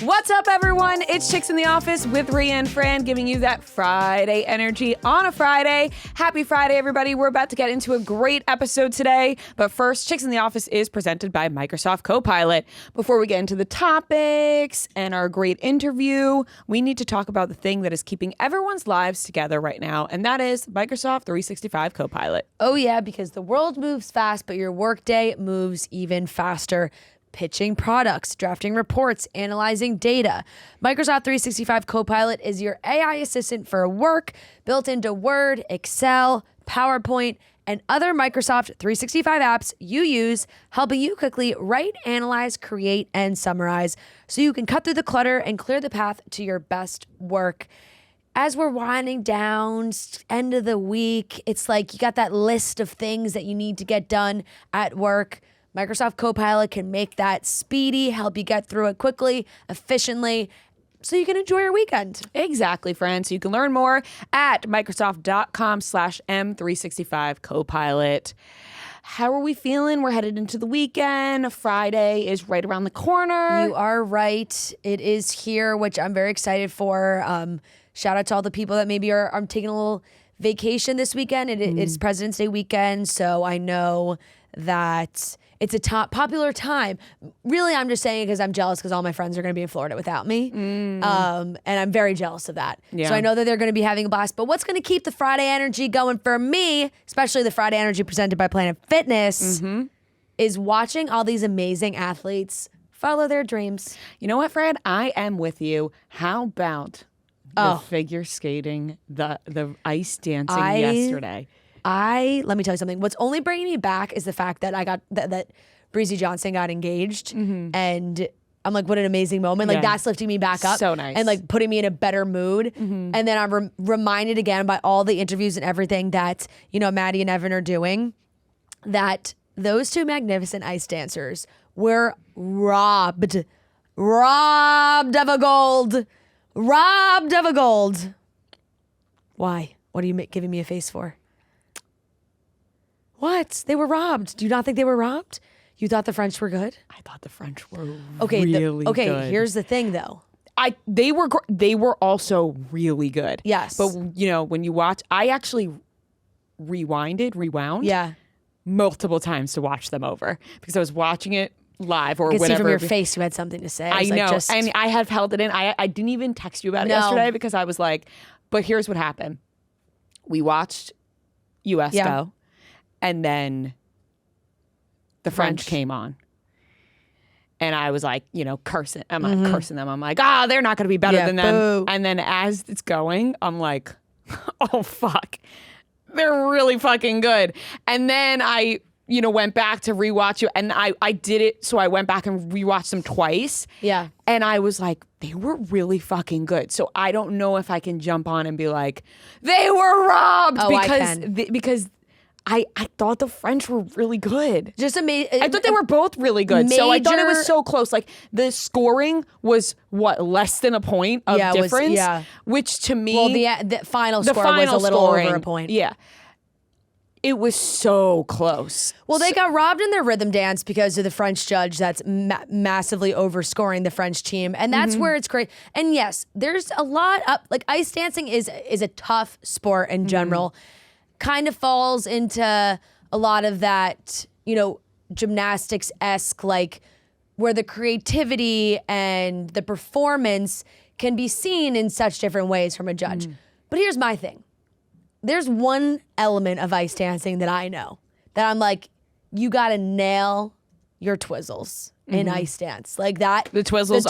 What's up, everyone? It's Chicks in the Office with Ria and Fran, giving you that Friday energy on a Friday. Happy Friday, everybody. We're about to get into a great episode today. But first, Chicks in the Office is presented by Microsoft Copilot. Before we get into the topics and our great interview, we need to talk about the thing that is keeping everyone's lives together right now, and that is Microsoft 365 Copilot. Oh, yeah, because the world moves fast, but your workday moves even faster. Pitching products, drafting reports, analyzing data. Microsoft 365 Copilot is your AI assistant for work, built into Word, Excel, PowerPoint, and other Microsoft 365 apps you use, helping you quickly write, analyze, create, and summarize so you can cut through the clutter and clear the path to your best work. As we're winding down, end of the week, it's like you got that list of things that you need to get done at work. Microsoft Copilot can make that speedy, help you get through it quickly, efficiently, so you can enjoy your weekend. Exactly, friends. So you can learn more at Microsoft.com/M365 Copilot. How are we feeling? We're headed into the weekend. Friday is right around the corner. You are right. It is here, which I'm very excited for. Shout out to all the people that maybe are taking a little vacation this weekend. It's President's Day weekend, so I know that it's a popular time. Really, I'm just saying it because I'm jealous because all my friends are going to be in Florida without me. And I'm very jealous of that. Yeah. So I know that they're going to be having a blast. But what's going to keep the Friday energy going for me, especially the Friday energy presented by Planet Fitness, is watching all these amazing athletes follow their dreams. You know what, Fran? I am with you. How about the figure skating, the ice dancing yesterday? Let me tell you something. What's only bringing me back is the fact that I got that Breezy Johnson got engaged, and I'm like, what an amazing moment. Like that's lifting me back up. So nice. And like putting me in a better mood. And then I'm reminded again by all the interviews and everything that, Maddie and Evan are doing, that those two magnificent ice dancers were robbed of a gold. Robbed of a gold. Why? What are you giving me a face for? What? They were robbed. Do you not think they were robbed? You thought the French were good? I thought the French were really good. Here's the thing, though. They were also really good. Yes. But, when you watch, I actually rewound multiple times to watch them over because I was watching it live or I could whatever. see from your face you had something to say. I know. And I had held it in. I didn't even text you about it yesterday because I was like, but here's what happened. We watched US go. And then the French came on. And I was like, cursing. I'm not cursing them. I'm like, they're not going to be better than them. Boo. And then as it's going, I'm like, oh, fuck. They're really fucking good. And then I, went back to rewatch it. And I did it. So I went back and rewatched them twice. Yeah. And I was like, they were really fucking good. So I don't know if I can jump on and be like, they were robbed. Oh, because I thought the French were really good. Just amazing. I thought they were both really good. So I thought it was so close. Like the scoring was less than a point of difference, which to me, well, the final score was a little over a point. Yeah. It was so close. Well, they got robbed in their rhythm dance because of the French judge that's massively overscoring the French team. And that's where it's great. And yes, there's a lot up, like ice dancing is a tough sport in general. Kind of falls into a lot of that, gymnastics-esque, like where the creativity and the performance can be seen in such different ways from a judge. But here's my thing. There's one element of ice dancing that I know that I'm like, you got to nail your twizzles in ice dance. Like that. The twizzles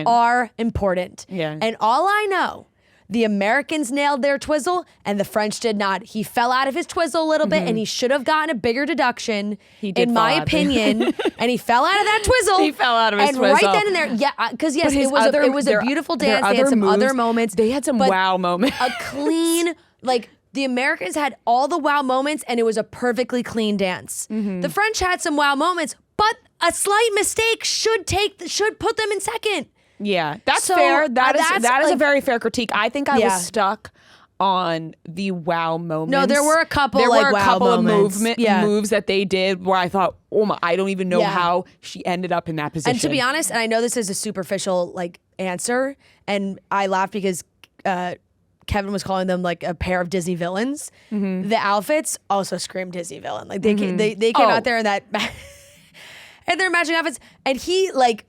are important. Yeah. And all I know, the Americans nailed their twizzle and the French did not. He fell out of his twizzle a little bit and he should have gotten a bigger deduction, in my opinion. And he fell out of that twizzle. He fell out of his twizzle. And right then and there, because yes, it was a beautiful dance. They had some other moments. They had some wow moments. A clean, like the Americans had all the wow moments and it was a perfectly clean dance. The French had some wow moments, but a slight mistake should put them in second. Yeah, that's fair. That is a very fair critique. I think I was stuck on the wow moments. No, there were a couple There like were a wow couple moments. of moves that they did where I thought, oh my, I don't even know how she ended up in that position. And to be honest, and I know this is a superficial like answer, and I laughed because Kevin was calling them like a pair of Disney villains. The outfits also scream Disney villain. Like they came out there in that and their matching outfits, and he like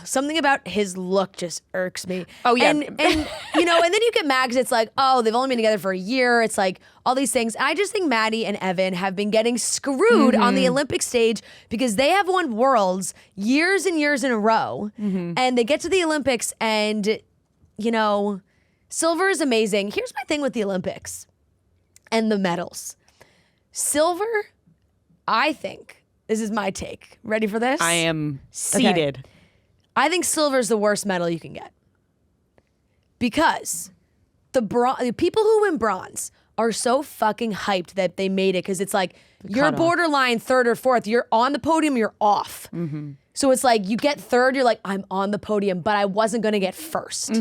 something about his look just irks me. Oh yeah, and you know, and then you get mad because it's like, oh, they've only been together for a year. It's like all these things. I just think Maddie and Evan have been getting screwed on the Olympic stage because they have won worlds years and years in a row, and they get to the Olympics and you know, silver is amazing. Here's my thing with the Olympics and the medals. Silver, I think, this is my take. Ready for this? I am seated. Okay. I think silver is the worst medal you can get because the people who win bronze are so fucking hyped that they made it because it's like you're borderline third or fourth. You're on the podium, you're off. So it's like you get third, you're like, I'm on the podium, but I wasn't going to get first.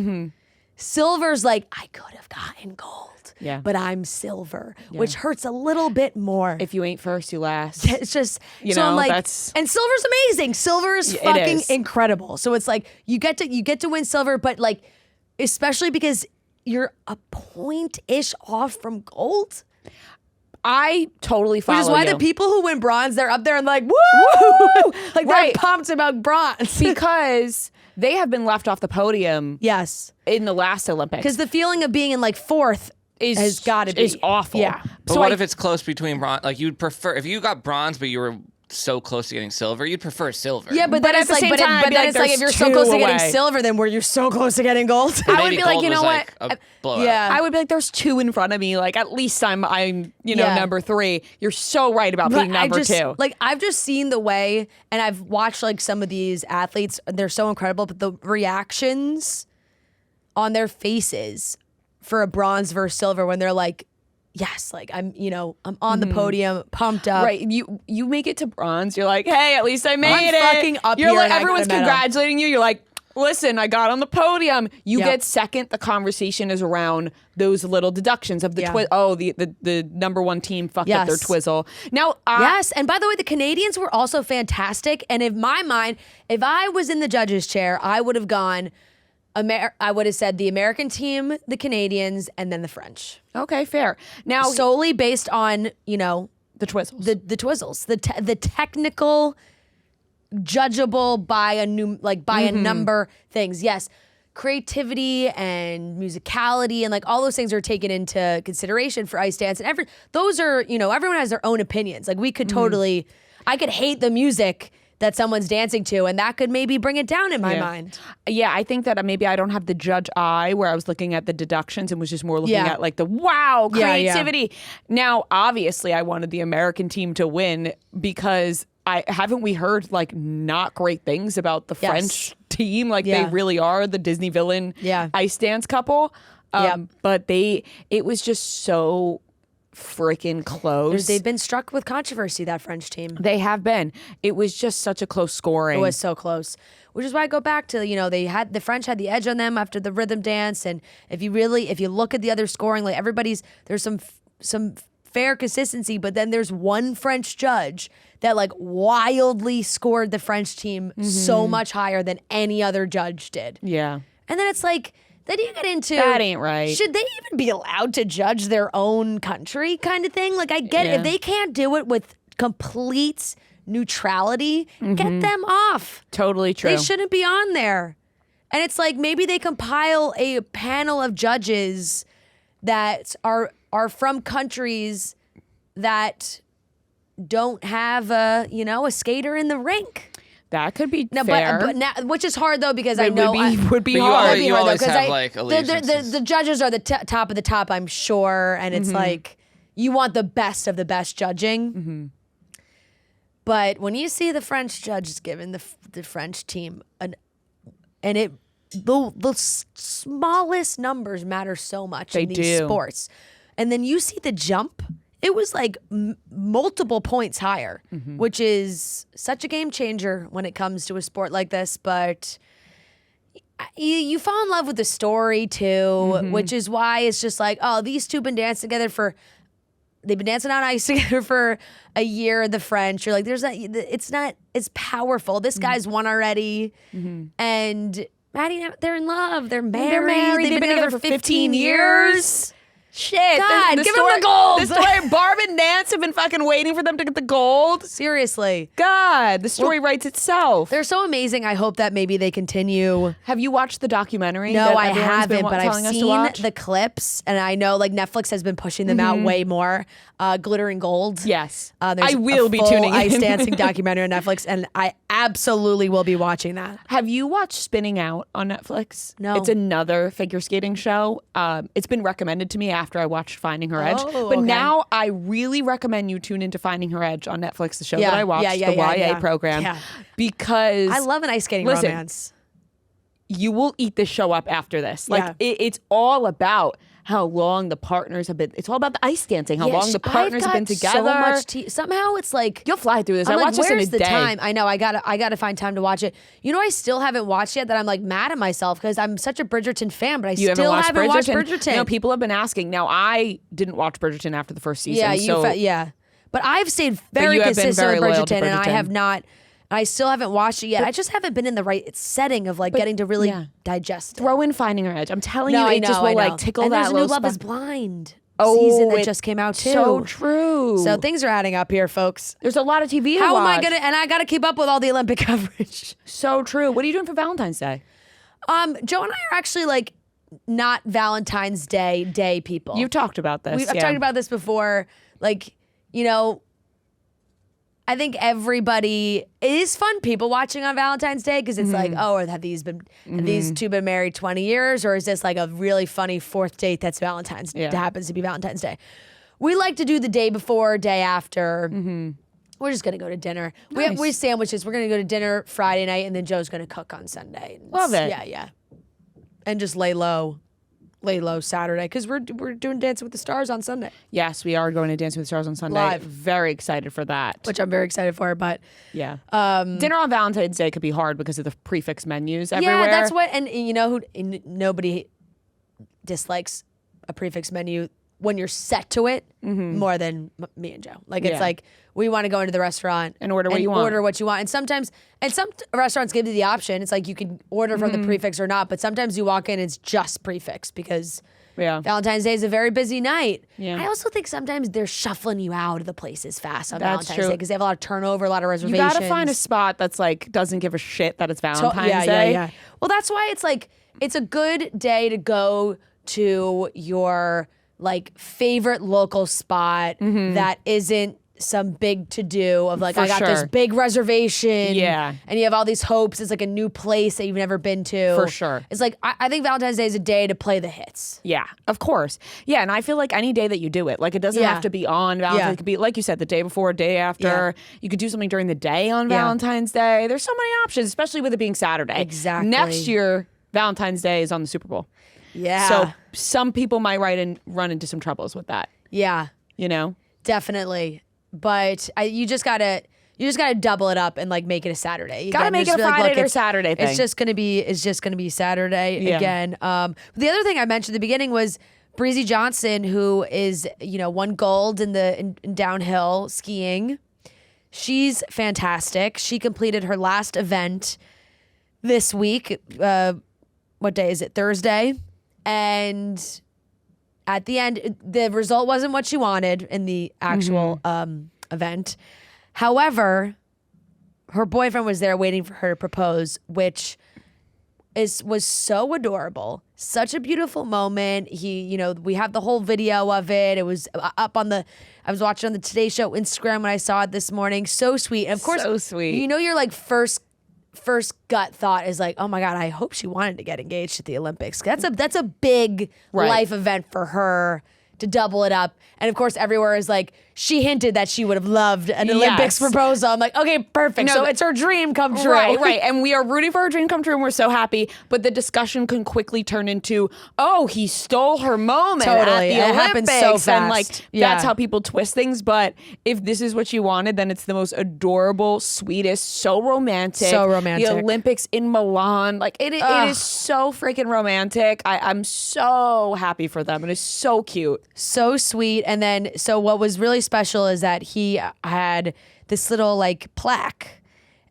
Silver's like, I could have gotten gold. Yeah. But I'm silver, which hurts a little bit more. If you ain't first, you last. It's just, so I'm like, and silver's amazing. Silver is fucking incredible. So it's like, you get to win silver, but like, especially because you're a point-ish off from gold. I totally follow you. Which is why the people who win bronze, they're up there and like, woo! Like they're pumped about bronze. Because they have been left off the podium. Yes. In the last Olympics. Because the feeling of being in like fourth has got to be. Is awful. Yeah. But so what if it's close between bronze? Like you'd prefer, if you got bronze but you were so close to getting silver, you'd prefer silver. Yeah, but then at it's the like, same but time, then it's like if you're so close to getting away. silver, then were you so close to getting gold? I would be like, you know what? Yeah. I would be like, there's two in front of me. Like at least I'm number 3. You're so right about being number 2. Like I've just seen the way, and I've watched like some of these athletes. They're so incredible, but the reactions on their faces for a bronze versus silver when they're like, yes, like I'm on the podium, pumped up. Right, you make it to bronze. You're like, hey, at least I made it. Fucking up You're here like, and I got a everyone's medal. congratulating you. You're like, listen, I got on the podium. You get second. The conversation is around those little deductions of the the number 1 team fucked up their twizzle. Now, yes, and by the way, the Canadians were also fantastic. And in my mind, if I was in the judges' chair, I would have gone. I would have said the American team, the Canadians, and then the French. Okay, fair. Now, solely based on the twizzles, the twizzles, the technical, judgeable by a number things. Yes, creativity and musicality and like all those things are taken into consideration for ice dance, and those are everyone has their own opinions. Like we could totally, I could hate the music that someone's dancing to, and that could maybe bring it down in my mind. Yeah, I think that maybe I don't have the judge eye where I was looking at the deductions and was just more looking at like the wow, creativity. Now, obviously, I wanted the American team to win because haven't we heard like not great things about the French team? Like they really are the Disney villain ice dance couple. But it was just so freaking close. They've been struck with controversy, that French team. They have been. It was just such a close scoring. It was so close. Which is why I go back to, the French had the edge on them after the rhythm dance. And if you look at the other scoring, like there's some fair consistency, but then there's one French judge that like wildly scored the French team so much higher than any other judge did. Yeah. And then it's like, then you get into that ain't right. Should they even be allowed to judge their own country kind of thing? Like I get it. If they can't do it with complete neutrality, get them off. Totally true. They shouldn't be on there. And it's like maybe they compile a panel of judges that are from countries that don't have a skater in the rink. That could be fair. But now, which is hard though because I know would be hard. You always have like allegiances. The judges are the top of the top, I'm sure, and it's like you want the best of the best judging. But when you see the French judges giving the French team the smallest numbers matter so much in these sports, and then you see the jump. It was like multiple points higher, which is such a game changer when it comes to a sport like this. But you fall in love with the story too, which is why it's just like, oh, these two been dancing together they've been dancing on ice together for a year. The French, you're like, it's powerful. This guy's won already, and Maddie, they're in love. They're married. They've been together for 15 years. Shit. God, the give story, them the gold. The story, Barb and Nance have been fucking waiting for them to get the gold. Seriously. God, the story writes itself. They're so amazing. I hope that maybe they continue. Have you watched the documentary? No, that I everyone's been haven't, but I've telling us to seen watch? the clips, and I know like Netflix has been pushing them out way more. Glittering Gold. Yes. There's I will a be full tuning in. ice dancing documentary on Netflix, and I absolutely will be watching that. Have you watched Spinning Out on Netflix? No. It's another figure skating show. It's been recommended to me after I watched Finding Her Edge. Oh, but okay. now I really recommend you tune into Finding Her Edge on Netflix, the show Yeah, that I watched, yeah, the YA program. Yeah. Because I love an ice skating Listen, romance. you will eat this show up after this. Like Yeah. it's all about how long the partners have been. It's all about the ice dancing, how long the partners have been together. So much somehow it's like You'll fly through this. I'm I like, watched this in a where's the day. time? I know. I gotta find time to watch it. You know, I still haven't watched yet. That I'm like mad at myself because I'm such a Bridgerton fan, but I You still haven't watched Bridgerton? Bridgerton. You know, people have been asking. Now, I didn't watch Bridgerton after the first season. Yeah, but I've stayed very you have been consistent very with loyal to Bridgerton, and I Bridgerton. have not. I still haven't watched it yet. I just haven't been in the right setting of like getting to really digest it. Throw in Finding Her Edge. I'm telling No, you, I it know, just I will know. like tickle and that there's a new little Love spot. Is Blind Oh, season that it's just came out too. So true. So things are adding up here, folks. There's a lot of TV to How am I watch. gonna? And I gotta keep up with all the Olympic coverage. So true. What are you doing for Valentine's Day? Joe and I are actually like not Valentine's Day people. You've talked about this. I've talked about this before. Like, you know, I think everybody, it is fun people watching on Valentine's Day because it's like, oh, have these two been married 20 years, or is this like a really funny fourth date that's Valentine's that happens to be Valentine's Day? We like to do the day before, day after. We're just gonna go to dinner. Nice. We have sandwiches. We're gonna go to dinner Friday night, and then Joe's gonna cook on Sunday. Love it. Yeah. And just lay low Saturday because we're doing Dancing with the Stars on Sunday, Yes, we are going to Dancing with the Stars on Sunday. Live. Very excited for that. which I'm very excited for. But Yeah. Dinner on Valentine's Day could be hard because of the prefix menus everywhere. yeah, that's what. And you know who? Nobody dislikes a prefix menu when you're set to it more than me and Joe. Like it's Yeah. like we want to go into the restaurant And order what you want. Order what you want. And sometimes, some restaurants give you the option. It's like you can order from the prefix or not. But sometimes you walk in, it's just prefix because Yeah. Valentine's Day is a very busy night. Yeah. I also think sometimes they're shuffling you out of the places fast on That's Valentine's true. Day because they have a lot of turnover, a lot of You reservations. gotta find a spot that's like doesn't give a shit that it's Valentine's Day. Yeah. Well, that's why it's like it's a good day to go to your like favorite local spot that isn't some big to do of like For I got this sure. big reservation. Yeah. And you have all these hopes. It's like a new place that you've never been to. For sure. It's like I think Valentine's Day is a day to play the hits. Yeah, of course. Yeah, and I feel like any day that you do it, like it doesn't Yeah. have to be on Valentine's. Yeah. It could be, like you said, the day before, day after. Yeah. You could do something during the day on Yeah. Valentine's Day. There's so many options, especially with it being Saturday. Exactly. Next year, Valentine's Day is on the Super Bowl. Yeah. So some people might run into some troubles with that, yeah, you know? definitely. But you just gotta double it up and like make it a Saturday. You Gotta make it a just be like, Friday look, or it's- Saturday thing. It's just gonna be Saturday Yeah. again. The other thing I mentioned at the beginning was Breezy Johnson, who is won gold in downhill skiing. She's fantastic. She completed her last event this week. What day is it? Thursday. And at the end, the result wasn't what she wanted in the actual event. However, her boyfriend was there waiting for her to propose, which was so adorable. Such a beautiful moment. We have the whole video of it. It was up on I was watching on the Today Show Instagram when I saw it this morning. So sweet. And of course, So sweet. your like first gut thought is like, oh my God, I hope she wanted to get engaged at the Olympics. That's a big Right. life event for her to double it up. And of course, everywhere is like, she hinted that she would have loved an Olympics proposal. I'm like, okay, perfect. So it's her dream come true. Right. And we are rooting for her dream come true, and we're so happy. But the discussion can quickly turn into, oh, he stole her moment at the It Olympics. happens so fast. And like, that's how people twist things. But if this is what you wanted, then it's the most adorable, sweetest, so romantic. So romantic. The Olympics in Milan. Like, it is so freaking romantic. I'm so happy for them. It is so cute. So sweet. And then, so what was really special is that he had this little like plaque,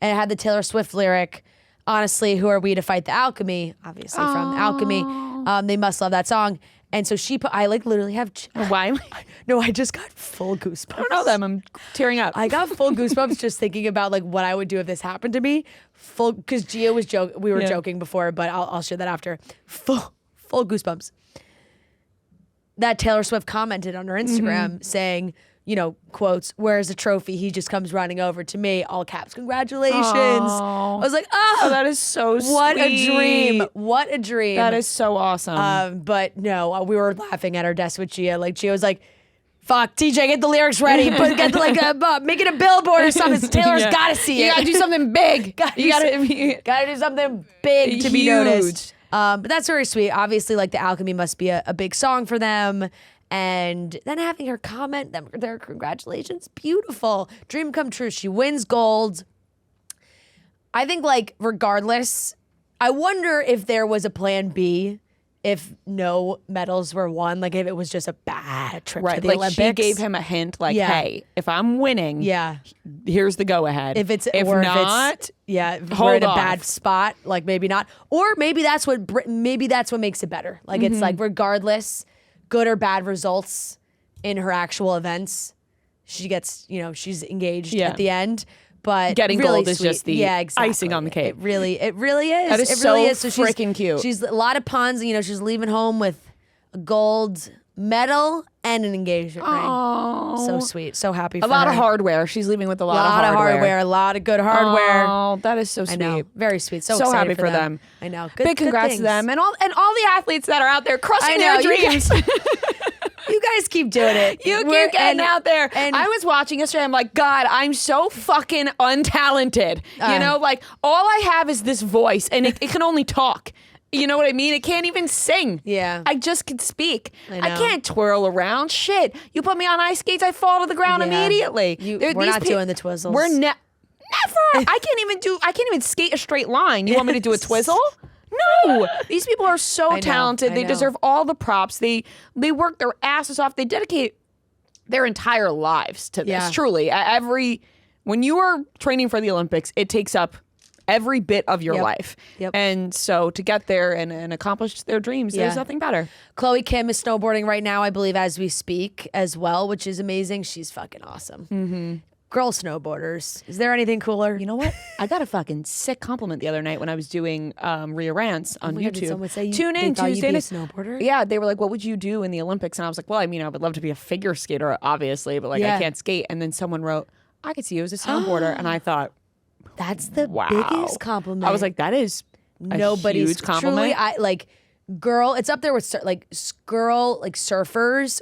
and it had the Taylor Swift lyric, honestly, who are we to fight the alchemy? Obviously from Alchemy. They must love that song. And so she put, I like literally have. Why? No, I just got full goosebumps. I don't know them. I'm tearing up. I got full goosebumps just thinking about like what I would do if this happened to me. Full, because Gia was joking. We were joking before, but I'll share that after. Full goosebumps. That Taylor Swift commented on her Instagram saying, you know, quotes, where's the trophy? He just comes running over to me, all caps, congratulations. I was like, oh, that is so sweet. What a dream. What a dream. That is so awesome. But no, we were laughing at our desk with Gia. Like, Gia was like, fuck, TJ, get the lyrics ready. Make it a billboard or something. Taylor's got to see it. You got to do something big. You got to do something big to be noticed. But that's very sweet. Obviously, like, the Alchemy must be a big song for them. And then having her comment their congratulations, beautiful. Dream come true. She wins gold. I think, like, regardless, I wonder if there was a plan B if no medals were won, like if it was just a bad trip to the Olympics. She gave him a hint, like, hey, if I'm winning, here's the go ahead. If it's if or not, if we're in a bad spot, like maybe not, or maybe that's what makes it better. Like it's like regardless, good or bad results in her actual events, she gets, you know, she's engaged at the end. But getting really gold is sweet. just the icing on the cake. It really is. That is it so really is. So freaking cute. She's a lot of puns. You know, she's leaving home with a gold medal and an engagement ring. So sweet. So happy for her. A lot of hardware. She's leaving with a lot of hardware. A lot of good hardware. Oh, that is so sweet. I know. Very sweet. So happy for them. I know. Big congrats to them and all the athletes that are out there crushing their dreams. You guys keep doing it. You keep getting out there. And I was watching yesterday. I'm like, God, I'm so fucking untalented. You know, like all I have is this voice and it can only talk. You know what I mean? It can't even sing. Yeah. I just can speak. I can't twirl around. Shit. You put me on ice skates, I fall to the ground immediately. We're not doing the twizzles. We're never. I can't even skate a straight line. You want me to do a twizzle? No, these people are so talented. They deserve all the props. They work their asses off. They dedicate their entire lives to this. Yeah. Truly, when you are training for the Olympics, it takes up every bit of your life. And so to get there and accomplish their dreams, there's nothing better. Chloe Kim is snowboarding right now, I believe, as we speak as well, which is amazing. She's fucking awesome. Girl snowboarders. Is there anything cooler? You know what? I got a fucking sick compliment the other night when I was doing Ria Rants on YouTube. Did someone say Tune in Tuesday. You'd be a snowboarder? Yeah, they were like, "What would you do in the Olympics?" And I was like, "Well, I mean, I would love to be a figure skater, obviously, but like I can't skate." And then someone wrote, "I could see you as a snowboarder," and I thought, "That's the biggest compliment." I was like, "That is nobody's huge compliment." Truly, girl, it's up there with surfers,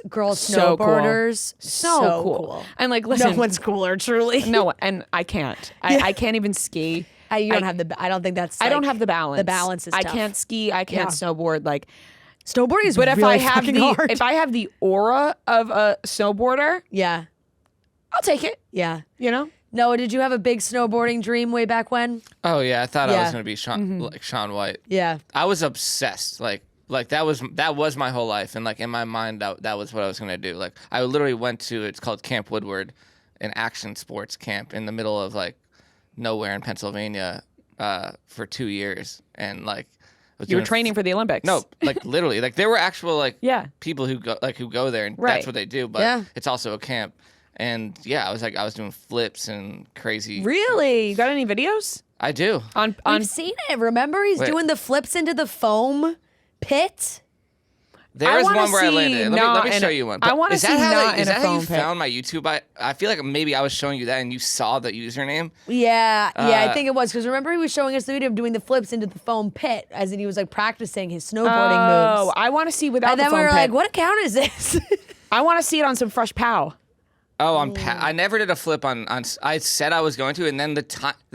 girl snowboarders. So cool. And like, listen, no one's cooler, truly. No, and I can't. I can't even ski. You don't have the. I don't think that's. I don't have the balance. The balance is tough. I can't ski. I can't snowboard. Like snowboarding is but really if I have the aura of a snowboarder, I'll take it. Yeah, you know. Noah, did you have a big snowboarding dream way back when? Oh yeah, I thought I was gonna be Shaun White. Yeah, I was obsessed. Like that was my whole life, and like in my mind that was what I was gonna do. Like I literally went to, it's called Camp Woodward, an action sports camp in the middle of like nowhere in Pennsylvania for 2 years, and like you were training for the Olympics. No, like literally, like there were actual people who go there, and that's what they do. But it's also a camp. And I was doing flips and crazy. Really? You got any videos? I do. We've seen it. Remember, he's doing the flips into the foam pit. There is one where I landed. Let me show you one. I want to see not in a foam pit. Is that how you found my YouTube? I feel like maybe I was showing you that and you saw the username. Yeah, I think it was, because remember he was showing us the video of doing the flips into the foam pit, as in he was like practicing his snowboarding moves. Oh, I want to see without the foam pit. And then we were like, what account is this? I want to see it on some fresh pow. Oh, I never did a flip on. I said I was going to, and then the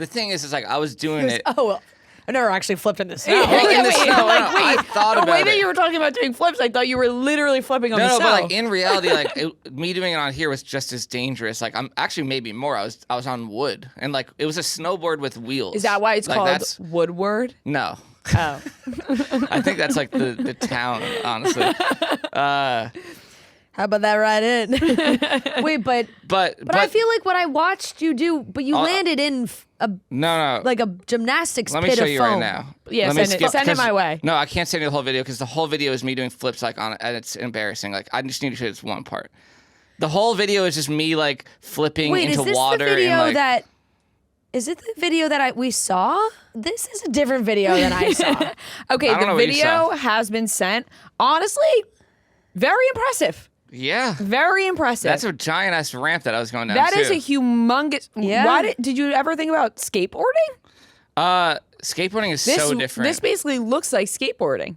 thing is like I was doing it. Oh, well, I never actually flipped in the snow. Well, in the snow, Wait, I thought the about way it. that you were talking about doing flips, I thought you were literally flipping on the No, snow. but like in reality, like me doing it on here was just as dangerous. Like I'm actually maybe more. I was on wood, and like it was a snowboard with wheels. Is that why it's like, called Woodward? No. Oh. I think that's like the town, honestly. How about that right in? Wait, but I feel like what I watched you do, but you landed in no, like a gymnastics let me pit show of you foam. right now. Yeah, Let me send it skip- my 'cause- way. No, I can't send you the whole video because the whole video is me doing flips like on it, and it's embarrassing. Like I just need to show you this one part. The whole video is just me like flipping Wait, into is this water the video and like. that? Is it the video that we saw? This is a different video than I saw. Okay, I don't know the what you video saw. has been sent. Honestly, very impressive. Yeah. Very impressive. That's a giant ass ramp that I was going down. That is too. a humongous. Yeah. Why did you ever think about skateboarding? Skateboarding is so different. This basically looks like skateboarding,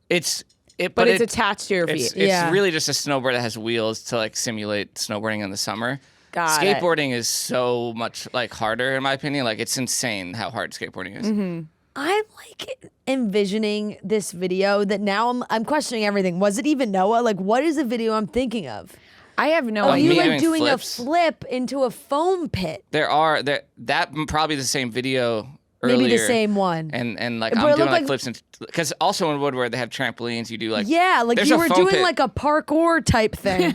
but it's attached to your feet. It's really just a snowboard that has wheels to like simulate snowboarding in the summer. Got it. Skateboarding is so much like harder in my opinion. Like it's insane how hard skateboarding is. Mm-hmm. I'm like envisioning this video that now I'm questioning everything. Was it even Noah? Like, what is the video I'm thinking of? I have no Of Like you me like doing doing flips? a flip into a foam pit. That probably the same video earlier. Maybe the same one. And like But I'm it doing looked like like- flips because also in Woodward they have trampolines. You do like Yeah, like there's you a were foam doing pit. like a parkour type thing.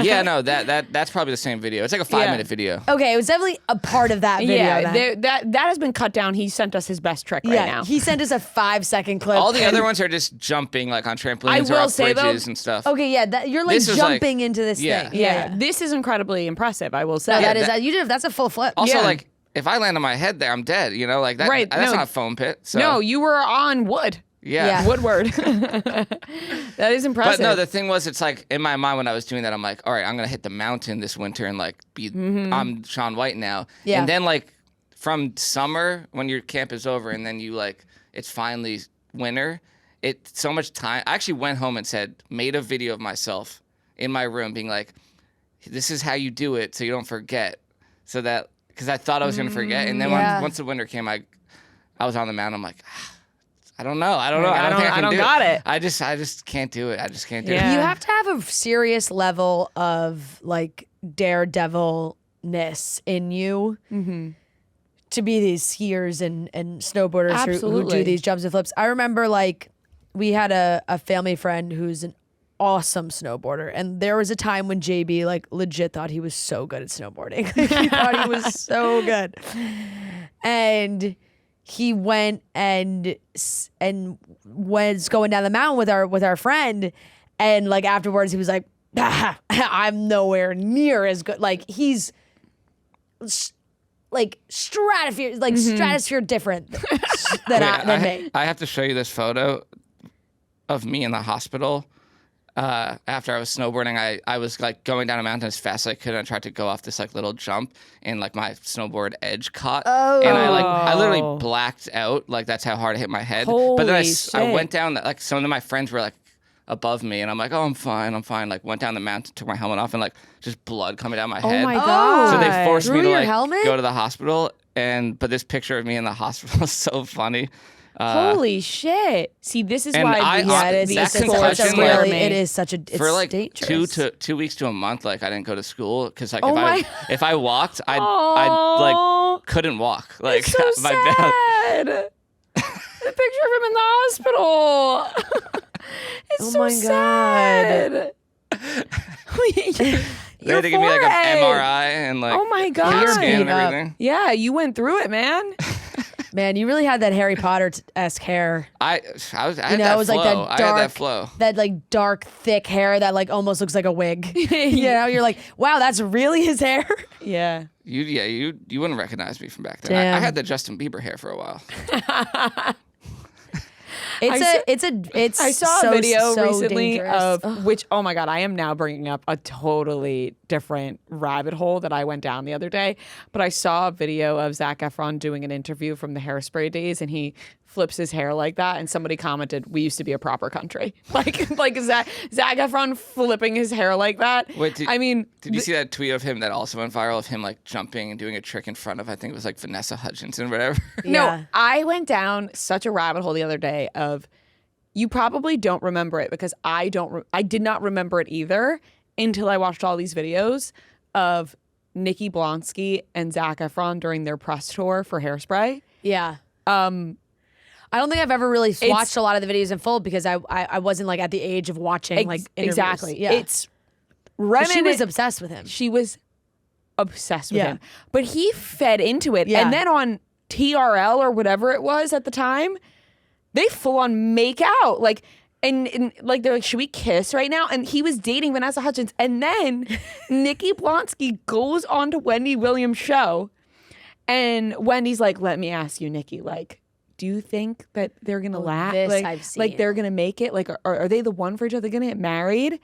Yeah, no, that's probably the same video. It's like a 5-minute video. Okay, it was definitely a part of that video. Yeah, then. that has been cut down. He sent us his best trick right Yeah, now. he sent us a 5-second clip. All the and- other ones are just jumping like on trampolines I or will off say, though- bridges and stuff. Okay, yeah, you're like This is, like- jumping into this yeah. thing. yeah, this is incredibly impressive. I will say. No, that is that- you did. That's a full flip. Also, Yeah. like if I land on my head there, I'm dead. You know, like that. Right, That's no. not a foam pit. So. No, you were on wood. Yeah. Yeah. Woodward. That is impressive. But no, the thing was, it's like in my mind when I was doing that, I'm like, all right, I'm gonna hit the mountain this winter and like be. I'm Shaun White now. Yeah. And then like from summer when your camp is over and then you like it's finally winter. It's so much time. I actually went home and made a video of myself in my room being like, this is how you do it so you don't forget. So that because I thought I was gonna forget, and then Yeah. once the winter came, I was on the mountain. I'm like. I don't know. I don't know. Like, I don't think I I can don't do got it. I just can't do it. I just can't do Yeah. it. You have to have a serious level of like daredevilness in you to be these skiers and snowboarders who do Absolutely. these jumps and flips. I remember like we had a family friend who's an awesome snowboarder, and there was a time when JB like legit thought he was so good at snowboarding. He thought he was so good, and he went and was going down the mountain with our friend, and like afterwards he was like, I'm nowhere near as good. Like he's like stratosphere different than me. I have to show you this photo of me in the hospital. After I was snowboarding, I was like going down a mountain as fast as I could. And I tried to go off this like little jump, and like my snowboard edge caught, and I literally blacked out. Like that's how hard it hit my head. But then Holy I went shit. down. Like some of my friends were like above me, and I'm like, oh, I'm fine. Like went down the mountain, took my helmet off, and like just blood coming down my head. Oh my god. So they forced Through me to your like helmet? go to the hospital, but this picture of me in the hospital is so funny. Holy shit. See, this is and why I- these yeah, it is. that It's concussion, a like- really. It is such a. It's for like dangerous. 2 weeks to a month, like I didn't go to school because like Oh my- if I walked, I Aw. like couldn't walk. Like It's so my back. sad. The picture of him in the hospital. It's Oh so my God. sad. They had to give me like an MRI and like Oh my CAT God. scan and Beat up. everything. Yeah, you went through it, man. Man, you really had that Harry Potter-esque hair. I had You know, that it was flow. like that I had dark, that flow. that like dark, thick hair that like almost looks like a wig. You know, you're like, wow, that's really his hair. Yeah. You wouldn't recognize me from back then. Damn. I had the Justin Bieber hair for a while. I saw a video recently dangerous. of which, oh my God, I am now bringing up a totally different rabbit hole that I went down the other day. But I saw a video of Zac Efron doing an interview from the Hairspray days, and he flips his hair like that, and somebody commented, "We used to be a proper country." like Zac Efron flipping his hair like that. Wait, did you see that tweet of him that also went viral of him like jumping and doing a trick in front of, I think it was like Vanessa Hudgens or whatever? No, I went down such a rabbit hole the other day of, you probably don't remember it because I did not remember it either until I watched all these videos of Nikki Blonsky and Zac Efron during their press tour for Hairspray. Yeah. I don't think I've ever really watched a lot of the videos in full because I wasn't like at the age of watching like interviews. Exactly. Yeah. It's she was obsessed with him. She was obsessed with him. But he fed into it. Yeah. And then on TRL or whatever it was at the time, they full on make out. Like, and like they're like, should we kiss right now? And he was dating Vanessa Hudgens. And then Nikki Blonsky goes on to Wendy Williams' show. And Wendy's like, let me ask you, Nikki, like, do you think that they're gonna laugh? This like, I've seen. Like they're gonna make it? Like, are they the one for each other? Gonna get married?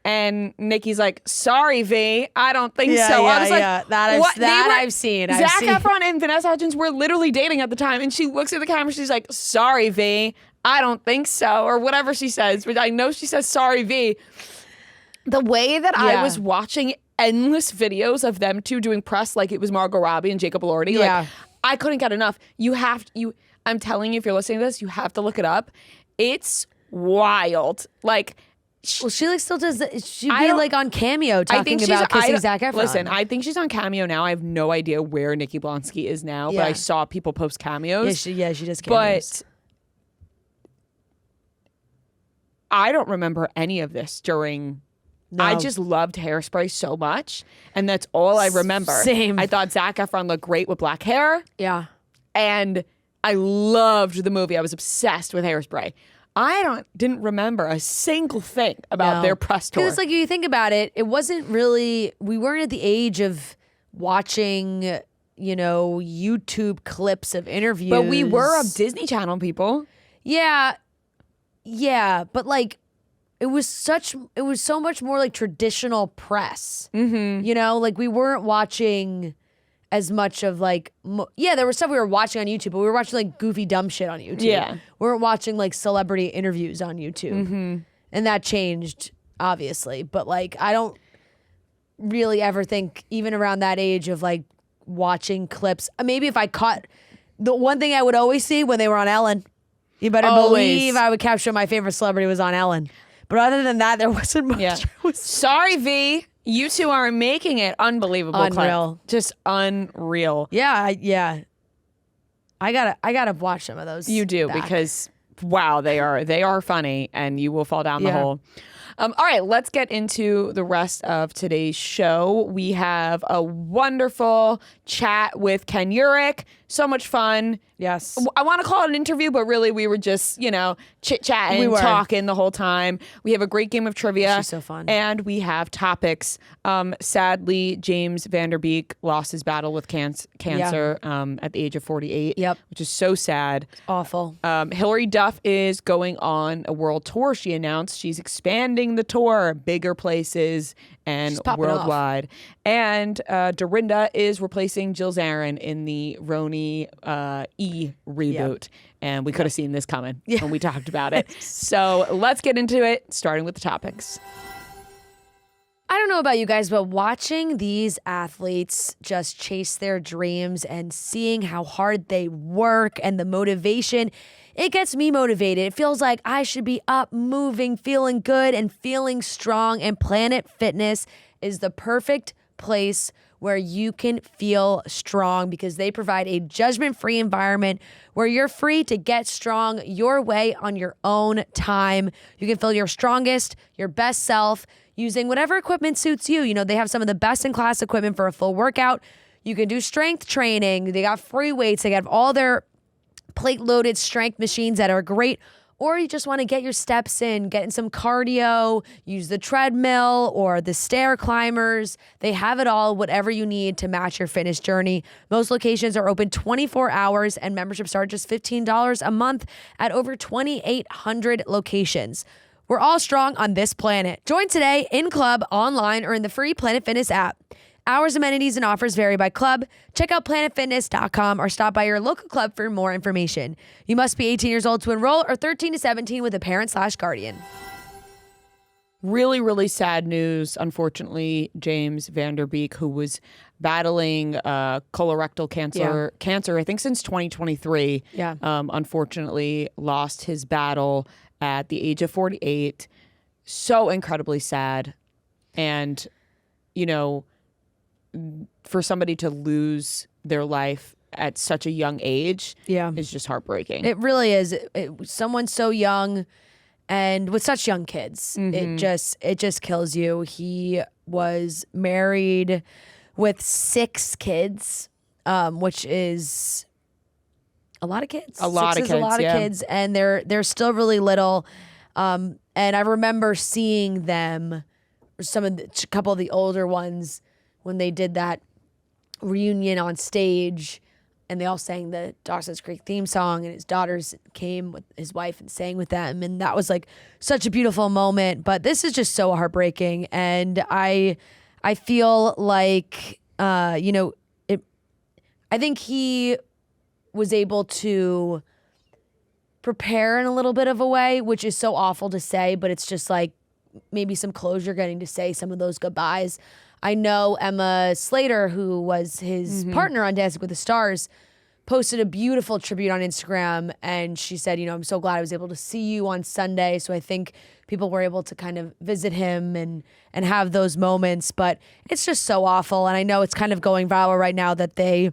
And Nikki's like, sorry, V, I don't think so. I was like, I've seen. Zac Efron and Vanessa Hudgens were literally dating at the time, and she looks at the camera, she's like, sorry, V, I don't think so, or whatever she says. But I know she says sorry, V. The way that I was watching endless videos of them two doing press like it was Margot Robbie and Jacob Elordi, like I couldn't get enough. I'm telling you, if you're listening to this, you have to look it up. It's wild. Like, well, she like still does. She'd be like on Cameo talking about kissing Zac Efron. Listen, I think she's on Cameo now. I have no idea where Nikki Blonsky is now, but I saw people post cameos. Yeah, she does cameos. But I don't remember any of this during. No. I just loved Hairspray so much, and that's all I remember. Same. I thought Zac Efron looked great with black hair. Yeah. And I loved the movie. I was obsessed with Hairspray. I didn't remember a single thing about their press tour. Because like you think about it, it wasn't really, we weren't at the age of watching, YouTube clips of interviews. But we were of Disney Channel people. Yeah. Yeah. But like, it was so much more like traditional press. Mm-hmm. Like we weren't watching as much of like, there was stuff we were watching on YouTube, but we were watching like goofy dumb shit on YouTube. Yeah. We weren't watching like celebrity interviews on YouTube. Mm-hmm. And that changed, obviously. But like, I don't really ever think, even around that age of like watching clips, maybe if I caught, the one thing I would always see when they were on Ellen, you better believe I would capture my favorite celebrity was on Ellen. But other than that, there wasn't much. Yeah. Sorry, V. You two are making it unbelievable. Unreal. Clip. Just unreal. Yeah. I gotta watch some of those. You do, because wow, they are funny, and you will fall down the hole. All right, let's get into the rest of today's show. We have a wonderful chat with Ken Eurich. So much fun. Yes. I want to call it an interview, but really we were just, chit-chatting, talking the whole time. We have a great game of trivia. She's so fun. And we have topics. Sadly, James Van Der Beek lost his battle with cancer at the age of 48. Yep. Which is so sad. It's awful. Hilary Duff is going on a world tour. She announced she's expanding the tour, bigger places and worldwide. Off. And Dorinda is replacing Jill Zarin in the RHONY E reboot. Yep. And we could have seen this coming when we talked about it. So let's get into it, starting with the topics. I don't know about you guys, but watching these athletes just chase their dreams and seeing how hard they work and the motivation, it gets me motivated. It feels like I should be up, moving, feeling good, and feeling strong. And Planet Fitness is the perfect place where you can feel strong because they provide a judgment-free environment where you're free to get strong your way on your own time. You can feel your strongest, your best self using whatever equipment suits you. They have some of the best-in-class equipment for a full workout. You can do strength training. They got free weights. They have all their plate-loaded strength machines that are great or you just want to get your steps in, get in some cardio, use the treadmill or the stair climbers. They have it all, whatever you need to match your fitness journey. Most locations are open 24 hours and memberships start just $15 a month at over 2,800 locations. We're all strong on this planet. Join today in club, online, or in the free Planet Fitness app. Hours, amenities, and offers vary by club. Check out planetfitness.com or stop by your local club for more information. You must be 18 years old to enroll or 13 to 17 with a parent/guardian. Really, really sad news. Unfortunately, James Van Der Beek, who was battling colorectal cancer, I think since 2023, unfortunately lost his battle at the age of 48. So incredibly sad. And, you know, for somebody to lose their life at such a young age is just heartbreaking. It really is. Someone so young and with such young kids, it just kills you. He was married with 6 kids, which is a lot of kids. A lot of kids, and they're still really little. And I remember seeing them, a couple of the older ones, when they did that reunion on stage, and they all sang the Dawson's Creek theme song, and his daughters came with his wife and sang with them, and that was like such a beautiful moment. But this is just so heartbreaking, and I feel like I think he was able to prepare in a little bit of a way, which is so awful to say, but it's just like maybe some closure, getting to say some of those goodbyes. I know Emma Slater, who was his partner on Dancing with the Stars, posted a beautiful tribute on Instagram, and she said, I'm so glad I was able to see you on Sunday. So I think people were able to kind of visit him and have those moments, but it's just so awful. And I know it's kind of going viral right now that they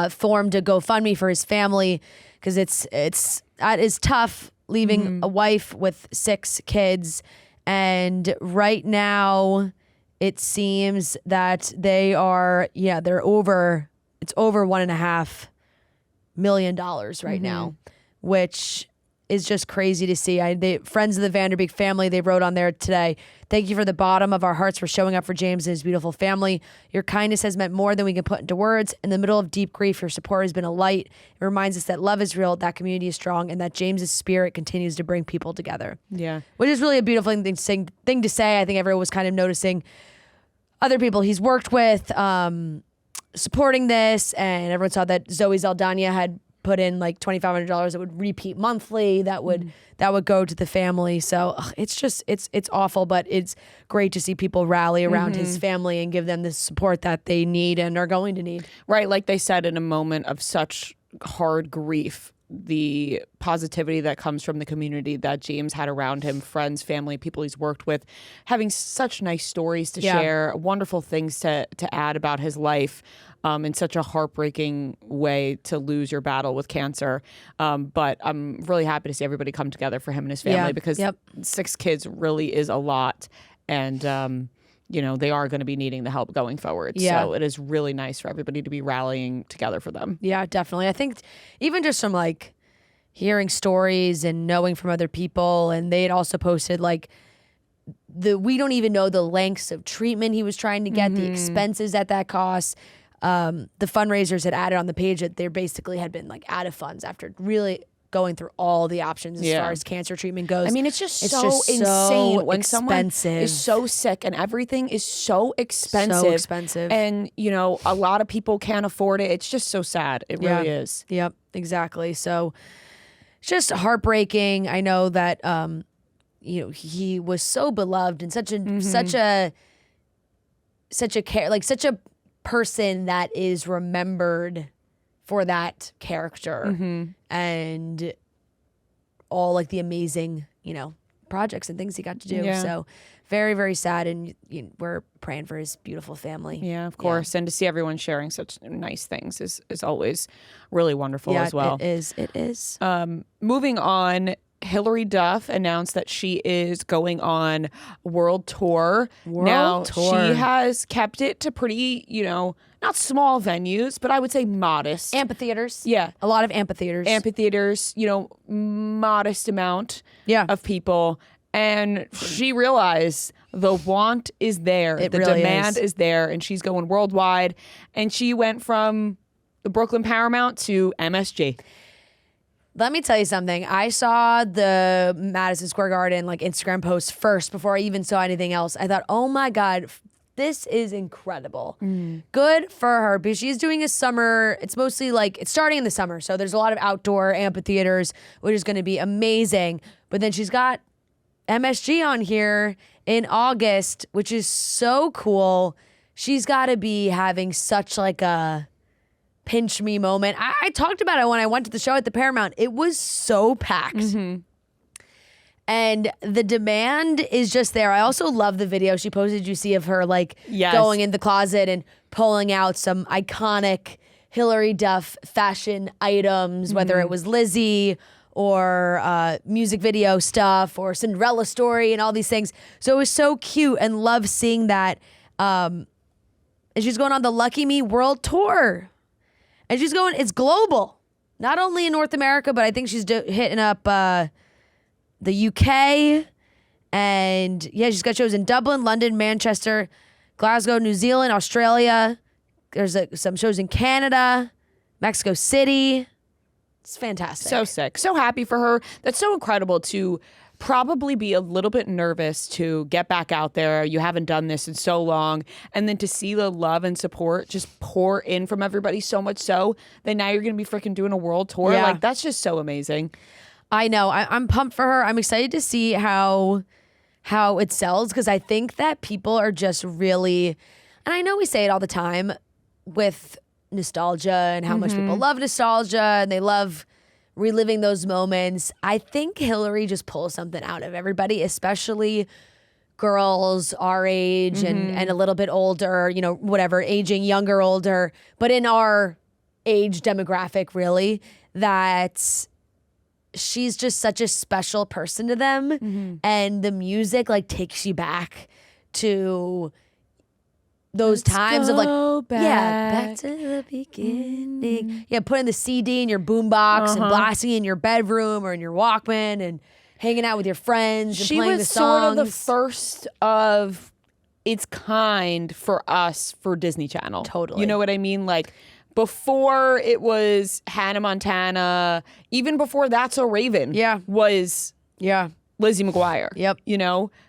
formed a GoFundMe for his family, because that is tough, leaving a wife with 6 kids. And right now, it seems that they're over $1.5 million right now, which is just crazy to see. Friends of the Van Der Beek family, they wrote on there today, "Thank you from the bottom of our hearts for showing up for James and his beautiful family. Your kindness has meant more than we can put into words. In the middle of deep grief, your support has been a light. It reminds us that love is real, that community is strong, and that James's spirit continues to bring people together." Yeah. Which is really a beautiful thing to say. I think everyone was kind of noticing other people he's worked with supporting this, and everyone saw that Zoe Saldana had put in like $2,500 that would repeat monthly, that would go to the family. So it's awful, but it's great to see people rally around his family and give them the support that they need and are going to need. Right, like they said, in a moment of such hard grief, the positivity that comes from the community that James had around him, friends, family, people he's worked with, having such nice stories to share, wonderful things to add about his life, in such a heartbreaking way to lose your battle with cancer. But I'm really happy to see everybody come together for him and his family, because 6 kids really is a lot. And they are going to be needing the help going forward. Yeah. So it is really nice for everybody to be rallying together for them. Yeah, definitely. I think even just from like hearing stories and knowing from other people, and they had also posted like we don't even know the lengths of treatment he was trying to get, the expenses that costs. The fundraisers had added on the page that they basically had been like out of funds after really going through all the options as far as cancer treatment goes. I mean, it's just so insane when someone is so sick and everything is so expensive. So expensive. And, a lot of people can't afford it. It's just so sad. It really is. Yep, exactly. So it's just heartbreaking. I know that, he was so beloved and such a person that is remembered for that character and all like the amazing, projects and things he got to do. Yeah. So very, very sad. And we're praying for his beautiful family. Yeah, of course. Yeah. And to see everyone sharing such nice things is always really wonderful as well. It is. Moving on, Hilary Duff announced that she is going on world tour. She has kept it to pretty, not small venues, but I would say modest. Amphitheaters. Yeah. A lot of amphitheaters. Amphitheaters, modest amount Yeah. of people. And she realized the want is there. It the really demand is. is there. And she's going worldwide. And she went from the Brooklyn Paramount to MSG. Let me tell you something. I saw the Madison Square Garden Instagram post first before I even saw anything else. I thought, oh my God, this is incredible. Good for her, because she's doing a summer. It's mostly it's starting in the summer. So there's a lot of outdoor amphitheaters, which is going to be amazing. But then she's got MSG on here in August, which is so cool. She's got to be having such a pinch me moment. I talked about it when I went to the show at the Paramount. It was so packed. And the demand is just there. I also love the video she posted, you see, of her Yes. going in the closet and pulling out some iconic Hilary Duff fashion items, whether it was Lizzie or music video stuff or Cinderella story and all these things. So it was so cute, and love seeing that. And she's going on the Lucky Me World Tour. And she's going, it's global. Not only in North America, but I think she's hitting up the UK. And yeah, she's got shows in Dublin, London, Manchester, Glasgow, New Zealand, Australia. There's some shows in Canada, Mexico City. It's fantastic. So sick. So happy for her. That's so incredible to probably be a little bit nervous to get back out there. You haven't done this in so long. And then to see the love and support just pour in from everybody, so much so that now you're going to be freaking doing a world tour. Yeah. That's just so amazing. I know. I'm pumped for her. I'm excited to see how it sells, because I think that people are just really, and I know we say it all the time with nostalgia and how much people love nostalgia and they love reliving those moments. I think Hilary just pulls something out of everybody, especially girls our age and a little bit older, whatever, aging younger, older, but in our age demographic, really, that she's just such a special person to them. And the music takes you back to those times of back to the beginning. Yeah, putting the CD in your boombox and blasting it in your bedroom or in your Walkman and hanging out with your friends and She playing was the songs. sort of the first of its kind for us for Disney Channel. Totally. You know what I mean? Before it was Hannah Montana, even before That's So Raven was Lizzie McGuire. Yep.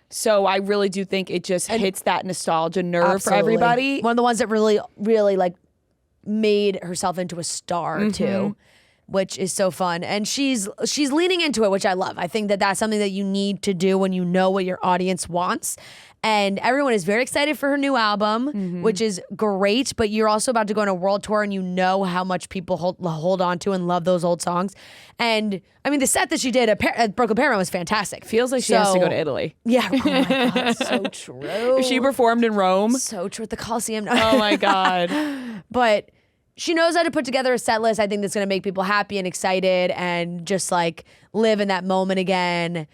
So I really do think it just hits that nostalgia nerve for everybody. One of the ones that really, really made herself into a star too, which is so fun. And she's leaning into it, which I love. I think that that's something that you need to do when you know what your audience wants. And everyone is very excited for her new album, which is great. But you're also about to go on a world tour, and you know how much people hold on to and love those old songs. And I mean, the set that she did at Brooklyn Paramount was fantastic. Feels like she has to go to Italy. Yeah. Oh my God. So true. She performed in Rome. So true. At the Coliseum. Oh my God. But she knows how to put together a set list. I think that's going to make people happy and excited and just live in that moment again.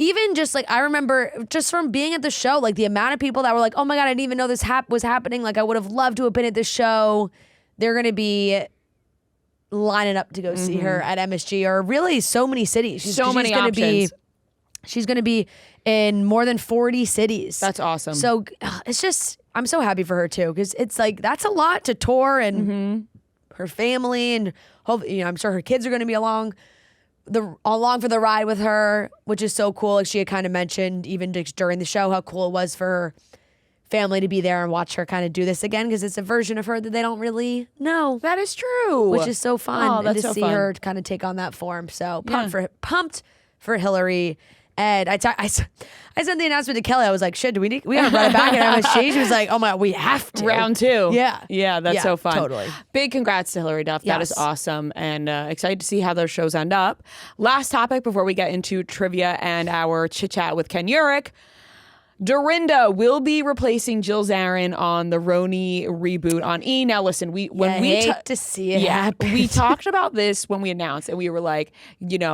Even just I remember just from being at the show, the amount of people that were oh my God, I didn't even know this was happening. I would have loved to have been at this show. They're going to be lining up to go see her at MSG, or really so many cities. She's many options. She's going to be in more than 40 cities. That's awesome. So it's just, I'm so happy for her too, because it's that's a lot to tour and her family, and hopefully, I'm sure her kids are going to be along for the ride with her, which is so cool. She had kind of mentioned even during the show how cool it was for her family to be there and watch her kind of do this again, because it's a version of her that they don't really know. That is true. Which is so fun. Oh, and that's to so see fun. her kind of take on that form. So pumped for Hilary. And I sent the announcement to Kelly. I was like, shit, we gotta run it back at MSG. She was like, oh my God, we have to. Round 2. Yeah. Yeah, that's so fun. Totally. Big congrats to Hilary Duff. That is Yes. awesome. And excited to see how those shows end up. Last topic before we get into trivia and our chit chat with Ken Eurich. Dorinda will be replacing Jill Zarin on the RHONY reboot on E! Now listen, we hate to see it happen. we talked about this when we announced, and we were like,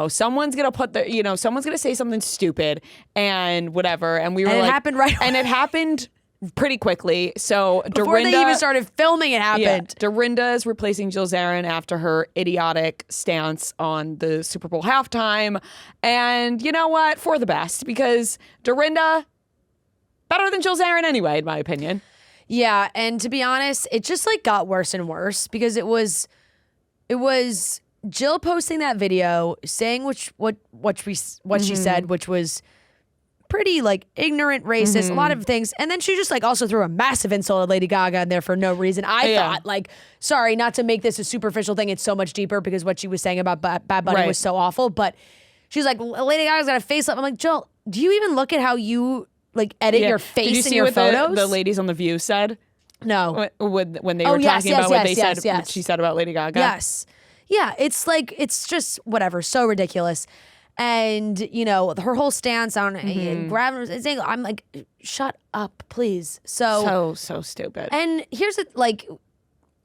someone's gonna say something stupid and whatever, and we were And it like, happened right and it happened pretty quickly. So Before Dorinda, they even started filming, it happened. yeah, Dorinda is replacing Jill Zarin after her idiotic stance on the Super Bowl halftime. And you know what? For the best, because Dorinda, better than Jill Zarin anyway, in my opinion. Yeah, and to be honest, it just like got worse and worse because it was Jill posting that video saying what she said, which was pretty like ignorant, racist, a lot of things, and then she just like also threw a massive insult at Lady Gaga in there for no reason. I thought like, sorry, not to make this a superficial thing, it's so much deeper because what she was saying about Bad Bunny was so awful, but she's like, Lady Gaga's got a facelift. I'm like, Jill, do you even look at how you like edit your face Did you see in your what photos? the ladies on The View said? No. When they were talking about what they said, what she said about Lady Gaga? Yes. Yeah, it's like, it's just whatever, so ridiculous. And, you know, her whole stance on grabbing, I'm like, shut up, please. So stupid. And here's the, like,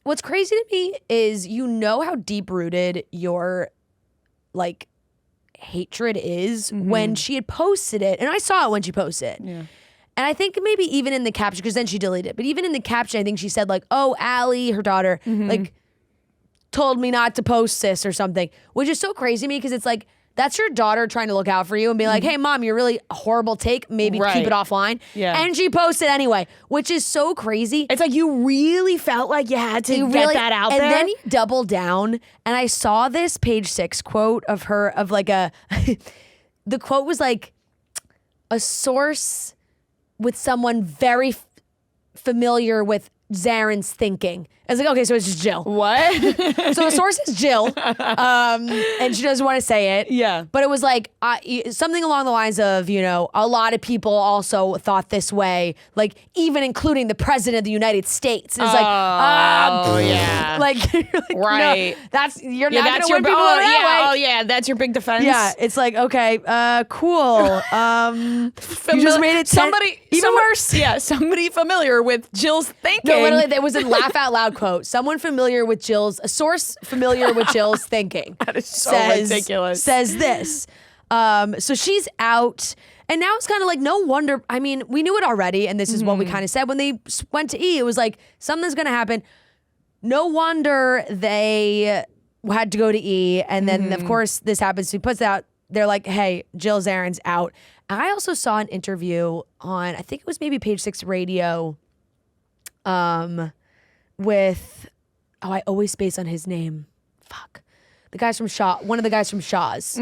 what's crazy to me is you know how deep-rooted your, like, hatred is when she had posted it. And I saw it when she posted it. Yeah. And I think maybe even in the caption, because then she deleted it, but even in the caption, I think she said, like, oh, Allie, her daughter, like, told me not to post this or something, which is so crazy to me because it's like, that's your daughter trying to look out for you and be like, hey, mom, you're really a horrible take. Maybe keep it offline. Yeah. And she posted anyway, which is so crazy. It's like you really felt like you had to get that out there. And then you double down. And I saw this Page 6 quote of her, of like a, the quote was like, a source with someone very familiar with Zarin's thinking. I was like, okay, so it's just Jill. What? So the source is Jill, and she doesn't want to say it. Yeah. But it was like something along the lines of, you know, a lot of people also thought this way, like even including the president of the United States. And it's like, yeah. like, you're like, right. No, that's you're Yeah, not that's going to your win people over that yeah. way. Oh yeah, that's your big defense. Yeah, it's like, okay, cool. You just made it even worse. Yeah, somebody familiar with Jill's thinking. No, literally, there was a laugh out loud quote. Someone familiar with a source familiar with Jill's thinking. That is so ridiculous. Says this. So she's out. And now it's kind of like, no wonder. I mean, we knew it already. And this is what we kind of said when they went to E. It was like, something's going to happen. No wonder they had to go to E. And then, of course, this happens. He puts out, they're like, hey, Jill Zarin's out. And I also saw an interview on, I think it was maybe Page 6 Radio, with, I always space on his name. Fuck. The guys from Shaw, one of the guys from Shaw's.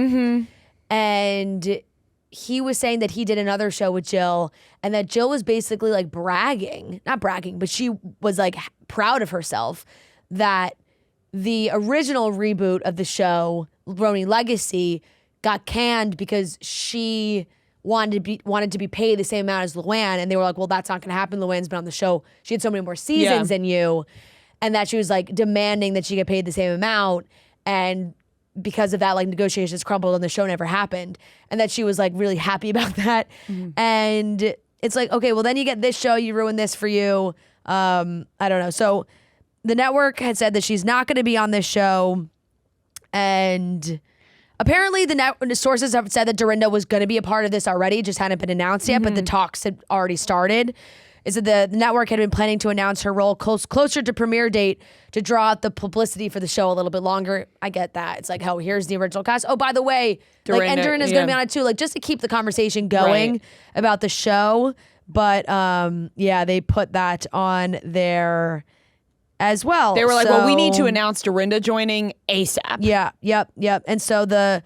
And he was saying that he did another show with Jill and that Jill was basically like not bragging, but she was like proud of herself that the original reboot of the show, RHONY Legacy, got canned because she wanted to be paid the same amount as Luann, and they were like, well, that's not going to happen. Luann's been on the show. She had so many more seasons than you, and that she was like demanding that she get paid the same amount, and because of that, like negotiations crumbled and the show never happened, and that she was like really happy about that. And it's like, okay, well then you get this show, you ruin this for you. I don't know. So the network had said that she's not going to be on this show, and apparently the sources have said that Dorinda was going to be a part of this already, just hadn't been announced yet, but the talks had already started. Is that the network had been planning to announce her role closer to premiere date to draw out the publicity for the show a little bit longer. I get that. It's like, oh, here's the original cast. Oh, by the way, Dorinda's going to be on it too, like just to keep the conversation going about the show. But yeah, they put that on there as well. They were like, well, we need to announce Dorinda joining ASAP. Yeah, yep. And so the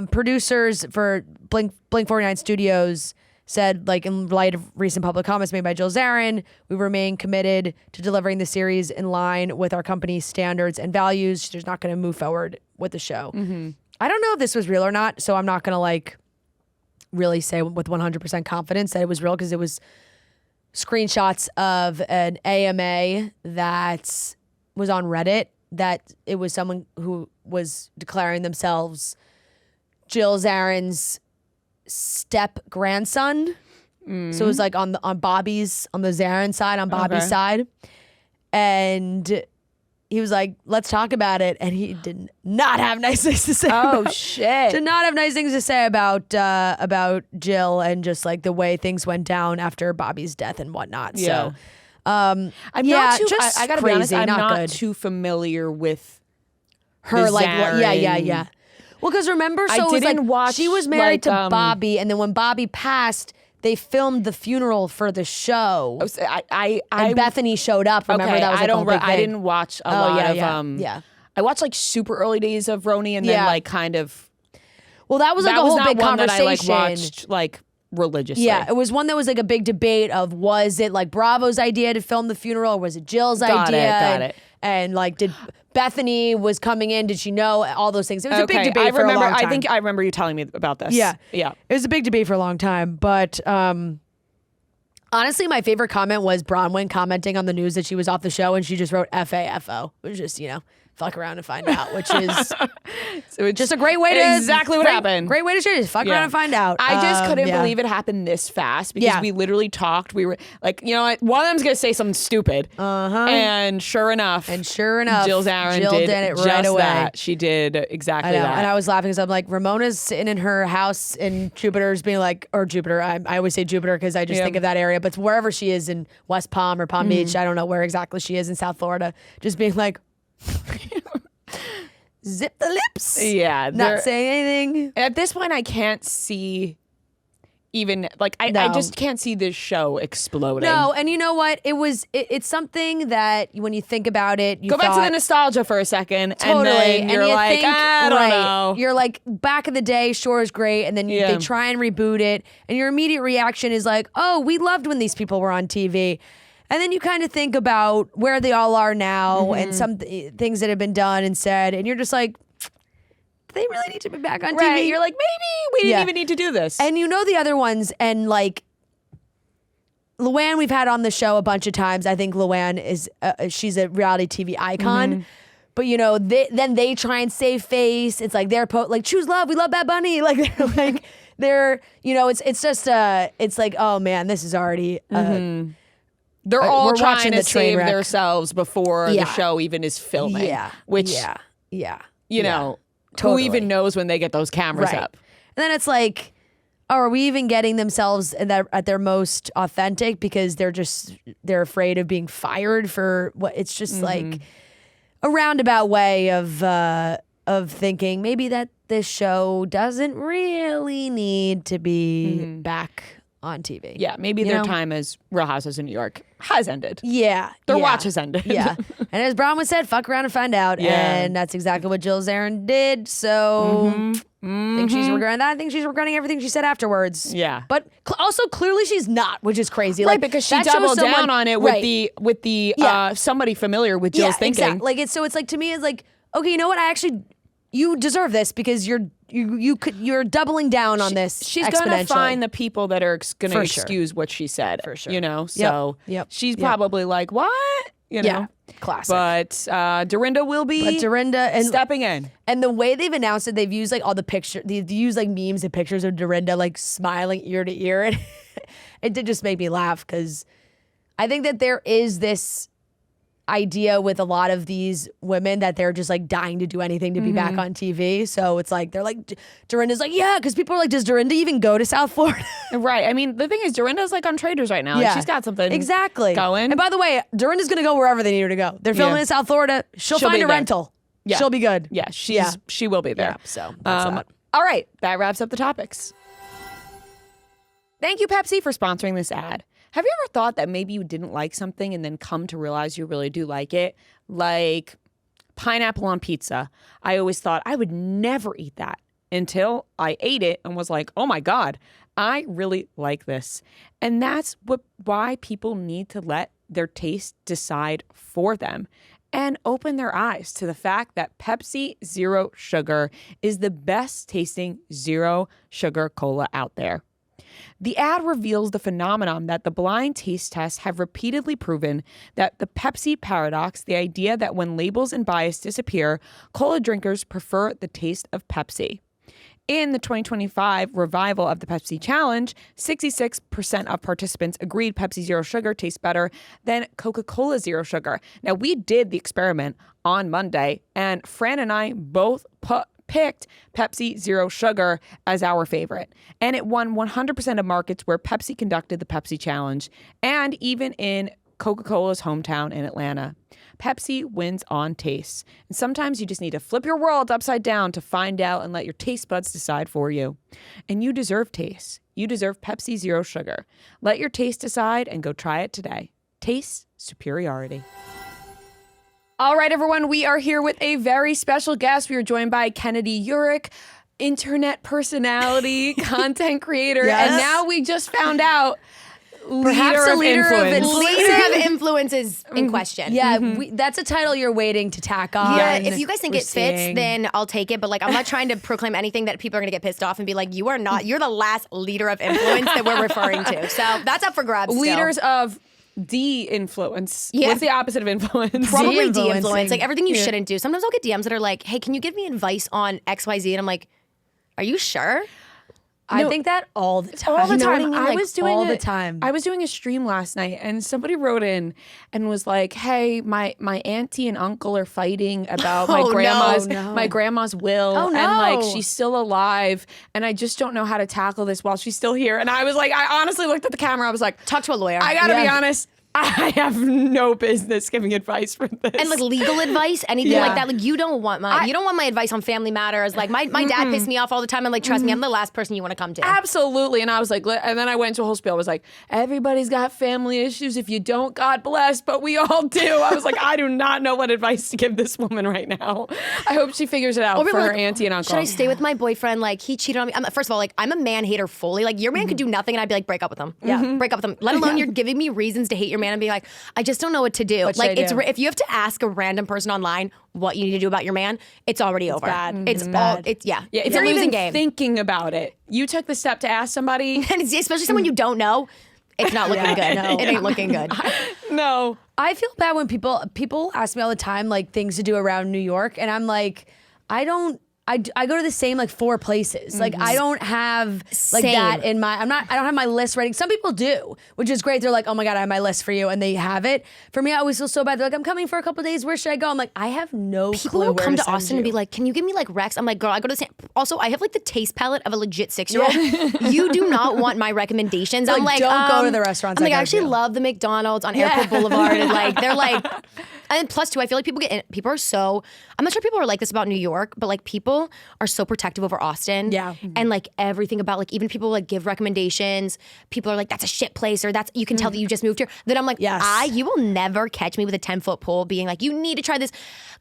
producers for Blink 49 Studios said, like, in light of recent public comments made by Jill Zarin, we remain committed to delivering the series in line with our company's standards and values. She's not going to move forward with the show. I don't know if this was real or not, so I'm not going to like really say with 100% confidence that it was real, because it was screenshots of an AMA that was on Reddit, that it was someone who was declaring themselves Jill Zarin's step grandson. So it was like on the Zarin side, on Bobby's side. And he was like, let's talk about it. And he did not have nice things to say. Oh, about- shit. Did not have nice things to say about Jill and just like the way things went down after Bobby's death and whatnot. Yeah. So, I'm yeah, not too, just I gotta be honest, crazy, I'm not not good. too familiar with her the like, Zarin. yeah. Well, because remember, so I it was didn't like watch, she was married like, to Bobby, and then when Bobby passed, they filmed the funeral for the show. I Bethany showed up. Remember okay, that was like I don't. a big I thing. didn't watch a lot of. yeah. I watched like super early days of RHONY, and then Yeah. like kind of. Well, that was like that a was whole not big one conversation. that I like watched like religiously. Yeah, it was one that was like a big debate of was it like Bravo's idea to film the funeral or was it Jill's idea? Got it. And like, did Bethany was coming in? Did she know all those things? It was a big Okay, debate I for remember. a long time. I think I remember you telling me about this. Yeah. Yeah. It was a big debate for a long time, but honestly, my favorite comment was Bronwyn commenting on the news that she was off the show and she just wrote FAFO, which is just, fuck around and find out, which is So it's just a great way to exactly what happened. Great way to share it. Fuck around and find out. I just couldn't yeah. believe it happened this fast because Yeah. we literally talked. We were like, you know what? One of them's gonna say something stupid, and sure enough, Jill Zarin did did it just right away. that. She did exactly I know, that. and I was laughing because I'm like, Ramona's sitting in her house in Jupiter's being like, or Jupiter, I always say Jupiter because I just Yeah. think of that area, but wherever she is in West Palm or Palm Beach, I don't know where exactly she is in South Florida, just being like, zip the lips. Yeah, Not saying anything. At this point, I can't see even like I No. just can't see this show exploding. No, and you know what? It's something that when you think about it, you Go back to thought- the nostalgia for a second, Totally, and then you're you like, think, I don't right, know. You're like, back in the day, sure is great, and then Yeah. they try and reboot it, and your immediate reaction is like, oh, we loved when these people were on TV. And then you kind of think about where they all are now and some things that have been done and said, and you're just like, do they really need to be back on Right, TV? you're like, maybe we didn't Yeah. even need to do this. And you know the other ones, and like Luann, we've had on the show a bunch of times. I think Luann is she's a reality TV icon. But then they try and save face. It's like they're like choose love. We love Bad Bunny. Like they're like it's just it's like, oh man, this is already. They're all we're trying watching to the train save wreck. themselves before the Yeah. show even is filming. Yeah. Which yeah. you know, Totally. who even knows when they get those cameras Right. up? And then it's like, oh, are we even getting themselves at their most authentic because they're afraid of being fired for what? It's just like a roundabout way of thinking maybe that this show doesn't really need to be back on TV. Yeah, maybe You their know? time as Real Housewives of New York has ended. Yeah. Their yeah, watch has ended. Yeah. And as Bronwyn said, fuck around and find out. Yeah. And that's exactly what Jill Zarin did. So I think she's regretting that. I think she's regretting everything she said afterwards. Yeah. But also clearly she's not, which is crazy. Right, Like, because she that shows doubled someone- down on it with Right. the Yeah. somebody familiar with Jill's thinking. Exactly. Like it's like to me it's like, okay, you know what? You deserve this because you're doubling down on this. She's gonna exponentially. find the people that are gonna For sure. excuse what she said. For sure. You know, so Yep. she's Yep. probably like, what? You know. Yeah. Classic. But Dorinda will be But Dorinda and stepping in. And the way they've announced it, they've used like all the pictures, they've used like memes and pictures of Dorinda like smiling ear to ear. And it did just make me laugh because I think that there is this idea with a lot of these women that they're just like dying to do anything to be back on TV. So it's like, they're like, Dorinda's like, yeah, because people are like, does Dorinda even go to South Florida? Right. I mean, the thing is, Dorinda's like on Traders right now. Like, she's got something exactly going. And by the way, Dorinda's going to go wherever they need her to go. They're filming Yeah. in South Florida. She'll She'll find be a there. rental. Yeah. She'll be good. Yeah, she will be there. Yeah, so that's that. All right, that wraps up the topics. Thank you, Pepsi, for sponsoring this ad. Have you ever thought that maybe you didn't like something and then come to realize you really do like it? Like pineapple on pizza. I always thought I would never eat that until I ate it and was like, oh my God, I really like this. And that's why people need to let their taste decide for them and open their eyes to the fact that Pepsi Zero Sugar is the best tasting zero sugar cola out there. The ad reveals the phenomenon that the blind taste tests have repeatedly proven, that the Pepsi paradox, the idea that when labels and bias disappear, cola drinkers prefer the taste of Pepsi. In the 2025 revival of the Pepsi Challenge, 66% of participants agreed Pepsi Zero Sugar tastes better than Coca-Cola Zero Sugar. Now, we did the experiment on Monday, and Fran and I both picked Pepsi Zero Sugar as our favorite. And it won 100% of markets where Pepsi conducted the Pepsi Challenge, and even in Coca-Cola's hometown in Atlanta. Pepsi wins on taste. And sometimes you just need to flip your world upside down to find out and let your taste buds decide for you. And you deserve taste. You deserve Pepsi Zero Sugar. Let your taste decide and go try it today. Taste superiority. All right, everyone, we are here with a very special guest. We are joined by Ken Eurich, internet personality, content creator, and now we just found out Perhaps a leader of influence. influence is in question. Yeah, that's a title you're waiting to tack on. Yeah, if you guys think it fits, then I'll take it. But like, I'm not trying to proclaim anything that people are gonna get pissed off and be like, "You are not. You're the last leader of influence that we're referring to." So that's up for grabs. Leaders of de-influence. Yeah. What's the opposite of influence? Probably De-influencing. de-influence, like everything you shouldn't do. Sometimes I'll get DMs that are like, "Hey, can you give me advice on XYZ?" And I'm like, "Are you sure?" I think that all the time. All the You know what time. I mean? I Like, was doing all it- the time. I was doing a stream last night, and somebody wrote in and was like, "Hey, my auntie and uncle are fighting about Oh, my grandma's will, Oh, and like no. she's still alive, and I just don't know how to tackle this while she's still here." And I was like, I honestly looked at the camera. I was like, Talk to a lawyer. I gotta be Yeah. honest. I have no business giving advice for this. and like legal advice, anything Yeah. like that. Like you don't want my advice on family matters. Like my dad pissed me off all the time, and like trust me, I'm the last person you want to come to. Absolutely. And I was like, and then I went into a whole spiel. I was like, everybody's got family issues. If you don't, God bless, but we all do. I was like, I do not know what advice to give this woman right now. I hope she figures it out Or for people her are like, auntie and uncle. Should I stay with my boyfriend? Like he cheated on me. First of all, like I'm a man hater fully. Like your man could do nothing, and I'd be like, break up with him. Yeah, break up with him. Let alone you're giving me reasons to hate your man and be like, I just don't know what to do. What should Like I it's do? if you have to ask a random person online what you need to do about your man, it's already over. bad. It's It's all. bad. It's Yeah, it's if a you're losing even game. thinking about it, you took the step to ask somebody. And it's, especially someone you don't know, it's not looking good. no. It ain't looking good. No. I feel bad when people ask me all the time like things to do around New York, and I'm like, I go to the same like 4 places. Like I don't have like Same. that in my. I don't have my list ready. Some people do, which is great. They're like, oh my god, I have my list for you, and they have it. For me, I always feel so bad. They're like, I'm coming for a couple days. Where should I go? I'm like, I have no People clue will where come to send Austin and you. be like, "Can you give me like Rex?" I'm like, "Girl, I go to the same." Also, I have like the taste palette of a legit 6-year-old. You do not want my recommendations. I'm Like, like, don't go to the restaurants I'm I like, I go actually to. love the McDonald's on Airport Boulevard, and like they're like. And plus, too, I feel like people are so. I'm not sure people are like this about New York, but like people are so protective over Austin. Yeah. And like everything about like even people like give recommendations. People are like, "That's a shit place," or "That's you can tell that you just moved here." Then I'm like, Yes. you will never catch me with a 10-foot pole being like, "You need to try this.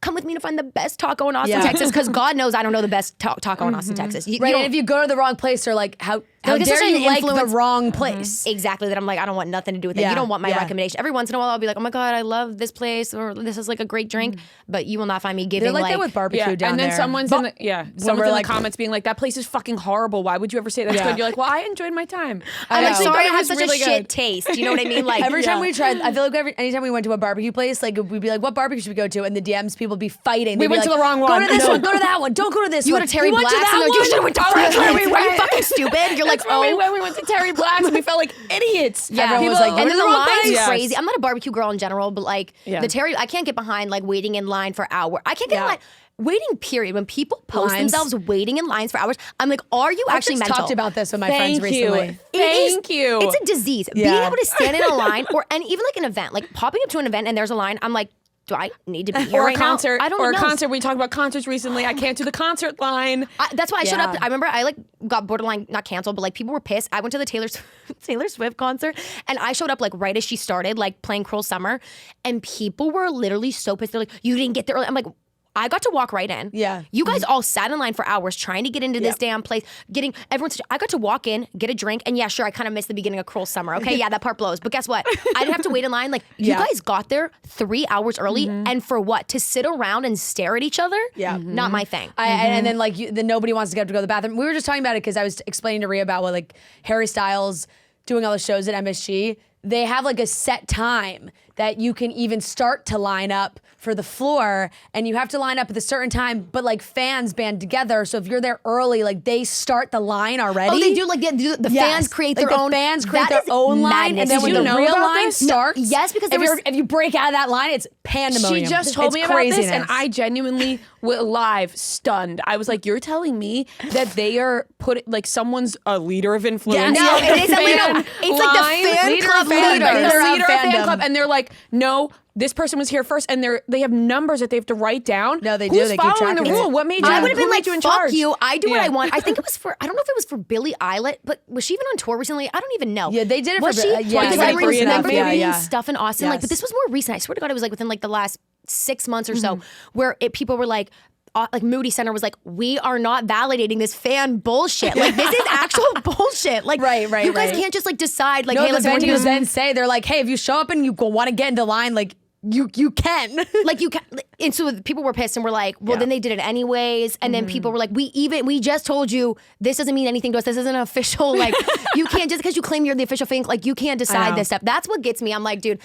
Come with me to find the best taco in Austin, Yeah. Texas," because God knows I don't know the best taco in Austin, Texas. You Right, don't- and if you go to the wrong place, they're like, how like, it's dare such you an like the influence- wrong place? Exactly, that I'm like, I don't want nothing to do with it. Yeah, You don't want my yeah. recommendation. Every once in a while, I'll be like, "Oh my God, I love this place," or "This is like a great drink," but you will not find me giving They're like that with barbecue Yeah, down and then there. someone's in the someone's we're in like- the comments being like, "That place is fucking horrible. Why would you ever say that's Yeah. good?" You're like, "Well, I enjoyed my time." I'm like, actually sorry, thought I it have was such really a shit good. taste. You know what I mean? Like Every time we tried, I feel like anytime we went to a barbecue place, like we'd be like, "What barbecue should we go to?" And the DMs people would be fighting. They'd be went to like, the wrong Go one. to this No. one. Go to that one. Don't go to this you one. go to Terry You went Black's that and they're like, "You one?" should have went to Oh, that's where we Friends. Are you went. fucking stupid?" You're like, That's where we "Oh." went. We went to Terry Black's and we felt like idiots. Yeah, Everyone was People- like, "You're and in then the the wrong line's place." Yes. crazy. I'm not a barbecue girl in general, but like Yeah. the Terry, I can't get behind like waiting in line for hours. I can't get in Yeah. line. Waiting, period. When people post Lines. themselves waiting in lines for hours, I'm like, are you I actually just mental? talked about this with my friends Thank you. recently. Thank you. It's a disease. Being Yeah. able to stand in a line, and even like an event, like popping up to an event and there's a line, I'm like, do I need to be here Or a right concert. now? I don't or know. a concert. We talked about concerts recently. I can't do the concert line. That's why I showed Yeah. up. I remember I like got borderline not canceled, but like people were pissed. I went to the Taylor Swift concert, and I showed up like right as she started, like playing Cruel Summer, and people were literally so pissed. They're like, "You didn't get there early." I'm like, I got to walk right in. Yeah. You guys all sat in line for hours trying to get into this damn place. I got to walk in, get a drink, and yeah, sure, I kind of missed the beginning of Cruel Summer. Okay, yeah, that part blows. But guess what? I didn't have to wait in line. Like, you Yeah. guys got there 3 hours early, and for what? To sit around and stare at each other? Yeah. Not my thing. And then like then nobody wants to get up to go to the bathroom. We were just talking about it because I was explaining to Ria about what like Harry Styles doing all the shows at MSG. they have like a set time that you can even start to line up for the floor, and you have to line up at a certain time, but like fans band together. So if you're there early, like they start the line already. Oh, they do like the fans create their own. The fans create That their is own line, and madness. then Did when you the know real about line this? starts, Yes, because if you break out of that line, it's pandemonium. She just told It's me about this, craziness. and I genuinely went live stunned. I was like, "You're telling me that they are putting like someone's a leader of influence? No, it is a leader. Fan It's like the line, fan leader club of fan, leader. like the Leader of leader of fan fandom. club." And they're like, "No, this person was here first," and they have numbers that they have to write down. No, they do. Who's They keep following the track of it. rule? What made you? I would have who been made like, you in fuck charge? you. I do what Yeah. I want. I think it was for, I don't know if it was for Billie Eilish, but was she even on tour recently? I don't even know. Yeah, they did it was for she? yeah, because like I Ria Duff, remember maybe? reading stuff in Austin, like, but Yes. this was more recent. I swear to God, it was like within like the last 6 months or so, where people were like Moody Center was like, we are not validating this fan bullshit. Like, this is actual bullshit. Like, Right, you guys right. can't just like decide, like, no, hey, the listen, we're venues gonna- then say, they're like, hey, if you show up and you want to get into line, like you can. like you can, and so people were pissed and were like, well, Yeah. then they did it anyways. And then people were like, we just told you this doesn't mean anything to us. This isn't official. Like, you can't, just because you claim you're the official thing, like you can't decide know. this stuff. That's what gets me. I'm like, dude,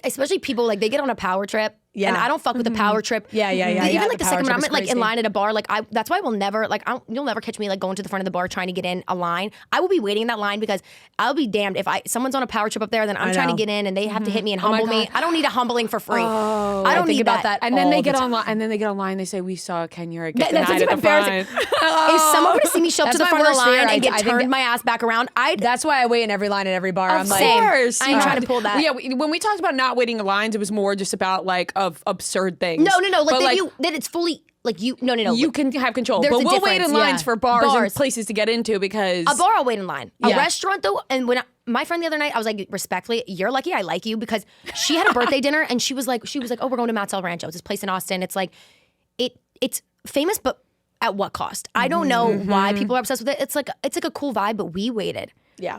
especially people like they get on a power trip. Yeah. And I don't fuck with the power trip. Yeah. Even Yeah, like the the power second when trip I'm is like in crazy. line at a bar, like that's why I will never you'll never catch me like going to the front of the bar trying to get in a line. I will be waiting in that line because I'll be damned if someone's on a power trip up there, then I'm trying to know. get in and they have to hit me and my humble me. God. I don't need a humbling for free. I I don't think need about that. And then they all get the online, and then they get online. They say, "We saw Ken Eurich get That's denied at the embarrassing. front." If someone were to see me show up to That's the my front of the worst fear. line I and get think turned my ass back around, That's why I wait in every line at every bar. I'm like, Same. course. I ain't trying to pull that. Yeah, when we talked about not waiting in lines, it was more just about like of absurd things. No. But, Like, that it's fully like you. No. you can have control. There's But a we'll wait in difference, lines yeah. for bars Bars. and places to get into because A bar, I'll wait in line. A Yeah. restaurant, though, and when my friend the other night, I was like, respectfully, you're lucky I like you because she had a birthday dinner and she was like, oh, we're going to Mount El Rancho. It's this place in Austin. It's like, it's famous, but at what cost? I don't know why people are obsessed with it. It's like a cool vibe, but we waited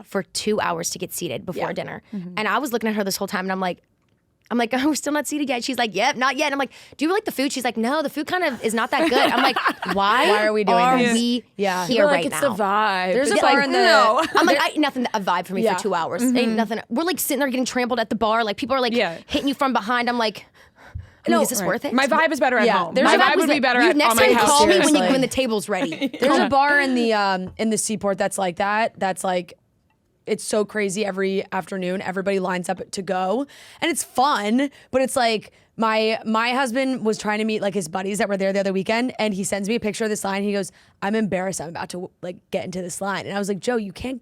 for 2 hours to get seated before dinner. And I was looking at her this whole time and I'm like, oh, we're still not seated yet. She's like, yep, not yet. And I'm like, do you like the food? She's like, no, the food kind of is not that good. I'm like, why are we doing this? we Yeah. here like right it's now? the vibe. There's a It's bar like, in the- no. I'm like, nothing a vibe for me Yeah. for 2 hours. Ain't nothing. We're like sitting there getting trampled at the bar. Like people are like Yeah. hitting you from behind. I'm like, no, is this worth it? My vibe is better at Yeah, home. there's My a vibe vibe would be better you at next on my time house. call me Seriously. when the table's ready. There's a bar in the Seaport that's like that. That's like, it's so crazy. Every afternoon, everybody lines up to go, and it's fun. But it's like my husband was trying to meet like his buddies that were there the other weekend, and he sends me a picture of this line. He goes, "I'm embarrassed. I'm about to like get into this line," and I was like, "Joe, you can't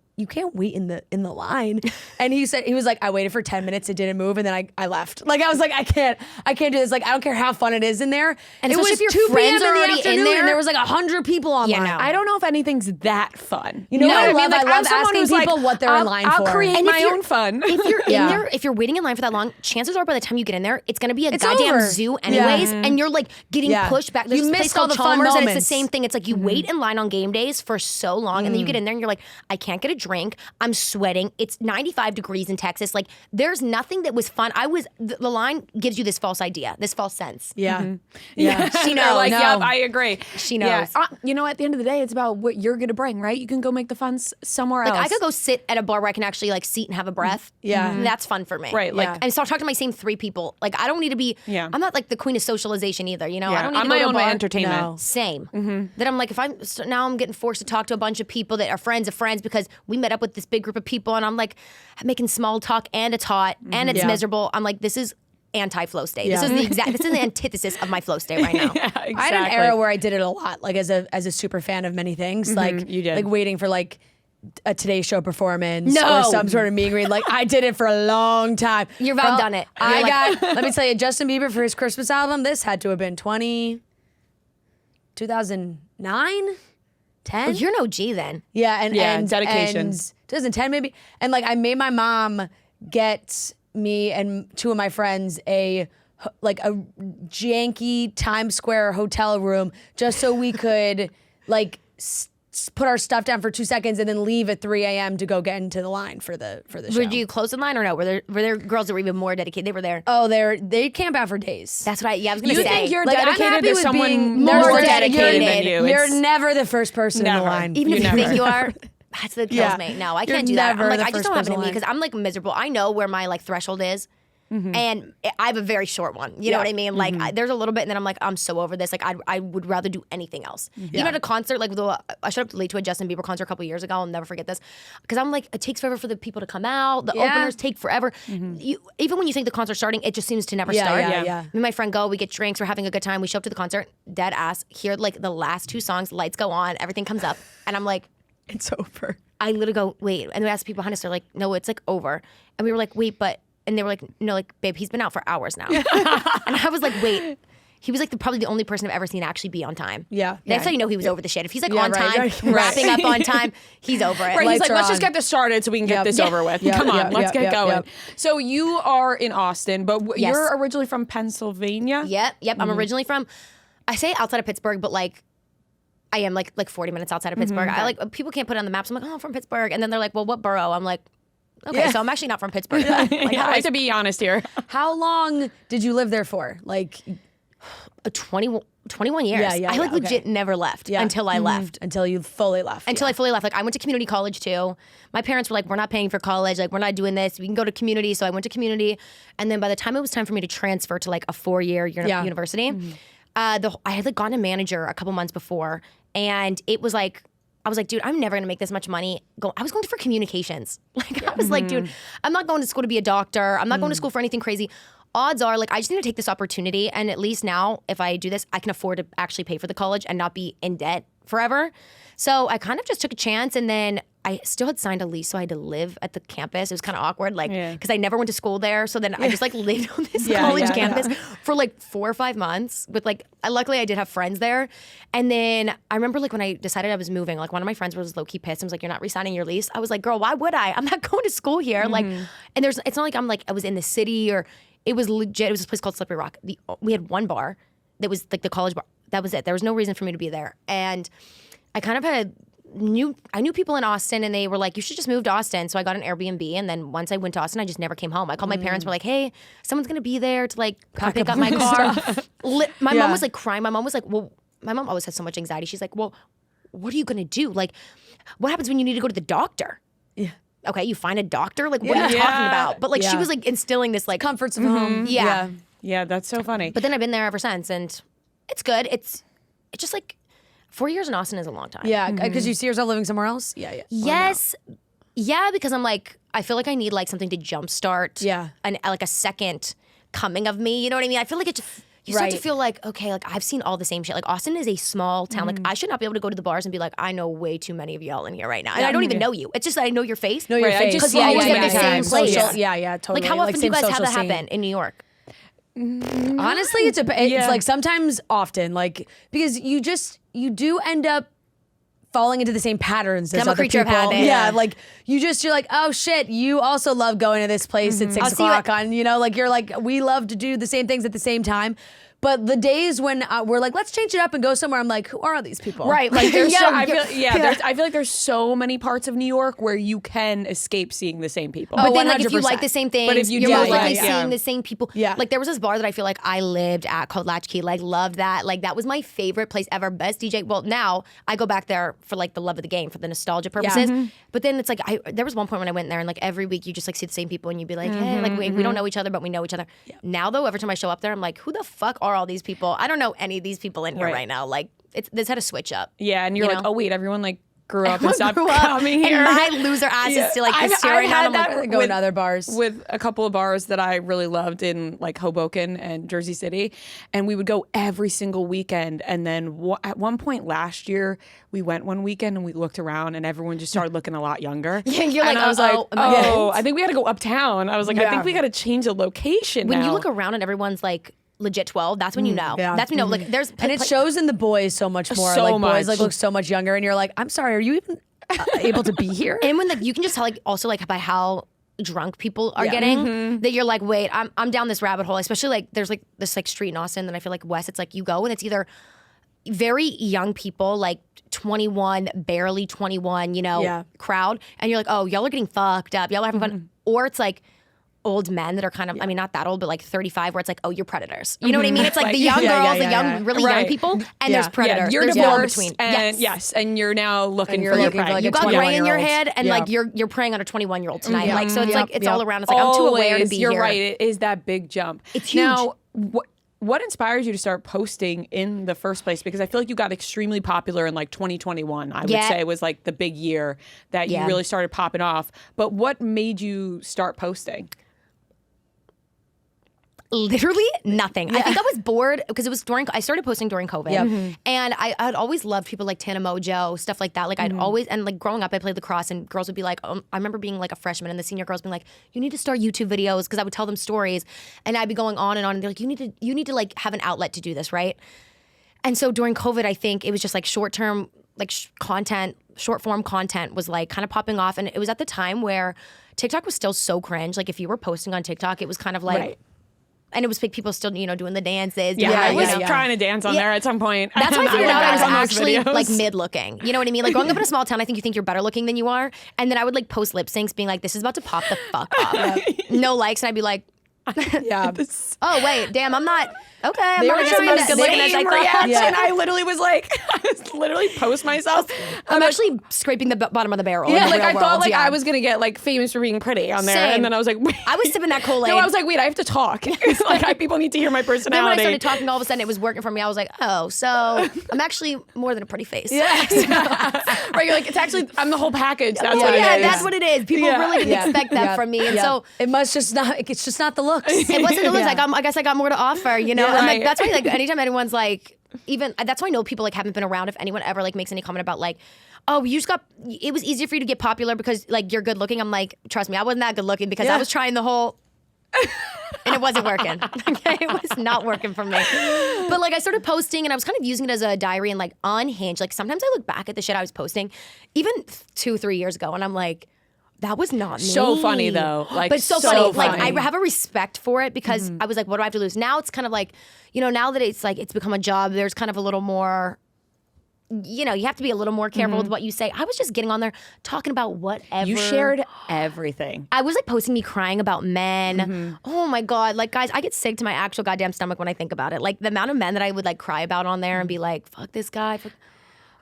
wait in the line." And he was like, "I waited for 10 minutes. It didn't move, and then I left." Like I was like, I can't do this. Like I don't care how fun it is in there. And it especially was if your 2 friends p.m. are in the already in afternoon, there. and there was like 100 people online. no. I don't know if anything's that fun. You know what I love? I I'm love someone asking who's like, people what they're in line I'll for. create And if my you're- own fun. If you're Yeah. in there, if you're waiting in line for that long, chances are by the time you get in there, it's gonna be a It's goddamn over. zoo anyways, and you're like getting Yeah. pushed back. There's You this place missed all called the fun Chalmers, and it's the moments. same thing. It's like you wait in line on game days for so long, and then you get in there and you're like, I can't get a drink. I'm sweating. It's 95 degrees in Texas. Like there's nothing that was fun. The line gives you this false idea, this false sense. Yeah. Yeah, She They're knows. Like, No. yep, I agree. She Yeah. knows. You know, at the end of the day, it's about what you're gonna bring, right? You can go make the fun somewhere Like else. I could go sit at a bar where I can actually like seat and have a breath. Yeah. And that's fun for me. Right, like- Yeah. and so I'll talk to my same 3 people. Like I don't need to be. Yeah. I'm not like the queen of socialization either. You know. Yeah, I don't need I'm to go my to a own way bar. entertainment. No. Same. That I'm like, if now I'm getting forced to talk to a bunch of people that are friends of friends because we met up with this big group of people, and I'm like making small talk, and it's hot and it's Yeah. miserable. I'm like, this is anti-flow state. Yeah. This is the antithesis of my flow state right now. Yeah, exactly. I had an era where I did it a lot, like as a super fan of many things, like you did. like waiting for like a Today Show performance No. or some sort of meet and greet. Like I did it for a long time. You've outdone it. You're I like- got. Let me tell you, Justin Bieber for his Christmas album. This had to have been 2009, 10. Oh, you're an OG then. Yeah, and Yeah, and dedication. and 2010 maybe. And like I made my mom get me and 2 of my friends a janky Times Square hotel room just so we could like put our stuff down for 2 seconds and then leave at 3 a.m. to go get into the line for the show. Would you close in line or no? Were there girls that were even more dedicated? They were there. Oh, they camp out for days. That's what I was gonna You say. think you're Like, I'm dedicated happy to with someone being more more dedicated than dedicated. you. You're It's never the first person in never. the line. Even if you never. think you are, That's what kills me. No, I can't do that. I'm never like, the I just first don't have it in person me because I'm like miserable. I know where my like threshold is. And I have a very short one. You know what I mean? Like there's a little bit and then I'm like, I'm so over this. Like I would rather do anything else. Even at a concert, like I showed up late to a Justin Bieber concert a couple years ago. I'll never forget this. Because I'm like, it takes forever for the people to come out. The openers take forever. Even when you think the concert's starting, it just seems to never start. Yeah. Me and my friend go, we get drinks, we're having a good time. We show up to the concert, dead ass, hear like the last 2 songs, lights go on, everything comes up. And I'm like, It's over. I literally go, wait. And we asked people behind us, they're like, no, it's like over. And we were like, wait, but, and they were like, no, like, babe, he's been out for hours now. And I was like, wait. He was like probably the only person I've ever seen actually be on time. Yeah. That's how you know he was over the shit. If he's like on right, time, right. wrapping up on time, he's over it. Right, he's like, Lights are let's just on. get this started so we can get Yep. this over with. Yep, Come on, yep, let's yep, get yep, going. yep. So you are in Austin, but Yes. you're originally from Pennsylvania? Yep. I'm originally from, I say outside of Pittsburgh, but like, I am like 40 minutes outside of Pittsburgh. I like, people can't put it on the maps. I'm like, oh, I'm from Pittsburgh. And then they're like, well, what borough? I'm like, okay, so I'm actually not from Pittsburgh. Like, how do I I have to be honest here. How long did you live there for? Like 21 years. Yeah, I like okay. legit never left until I left. Until you fully left. Until I fully left. Like I went to community college too. My parents were like, we're not paying for college. Like we're not doing this. We can go to community. So I went to community. And then by the time it was time for me to transfer to like a 4-year university, I had like gotten a manager a couple months before. And it was like, I was like, dude, I'm never gonna make this much money. I was going for communications. Like I was like, dude, I'm not going to school to be a doctor. I'm not going to school for anything crazy. Odds are, like, I just need to take this opportunity. And at least now, if I do this, I can afford to actually pay for the college and not be in debt forever. So I kind of just took a chance. And then I still had signed a lease, so I had to live at the campus. It was kind of awkward, like, because I never went to school there. So then I just, like, lived on this college campus for, like, 4 or 5 months with, like, luckily I did have friends there. And then I remember, like, when I decided I was moving, like, one of my friends was low-key pissed and was like, you're not re-signing your lease. I was like, girl, why would I? I'm not going to school here. Like, and it's not like I'm, like, I was in the city or it was legit. It was this place called Slippery Rock. We had one bar that was, like, the college bar. That was it. There was no reason for me to be there. And I kind of I knew people in Austin and they were like, you should just move to Austin. So I got an Airbnb. And then once I went to Austin, I just never came home. I called my parents, were like, hey, someone's going to be there to like come pick up my car. My mom was like crying. My mom was like, well, my mom always has so much anxiety. She's like, well, what are you going to do? Like, what happens when you need to go to the doctor? Yeah. Okay, you find a doctor? Like, what are you talking about? But like, she was like instilling this like comforts of home. Yeah. Yeah, that's so funny. But then I've been there ever since. And it's good. It's just like 4 years in Austin is a long time. Yeah, because you see yourself living somewhere else? Yeah. Yes. Yeah, because I'm like, I feel like I need like something to jumpstart like a second coming of me. You know what I mean? I feel like you start to feel like, okay, like I've seen all the same shit. Like Austin is a small town. Like I should not be able to go to the bars and be like, I know way too many of y'all in here right now. And I don't even know you. It's just that I know your face. Know your Right, I face. just Because see you you always at get the the same time. place. Social, yeah, totally. Like how often do you guys have social that scene. happen in New York? Honestly, it's like sometimes often, like because you do end up falling into the same patterns as I'm a other creature of people. habit. Yeah, like you're like, oh shit, you also love going to this place at 6 o'clock on, like you're like, we love to do the same things at the same time. But the days when we're like, let's change it up and go somewhere, I'm like, who are these people? Right, like there's I feel like there's so many parts of New York where you can escape seeing the same people. But then, like, if you 100%. like the same things, But if you you're do, most likely yeah. seeing the same people. Yeah. Like, there was this bar that I feel like I lived at called Latchkey. Like, loved that. Like, that was my favorite place ever. Best DJ. Well, now I go back there for, like, the love of the game, for the nostalgia purposes. But then it's like, there was one point when I went there and, like, every week you just, like, see the same people and you'd be like, hey, like, we don't know each other, but we know each other. Now, though, every time I show up there, I'm like, who the fuck are all these people? I don't know any of these people in here right now. Like, this had to switch up. Yeah, and you're like, know? oh wait, everyone like grew up and Everyone stopped grew up, coming here. And my loser ass is still like this right now. And I'm like, going to other bars. with a couple of bars that I really loved in like Hoboken and Jersey City, and we would go every single weekend. And then at one point last year, we went one weekend and we looked around, and everyone just started looking a lot younger. Yeah, you're and like, I was oh, I think we got to go uptown. I was like, I think we got to change the location. when now. you look around and everyone's like legit 12, that's when you know. yeah. That's when you know. Like, there's And it shows in the boys so much more. So like much. boys like look so much younger, and you're like, I'm sorry, are you even able to be here? And when you can just tell, like, also like by how drunk people are getting, that you're like, wait, I'm down this rabbit hole. Especially like there's like this like street in Austin that I feel like West. It's like you go and it's either very young people, like 21, barely 21, crowd, and you're like, oh, y'all are getting fucked up, y'all are having fun, or it's like old men that are kind of, I mean, not that old, but like 35, where it's like, oh, you're predators. You know what I mean? It's like the young girls, the young, really young people, and there's predators. You're there's divorced, no in between. and and you're now looking you're for your looking for, prey. like, You a got gray in your 21-year-old. head, and like you're preying on a 21-year-old tonight. Like, so it's like, it's all around. It's like, I'm too aware to be you're here. right. It is that big jump. It's huge. Now, what inspires you to start posting in the first place? Because I feel like you got extremely popular in like 2021. I would say was like the big year that you really started popping off. But what made you start posting? Literally nothing. I think I was bored because it was I started posting during COVID. And I had always loved people like Tana Mojo, stuff like that. Like I'd always, and like growing up, I played lacrosse and girls would be like, I remember being like a freshman and the senior girls being like, you need to start YouTube videos, because I would tell them stories and I'd be going on and they're like, you need to like have an outlet to do this, right? And so during COVID, I think it was just like short-term, like content, short-form content was like kind of popping off. And it was at the time where TikTok was still so cringe. Like if you were posting on TikTok, it was kind of like, and it was like people still, doing the dances. I was trying to dance on there at some point. That's when I figured out I was on those actually videos. like mid-looking. You know what I mean? Like growing up in a small town, I think you think you're better looking than you are. And then I would like post lip syncs being like, this is about to pop the fuck up. No likes. And I'd be like, oh wait, damn, I'm not. Okay, I'm not trying as good looking as I thought. And I literally was like, post myself. I'm actually scraping the bottom of the barrel. Yeah, in the like real I thought world. I was gonna get like famous for being pretty on there, Same. and then I was like, wait. I was sipping that Kool-Aid. No, I was like, wait, I have to talk. It's like people need to hear my Then when I personality. started talking, all of a sudden it was working for me. I was like, oh, so I'm actually more than a pretty face. Right, you're like, it's actually, I'm the whole package. That's what it is. That's what it is. People really didn't expect that from me, and so it must just not. It's just not the looks. it wasn't the looks. Like I guess I got more to offer. And like, that's why like anytime anyone's like, even that's why I know people like haven't been around. If anyone ever like makes any comment about like, oh, it was easier for you to get popular because like you're good looking. I'm like, trust me, I wasn't that good looking because I was trying the whole. And it wasn't working. Okay, it was not working for me. But like I started posting and I was kind of using it as a diary and like unhinged. Like sometimes I look back at the shit I was posting, even 2-3 years ago, and I'm like, that was not me. So funny though. Like, but so funny. Like I have a respect for it because I was like, what do I have to lose? Now it's kind of like, now that it's like it's become a job, there's kind of a little more. You have to be a little more careful with what you say. I was just getting on there talking about whatever. You shared everything. I was like posting me crying about men. Oh my God. Like, guys, I get sick to my actual goddamn stomach when I think about it. Like the amount of men that I would like cry about on there and be like, fuck this guy.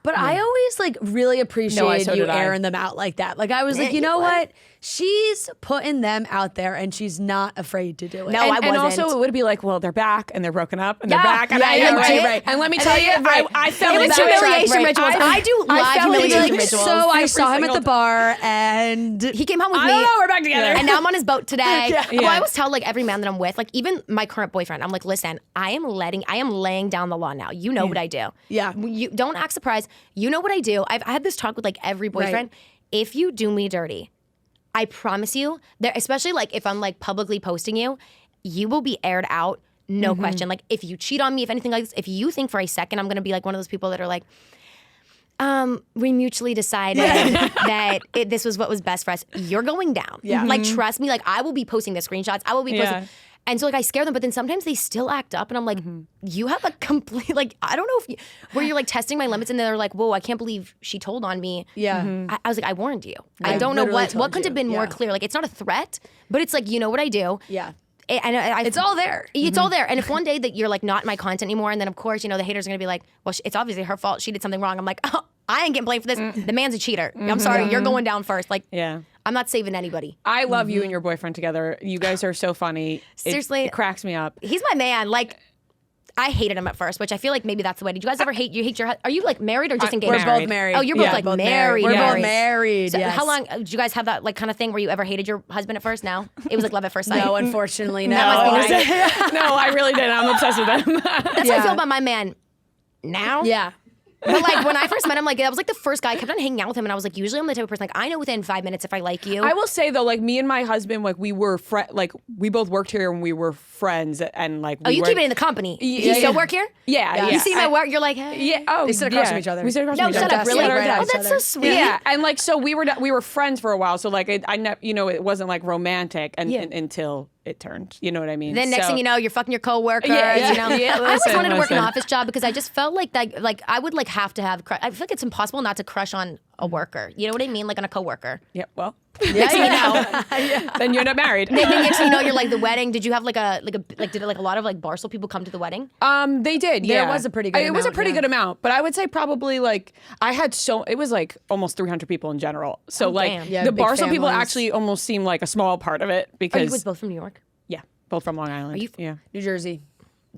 But I always like really appreciated so you did I. airing them out like that. Like I was like, you know what? She's putting them out there and she's not afraid to do it. No, I wasn't. And also it would be like, well, they're back and they're broken up and Yeah. they're back. And Yeah, right. And let me tell you, I felt It was that humiliation rituals. I do live humiliation Like, rituals. so I every saw him at single the bar and He came home with I me. don't know, we're back together. And now I'm on his boat today. Well, Yeah. I always tell like every man that I'm with, like even my current boyfriend, I'm like, listen, I am laying down the law now. You know what I do. Yeah. You don't act surprised. You know what I do. I had this talk with like every boyfriend. If you do me dirty, I promise you, especially like if I'm like publicly posting you, you will be aired out, no question. Like if you cheat on me, if anything like this, if you think for a second I'm gonna be like one of those people that are like, we mutually decided that this was what was best for us. You're going down. Yeah. Like trust me, like I will be posting the screenshots. I will be posting. Yeah. And so like I scare them, but then sometimes they still act up and I'm like, you have a complete, like, I don't know where you're like testing my limits and they're like, whoa, I can't believe she told on me. yeah. I was like, I warned you. I don't know literally what told couldn't you. have been more Yeah. clear. Like it's not a threat, but it's like, you know what I do. Yeah. And It's all there. It's all there. And if one day that you're like not in my content anymore, and then of course, the haters are gonna be like, well, it's obviously her fault. She did something wrong. I'm like, oh, I ain't getting blamed for this. The man's a cheater. I'm sorry. You're going down first. Like, I'm not saving anybody. I love you and your boyfriend together. You guys are so funny. Seriously. It cracks me up. He's my man. Like, I hated him at first, which I feel like maybe that's the way. Did you guys ever hate your? Are you like married or just engaged? We're both married. Oh, you're both like married. We're married. both married. So yes. how long did you guys have that like kind of thing where you ever hated your husband at first? No, it was like love at first sight. No, unfortunately, no. That must be nice. No, I really did. I'm obsessed with him. That's how I feel about my man now. Yeah. But like when I first met him, like that was like the first guy. I kept on hanging out with him, and I was like, usually I'm the type of person like I know within 5 minutes if I like you. I will say though, like me and my husband, like we were like we both worked here and we were friends, and like. Oh, we you were, keep it in the company. Yeah, You still work here? Yeah. You see my work, you're like, hey. Yeah. Oh, They sit across from each other. We sit across No, from each other. shut up. Really? right Oh, at that's each so other. sweet. Yeah, and like so we were friends for a while. So like it wasn't like romantic until it turned. You know what I mean? Then next thing you know, you're fucking your coworkers. Yeah. You know, Yeah, I always listen, wanted to work an listen. office job because I just felt like that. Like I would like have to have. I feel like it's impossible not to crush on a worker. You know what I mean? Like on a coworker. Yeah, well, Next thing you know, then you end up married. then next thing you know, you're like the wedding. Did you have did a lot of like Barstool people come to the wedding? They did. There yeah. was a pretty good It was a amount, pretty yeah. good amount, but I would say probably like it was like almost 300 people in general. So like damn. Yeah, the big Barstool people families. actually almost seem like a small part of it Are because you guys both from New York? yeah, both from Long Island. you- yeah. New Jersey.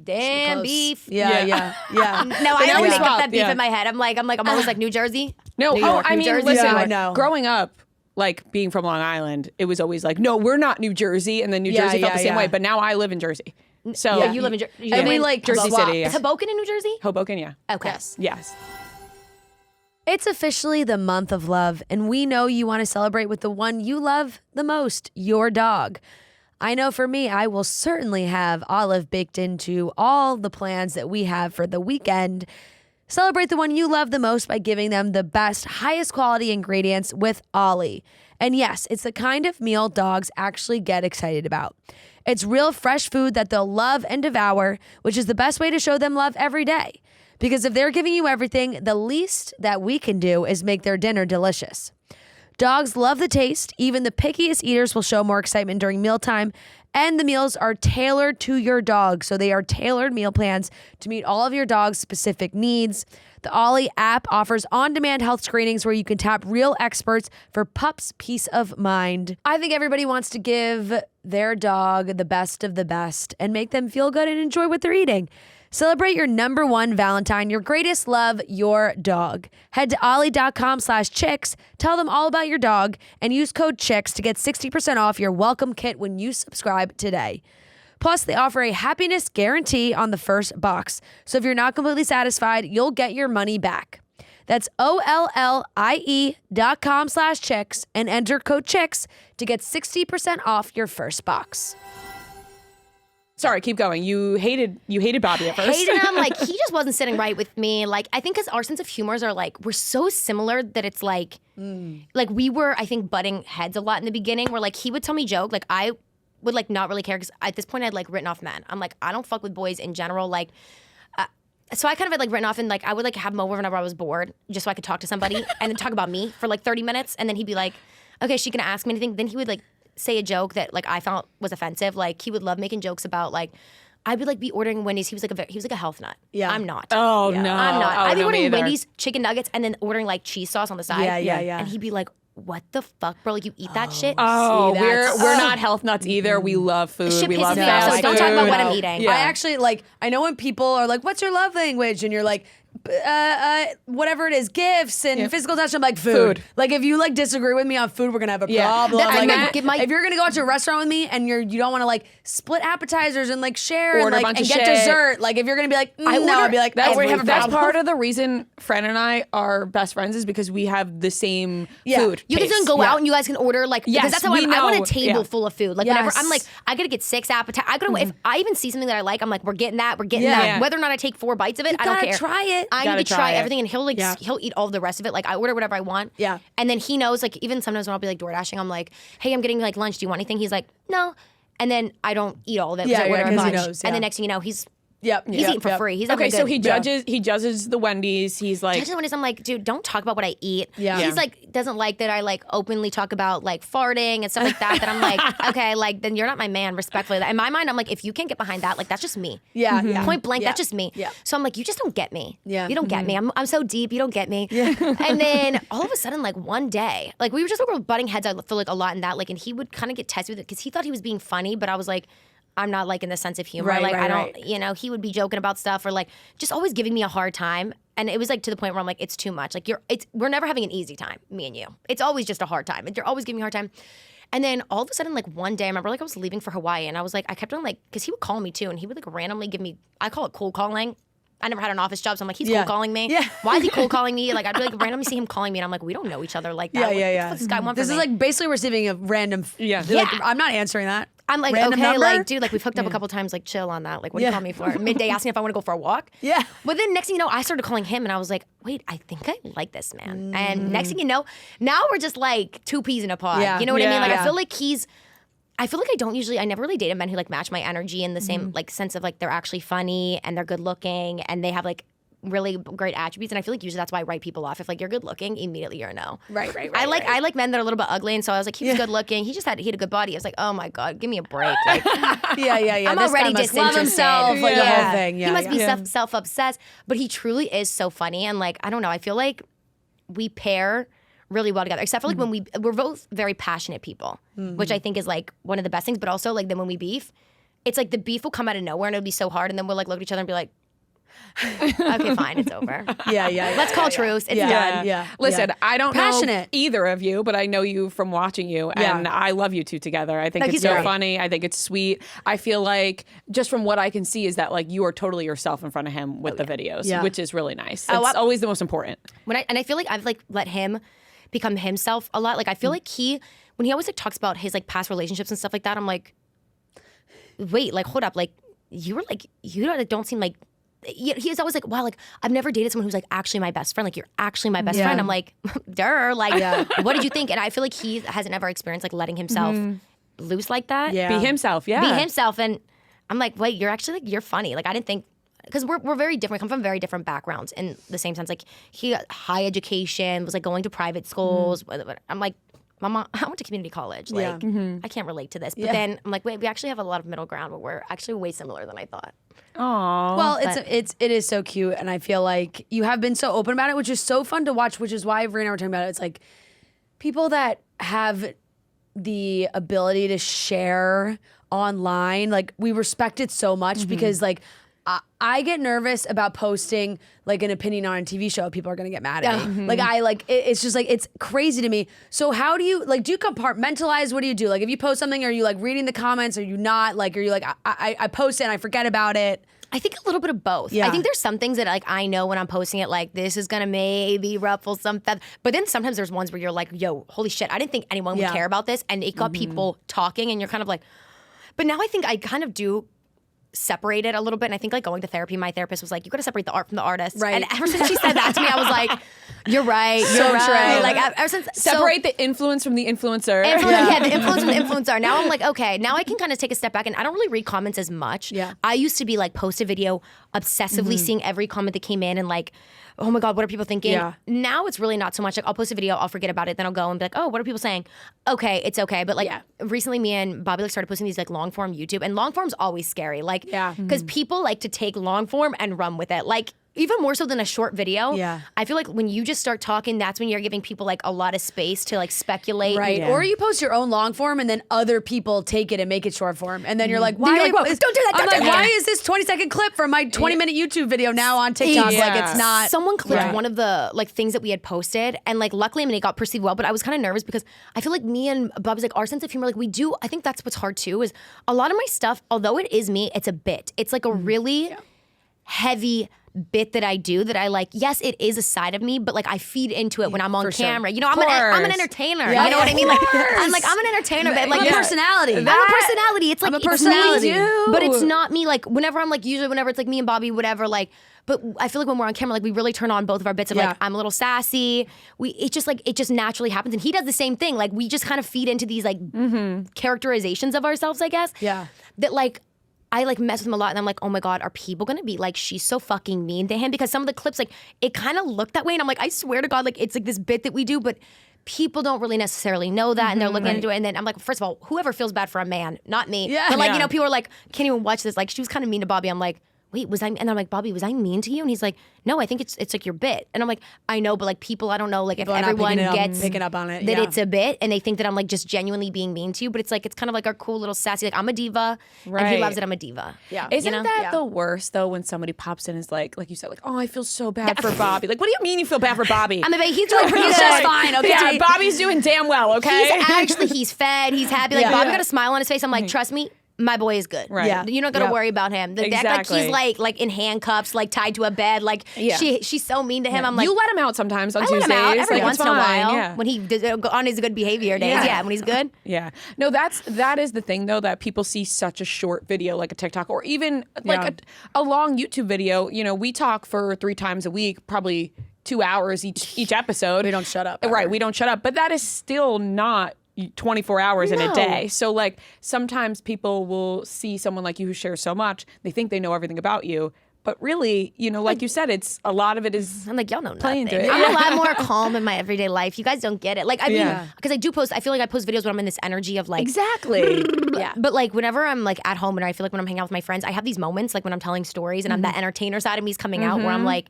Damn, Close. beef. Yeah. Yeah. No, I now always we make up swap, that beef yeah. in my head. I'm always like New Jersey. No, New York, I New mean, Jersey, listen, Yeah, I know. growing up, like being from Long Island, it was always like, no, we're not New Jersey, and then New Yeah, Jersey felt yeah, the same yeah. way. But now I live in Jersey, so Yeah, you live in Jersey. And we like Jersey swap. City. Yeah. Is Hoboken in New Jersey? Hoboken, yeah. Okay. Yes. It's officially the month of love, and we know you want to celebrate with the one you love the most, your dog. I know for me, I will certainly have Olive baked into all the plans that we have for the weekend. Celebrate the one you love the most by giving them the best, highest quality ingredients with Ollie. And yes, it's the kind of meal dogs actually get excited about. It's real fresh food that they'll love and devour, which is the best way to show them love every day. Because if they're giving you everything, the least that we can do is make their dinner delicious. Dogs love the taste. Even the pickiest eaters will show more excitement during mealtime. And the meals are tailored to your dog. So they are tailored meal plans to meet all of your dog's specific needs. The Ollie app offers on-demand health screenings where you can tap real experts for pups' peace of mind. I think everybody wants to give their dog the best of the best and make them feel good and enjoy what they're eating. Celebrate your number one Valentine, your greatest love, your dog. Head to ollie.com/chicks, tell them all about your dog, and use code CHICKS to get 60% off your welcome kit when you subscribe today. Plus, they offer a happiness guarantee on the first box. So if you're not completely satisfied, you'll get your money back. That's OLLIE.com/chicks and enter code CHICKS to get 60% off your first box. Sorry, keep going. You hated Bobby at first. Hated him. Like, he just wasn't sitting right with me. Like, I think because our sense of humors are like, we're so similar that it's like we were, I think, butting heads a lot in the beginning where like he would tell me joke. Like, I would like not really care because at this point I'd like written off men. I'm like, I don't fuck with boys in general. Like, so I kind of had like written off and like I would like have him over whenever I was bored just so I could talk to somebody and then talk about me for like 30 minutes. And then he'd be like, okay, she gonna ask me anything. Then he would like say a joke that like I found was offensive. Like he would love making jokes about like I would like be ordering Wendy's. He was like a health nut. Yeah. I'm not. Oh Yeah. no, I'm not. Oh, I'd be no, me ordering either. Wendy's chicken nuggets and then ordering like cheese sauce on the side. Yeah. And he'd be like, "What the fuck, bro? Like you eat that shit?" Oh, See, we're that's- not health nuts either. We love food. Shit We pisses love me off, so fast don't talk about food. what I'm eating. Yeah. I actually like, I know when people are like, what's your love language? And you're like, whatever it is, gifts and physical touch. I'm like, food. Like if you like disagree with me on food, we're gonna have a Yeah. problem. That's Like, Matt- if you're gonna go out to a restaurant with me and you don't want to like split appetizers and like share Order a and bunch and of get shit. dessert, like if you're gonna be like, no, I'd be like, that's, we have a that's problem. part of the reason Fran and I are best friends is because we have the same Yeah. food. You guys taste. can go out and you guys can order like Yes, because that's how we I want know. a table Yeah. full of food. Like Yes. whenever I'm like I gotta get 6 appetizers. I gotta if I even see something that I like, I'm like we're getting that. Yeah. Whether or not I take 4 bites of it, I don't gotta care. try it. I Gotta need to try try it. everything, and he'll like Yeah. he'll eat all the rest of it. Like I order whatever I want. Yeah. And then he knows like even sometimes when I'll be like door dashing, I'm like, hey, I'm getting like lunch. Do you want anything? He's like, no. And then I don't eat all of it. 'Cause I Yeah, order a 'cause he bunch. knows, And yeah. the next thing you know, he's Yep. eating for free. He's not Okay, very so good. he judges the Wendy's. He's like, Judges when I'm like, dude, don't talk about what I eat. Yeah. He's like, doesn't like that I like openly talk about like farting and stuff like that. That I'm like, okay, like then you're not my man, respectfully. In my mind, I'm like, if you can't get behind that, like that's just me. Yeah, yeah. Point blank, Yeah. that's just me. Yeah. So I'm like, you just don't get me. Yeah. You don't get me. I'm so deep, you don't get me. And then all of a sudden, like one day, like we were just like butting heads, I feel like a lot in that. Like, and he would kind of get tested with it because he thought he was being funny, but I was like, I'm not like in the sense of humor. Right, like right, I don't, right. you know, he would be joking about stuff or like just always giving me a hard time. And it was like to the point where I'm like, it's too much. Like we're never having an easy time, me and you. It's always just a hard time. You're always giving me a hard time. And then all of a sudden, like one day, I remember like I was leaving for Hawaii and I was like, I kept on like, cause he would call me too. And he would like randomly give me, I call it cold calling. I never had an office job, so I'm like, he's Yeah. cold calling me. Yeah. Why is he cold calling me? Like I'd be like randomly see him calling me and I'm like, we don't know each other like that. Yeah, Like, yeah, what the yeah. fuck does this guy want This from is me? like basically receiving a random. Yeah. Like, Yeah. I'm not answering that. I'm like, Random okay, number? like, dude, like we've hooked up a couple times, like chill on that. Like, what do you Yeah. call me for? Midday asking if I want to go for a walk. Yeah. But then next thing you know, I started calling him and I was like, wait, I think I like this man. And next thing you know, now we're just like 2 peas in a pod. Yeah. You know what I mean? Like Yeah. I feel like I never really dated men who like match my energy in the same like sense of like they're actually funny and they're good looking and they have like really great attributes, and I feel like usually that's why I write people off. If like you're good looking, immediately you're a no. Right. I like men that are a little bit ugly, and so I was like, he was good looking. He had a good body. I was like, oh my god, give me a break. Like, Yeah. I'm This already guy must disinterested. love himself, like the whole thing. Yeah, he must yeah. be self-obsessed, but he truly is so funny, and like I don't know. I feel like we pair really well together, except for like when we're both very passionate people, which I think is like one of the best things. But also like then when we beef, it's like the beef will come out of nowhere and it'll be so hard, and then we'll like look at each other and be like, okay, fine, it's over. Yeah. Let's call truce. It's done. Yeah. Listen, I don't know Passionate. either of you, but I know you from watching you, and I love you two together. I think No, it's he's so great. funny. I think it's sweet. I feel like just from what I can see is that like you are totally yourself in front of him with the videos, Yeah. which is really nice. It's always the most important. I feel like I've like let him become himself a lot. Like I feel like when he always like talks about his like past relationships and stuff like that, I'm like, wait, like hold up, like you don't seem like. He's always like, wow, like I've never dated someone who's like actually my best friend. Like you're actually my best friend. I'm like, duh. Like, what did you think? And I feel like he hasn't ever experienced like letting himself loose like that. Yeah. Be himself, yeah. Be himself. And I'm like, wait, you're actually like, you're funny. Like I didn't think, because we're very different. We come from very different backgrounds in the same sense. Like he got high education, was like going to private schools. I'm like, Mama, I went to community college. Like I can't relate to this. But then I'm like, wait, we actually have a lot of middle ground where we're actually way similar than I thought. Aww. Well, it is so cute, and I feel like you have been so open about it, which is so fun to watch. Which is why Ria and I were talking about it. It's like people that have the ability to share online. Like we respect it so much because like. I get nervous about posting like an opinion on a TV show. People are gonna get mad at me. Like it's just like it's crazy to me. So how do you compartmentalize? What do you do? Like if you post something, are you like reading the comments? Are you not? Like are you like I post it and I forget about it? I think a little bit of both. Yeah. I think there's some things that like I know when I'm posting it, like this is gonna maybe ruffle some feathers. But then sometimes there's ones where you're like, yo, holy shit, I didn't think anyone would care about this, and it got people talking, and you're kind of like. But now I think I kind of do separate it a little bit, and I think like going to therapy, my therapist was like, you got to separate the art from the artist. Right. And ever since she said that to me, I was like, you're right. You're So right. true. Like ever since Separate the influence from the influencer. the influence from the influencer. Now I'm like, okay, now I can kind of take a step back, and I don't really read comments as much. Yeah. I used to be like post a video obsessively seeing every comment that came in and like, oh my God, what are people thinking? Yeah. Now it's really not so much like I'll post a video, I'll forget about it, then I'll go and be like, oh, what are people saying? Okay, it's okay. But like recently me and Bobby like started posting these like long form YouTube, and long form's always scary. Like, because people like to take long form and run with it. Like even more so than a short video. Yeah. I feel like when you just start talking, that's when you're giving people like a lot of space to like speculate. Right. Yeah. Or you post your own long form and then other people take it and make it short form. And then you're like, why? Then you're like, whoa, don't do that, I'm don't like, do that. why is this 20-second clip from my 20-minute YouTube video now on TikTok? Yeah. Like it's not. Someone clipped one of the like things that we had posted, and like luckily, I mean, it got perceived well. But I was kind of nervous because I feel like me and Bob's like our sense of humor, like we do. I think that's what's hard too. Is a lot of my stuff, although it is me, it's a bit. It's like a really heavy bit that I do that I like. Yes, it is a side of me, but like I feed into it when I'm on camera. You know, I'm an entertainer. Yeah, you know what I mean? Like of I'm an entertainer, but like I'm a personality. I'm a personality. It's like I'm a it's personality. me, but it's not me. Like whenever I'm like, usually whenever it's like me and Bobby, whatever, like. But I feel like when we're on camera, like we really turn on both of our bits of like I'm a little sassy. It just naturally happens, and he does the same thing. Like we just kind of feed into these like characterizations of ourselves, I guess. Yeah. That like. I like mess with him a lot, and I'm like, oh my God, are people gonna be like, she's so fucking mean to him? Because some of the clips, like, it kind of looked that way, and I'm like, I swear to God, like, it's like this bit that we do, but people don't really necessarily know that, and they're looking into it, and then I'm like, first of all, whoever feels bad for a man, not me. Yeah. But like, Yeah. you know, people are like, can't even watch this. Like, she was kind of mean to Bobby. I'm like, wait, was I? And I'm like, Bobby, was I mean to you? And he's like, no, I think it's like your bit. And I'm like, I know, but like people, I don't know, like if People are not everyone picking up on it, that yeah. it's a bit, and they think that I'm like just genuinely being mean to you, but it's like it's kind of like our cool little sassy, like I'm a diva, and he Right. loves that I'm a diva. Yeah. Isn't You know? that Yeah. the worst though when somebody pops in and is like you said, like, oh, I feel so bad for Bobby. Like, what do you mean you feel bad for Bobby? I mean, but he's doing pretty He's good. just fine, okay? Yeah, Bobby's doing damn well, okay? He's fed, he's happy. Like Yeah. Bobby Yeah. got a smile on his face. I'm like, trust me, my boy is good. Right. Yeah. You're not gonna Yeah. worry about him. The fact Exactly. like he's like in handcuffs, like tied to a bed, like Yeah. she's so mean to him. I'm like, you let him out sometimes on I let Tuesdays. him out every like, once it's in a fine, while yeah. when he does on his good behavior days. Yeah. Yeah, when he's good. Yeah. No, that is the thing though, that people see such a short video like a TikTok or even like a long YouTube video. You know, we talk for 3 times a week, probably 2 hours each episode. We don't shut up. Right. We don't shut up. But that is still not 24 hours in a day. So like sometimes people will see someone like you who shares so much, they think they know everything about you, But really, like you said, it's a lot of it is. I'm like, y'all know playing nothing. to it. I'm a lot more calm in my everyday life. You guys don't get it. Like, I mean, Yeah. because I do post. I feel like I post videos when I'm in this energy of like. Exactly. Yeah. But like whenever I'm like at home and I feel like when I'm hanging out with my friends, I have these moments like when I'm telling stories and I'm that entertainer side of me is coming out where I'm like.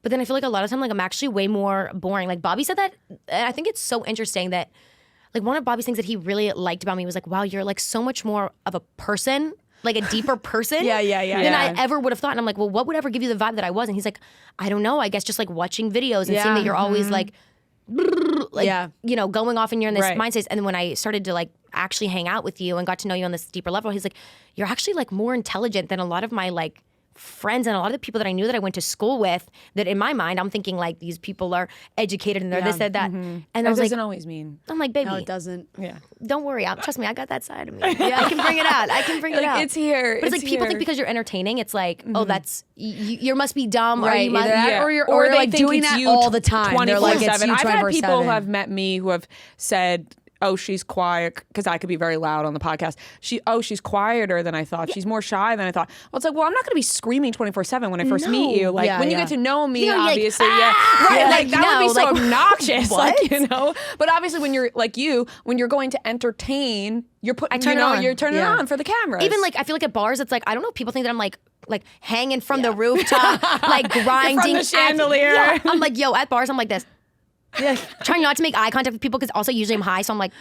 But then I feel like a lot of time like I'm actually way more boring. Like Bobby said that, and I think it's so interesting that like one of Bobby's things that he really liked about me was like, wow, you're like so much more of a person. Like a deeper person Yeah. than I ever would have thought. And I'm like, well, what would ever give you the vibe that I was? And he's like, I don't know. I guess just like watching videos and seeing that you're always like going off and you're in this Right. mindset. And then when I started to like actually hang out with you and got to know you on this deeper level, he's like, you're actually like more intelligent than a lot of my like friends and a lot of the people that I knew that I went to school with, that in my mind I'm thinking like these people are educated and they're this, that. And I That was like, doesn't always mean. I'm like, baby, No, it doesn't. Yeah. don't worry. Trust me, I got that side of me. Yeah, I can bring it out. I can bring it out. It's here. But it's like people think because you're entertaining, it's like, oh, that's you must be dumb, or Right, you must. either that or you're they like think doing it's that you all the time. They're like, it's 24/7. you I've had people who 24/7. have met me who have said, oh, she's quiet, because I could be very loud on the podcast. She's quieter than I thought. She's more shy than I thought. Well, it's like, well, I'm not going to be screaming 24/7 when I first meet you. Like, Yeah, when you yeah. get to know me, You're like, obviously, "Ah!" right, Yeah, like, that would be so like, obnoxious, what? like, But obviously, when you're like when you're going to entertain, you're putting, turn it on. you're turning Yeah. it on for the cameras. Even like I feel like at bars, it's like I don't know. People think that I'm like hanging from the rooftop, like grinding the at- chandelier. Yeah. I'm like, yo, at bars, I'm like this. Trying not to make eye contact with people because also usually I'm high, so I'm like.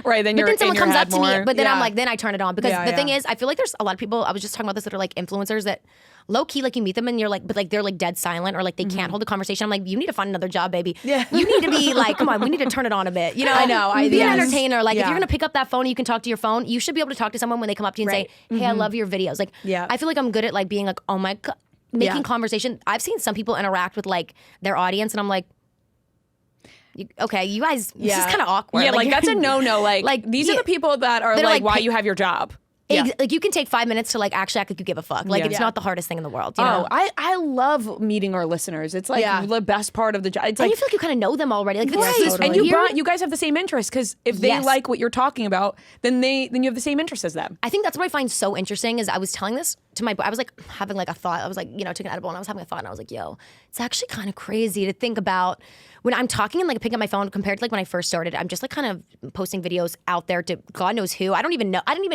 right, then you're But then someone in your comes head up to me, more. but then I'm Yeah. like, then I turn it on because Yeah, the thing yeah. is, I feel like there's a lot of people. I was just talking about this that are like influencers that low key, like you meet them and you're like, but like they're like dead silent or like they can't hold a conversation. I'm like, you need to find another job, baby. Yeah. You need to be like, come on, we need to turn it on a bit. You know, I know, Be an yes. entertainer. Like if Yeah. you're gonna pick up that phone, and you can talk to your phone. You should be able to talk to someone when they come up to you and Right. say, hey, I love your videos. Like, Yeah. I feel like I'm good at like being like, oh my god, making Yeah. conversation. I've seen some people interact with like their audience, and I'm like. Okay, you guys, this is Yeah. kind of awkward. Yeah, like that's a no-no. Like these are yeah. the people that are They're like, like why pay- you have your job. Like you can take 5 minutes to like actually act like you give a fuck. Like Yeah. it's Yeah. not the hardest thing in the world. You know? Oh, I love meeting our listeners. It's like Yeah. the best part of the job. It's And like you feel like you kind of know them already. Like right. it's And weird. you guys have the same interests because if they Yes. like what you're talking about, then you have the same interests as them. I think that's what I find so interesting is I was telling this to my I was like having like a thought. I was like, took an edible and I was having a thought and I was like, yo, it's actually kind of crazy to think about when I'm talking and like picking up my phone compared to like when I first started. I'm just like kind of posting videos out there to God knows who. I didn't even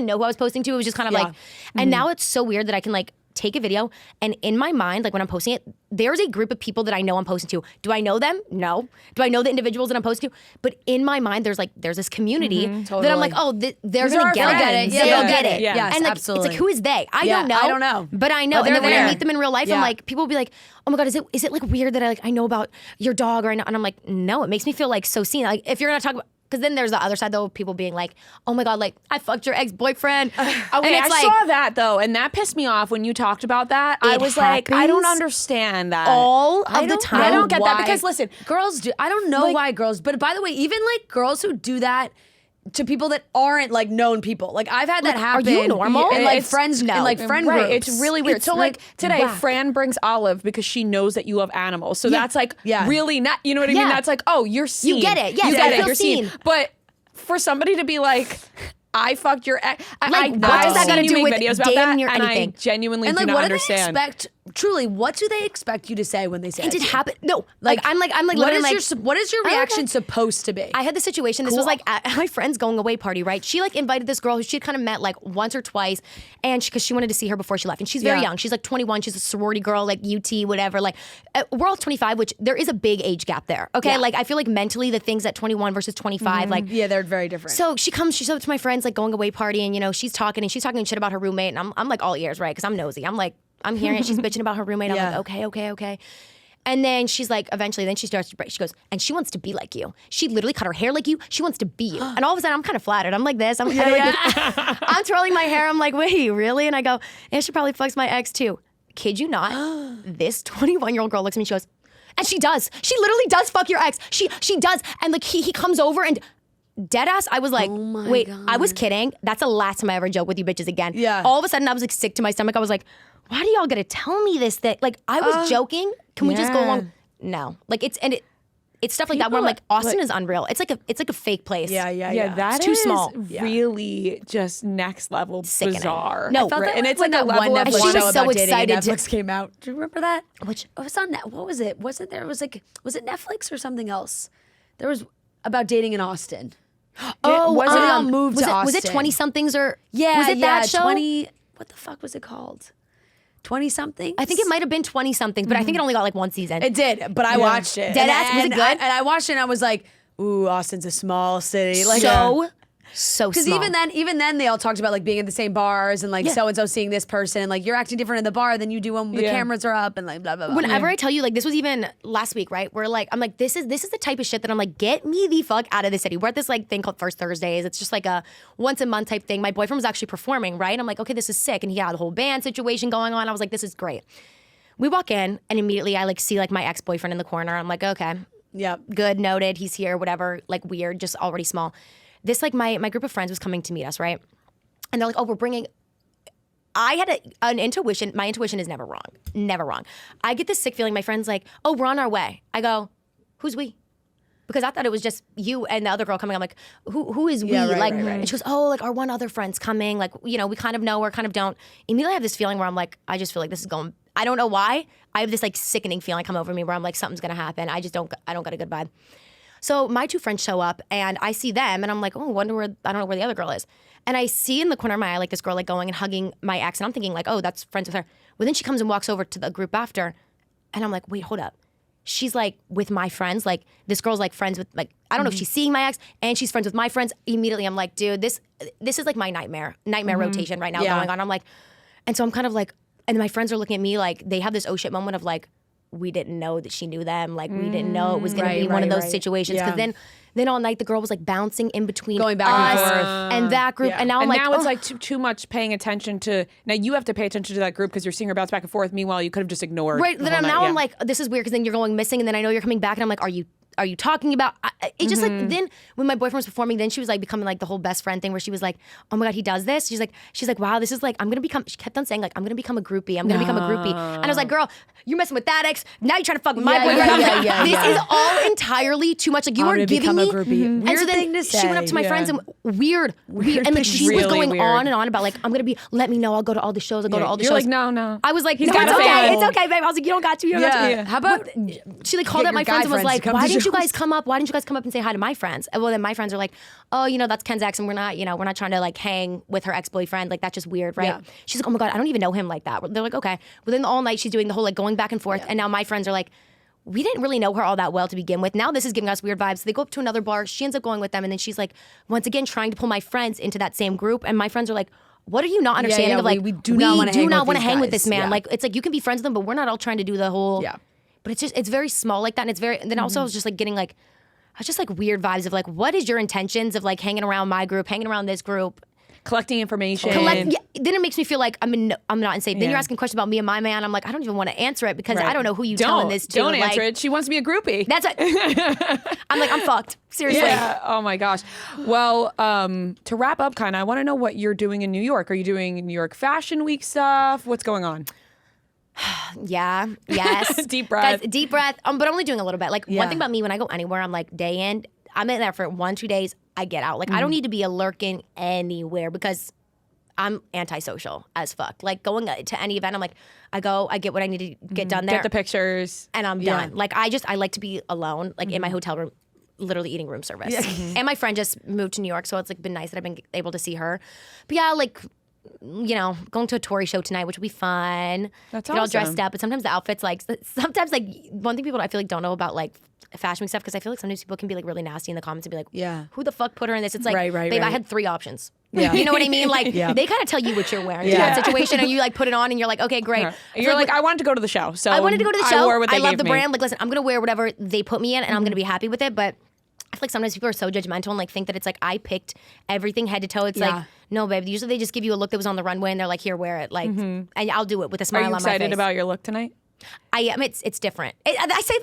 know who I was posting to. It was just kind of like, and now it's so weird that I can like take a video and in my mind, like when I'm posting it, there's a group of people that I know I'm posting to. Do I know them? No. Do I know the individuals that I'm posting to? But in my mind, there's this community that I'm like, oh, they're These are gonna our get friends. it. Yeah, They'll yeah, get yeah, it. yeah. Yes, and like, absolutely. it's like, who is they? I Yeah, don't know. I don't know. But I know. But And they're then when I there. meet them in real life, I'm Yeah. like, people will be like, oh my God, is it like weird that I know about your dog or I know? And I'm like, no, it makes me feel like so seen. Like if you're gonna talk about. Because then there's the other side though, people being like, "Oh my God, like I fucked your ex-boyfriend." Okay, and it's I like, saw that though, and that pissed me off when you talked about that. I It was like, I don't happens understand that all I of the don't time. I don't get that why because listen, girls do. I don't know Like- why girls. But by the way, even like girls who do that to people that aren't like known people. Like I've had that Like, are happen. you normal? In like It's- friends, no. in like friend right, groups. it's really weird. It's, So like today, whack. Fran brings Olive because she knows that you love animals. So that's like Yeah. really not. You know what I mean? Yeah. That's like, oh, you're seen. get it. Yes, you I get it. feel You're seen. But for somebody to be like, I fucked your ex. Like, what I've does that seen gotta you do make with videos about dating that, or and anything? I genuinely And do like, not what understand. do they expect? Truly, what do they expect you to say when they say And it did to it you? happen? No, like I'm like what literally is like. your what is your I don't reaction get- supposed to be? I had the situation. This was like at my friend's going away party, right? She like invited this girl who she had kind of met like once or twice, and because she wanted to see her before she left, and she's very Yeah. young. She's like 21. She's a sorority girl, like UT, whatever. Like we're all 25, which there is a big age gap there. Okay, Yeah. like I feel like mentally the things at 21 versus 25, like yeah, they're very different. So she shows up to my friend's like going away party, and she's talking shit about her roommate, and I'm like all ears, right? Because I'm nosy. I'm like I'm hearing it. She's bitching about her roommate. I'm Yeah. like okay. And then she's like, eventually, then she starts to break. She goes, and she wants to be like you. She literally cut her hair like you. She wants to be you. And all of a sudden, I'm kind of flattered. I'm like this. I'm kind of like this. I'm twirling my hair. I'm like, wait, really? And I go, yeah, she probably fucks my ex too. Kid you not? This 21-year-old girl looks at me. She goes, and she does. She literally does fuck your ex. She does. And like he comes over and. Dead ass, I was like, wait, I was kidding. That's the last time I ever joke with you bitches again. Yeah. All of a sudden, I was like sick to my stomach. I was like, why do y'all gotta tell me this? That like I was joking. Can we just go Yeah. along? No, like it's stuff like that where I'm like, Austin is unreal. It's like a fake place. Yeah, that it's too is small. really just next level Sickening. bizarre. No, I felt that and it's when like a that one level of Netflix she show was so about dating in excited to- Netflix came out. Do you remember that? Which it was on what was it? Wasn't there? It was like was it Netflix or something else? There was about dating in Austin. oh, wasn't it all moved was to it, Was it Austin? 20 somethings or Yeah, was it that show? 20. What the fuck was it called? 20 something. I think it might have been 20 somethings, but I think it only got like one season. It did, but I watched it. Deadass? Was it good? And I watched it and I was like, ooh, Austin's a small city. Like so because small. even then they all talked about like being in the same bars and like so and so seeing this person and like you're acting different in the bar than you do when the cameras are up and like blah blah blah. Whenever I tell you, like this was even last week, right? Where like I'm like, this is the type of shit that I'm like, get me the fuck out of the city. We're at this like thing called First Thursdays. It's just like a once a month type thing. My boyfriend was actually performing, right? I'm like, okay, this is sick, and he had the whole band situation going on. I was like, this is great. We walk in, and immediately I like see like my ex boyfriend in the corner. I'm like, okay, good, noted. He's here, whatever. Like weird, just already small. This like my group of friends was coming to meet us, right? And they're like, oh, we're bringing. I had an intuition. My intuition is never wrong. Never wrong. I get this sick feeling. My friend's like, oh, we're on our way. I go, who's we? Because I thought it was just you and the other girl coming. I'm like, who is we? Like, and she goes, oh, like our one other friend's coming. Like, you know, we kind of know her, kind of don't. Immediately I have this feeling where I'm like, I just feel like this is going. I don't know why. I have this like sickening feeling come over me where I'm like, something's gonna happen. I don't get a good vibe. So my two friends show up and I see them and I'm like, oh, I don't know where the other girl is. And I see in the corner of my eye like this girl like going and hugging my ex and I'm thinking like, oh, that's friends with her. Well, then she comes and walks over to the group after and I'm like, wait, hold up. She's like with my friends, like this girl's like friends with like, I don't know if she's seeing my ex and she's friends with my friends. Immediately I'm like, dude, this is like my nightmare rotation right now going on. I'm like, and so I'm kind of like, and my friends are looking at me like they have this oh shit moment of like, we didn't know that she knew them. Like we didn't know it was going to be one of those situations. Because then all night the girl was like bouncing in between Going back and us forth. and that group. And now I'm like, now it's like too much paying attention to. Now you have to pay attention to that group because you're seeing her bounce back and forth. Meanwhile, you could have just ignored. right. Then now I'm like, this is weird because then you're going missing, and then I know you're coming back, and I'm like, are you talking about? It just like then when my boyfriend was performing, then she was like becoming like the whole best friend thing where she was like, oh my god, he does this. She's like, wow, this is like I'm gonna become. She kept on saying like I'm gonna become a groupie. I'm gonna become a groupie. And I was like, girl, you're messing with that ex. Now you're trying to fuck with my boyfriend. This is all entirely too much. Like you are giving me. A groupie. And Weird so then thing to say. she went up to my friends and weird, and like she was Really going weird. on and on about like I'm gonna be. Let me know. I'll go to all the shows. I'll go to all the You're shows. like, no. I was like, He's no, got it's a okay. fan. It's okay, babe. I was like, you don't got to. You don't got to. How about She like called get up my your friends guy and was friends like, to come why to didn't you shows? guys come up? Why didn't you guys come up and say hi to my friends? And well, then my friends are like, oh, you know, that's Ken's ex and we're not trying to like hang with her ex-boyfriend. Like that's just weird, right? Yeah. She's like, oh my God, I don't even know him like that. They're like, okay. Well, then all night she's doing the whole like going back and forth. And now my friends are like, we didn't really know her all that well to begin with. Now this is giving us weird vibes. So they go up to another bar. She ends up going with them. And then she's like, once again, trying to pull my friends into that same group. And my friends are like, what are you not understanding of like, we do not wanna hang with want to these hang with guys. this man. Yeah. Like, it's like, you can be friends with them, but we're not all trying to do the whole, Yeah. But it's just, it's very small like that. And it's very, and then also I was just like getting like, I was just like weird vibes of like, what is your intentions of like hanging around my group, hanging around this group? Collecting information. Then it makes me feel like I'm not insane. Then you're asking questions about me and my man. I'm like, I don't even want to answer it because I don't know who you telling this to. Don't like, answer it. She wants to be a groupie. That's it. I'm like, I'm fucked. Seriously. Yeah. Oh my gosh. Well, to wrap up, kind of, I want to know what you're doing in New York. Are you doing New York Fashion Week stuff? What's going on? Yeah. Yes. Deep breath. Guys, deep breath. But only doing a little bit. Like one thing about me when I go anywhere, I'm like day in. I'm in there for 1-2 days. I get out. Like I don't need to be lurking anywhere because I'm antisocial as fuck. Like going to any event, I'm like, I go, I get what I need to get done there. Get the pictures. And I'm done. Like I like to be alone, like in my hotel room, literally eating room service. And my friend just moved to New York, so it's like been nice that I've been able to see her. But yeah, like, you know, going to a Tory show tonight, which will be fun. That's Get all awesome. dressed up. But sometimes the outfits, like, sometimes like one thing people I feel like don't know about like fashion week stuff, because I feel like sometimes people can be like really nasty in the comments and be like, who the fuck put her in this? It's like, babe, I had 3 options. Yeah. You know what I mean? Like, they kind of tell you what you're wearing in that situation, and you like put it on and you're like, okay, great. You're like, I wanted to go to the show. So I wanted to go to the show. I wore what they I love gave the me. brand. Like, listen, I'm going to wear whatever they put me in, and I'm going to be happy with it. But I feel like sometimes people are so judgmental and like think that it's like I picked everything head to toe. It's like, no, babe. Usually they just give you a look that was on the runway, and they're like, here, wear it. Like, and I'll do it with a smile Are you on my face. excited about your look tonight? I am. It's different. I say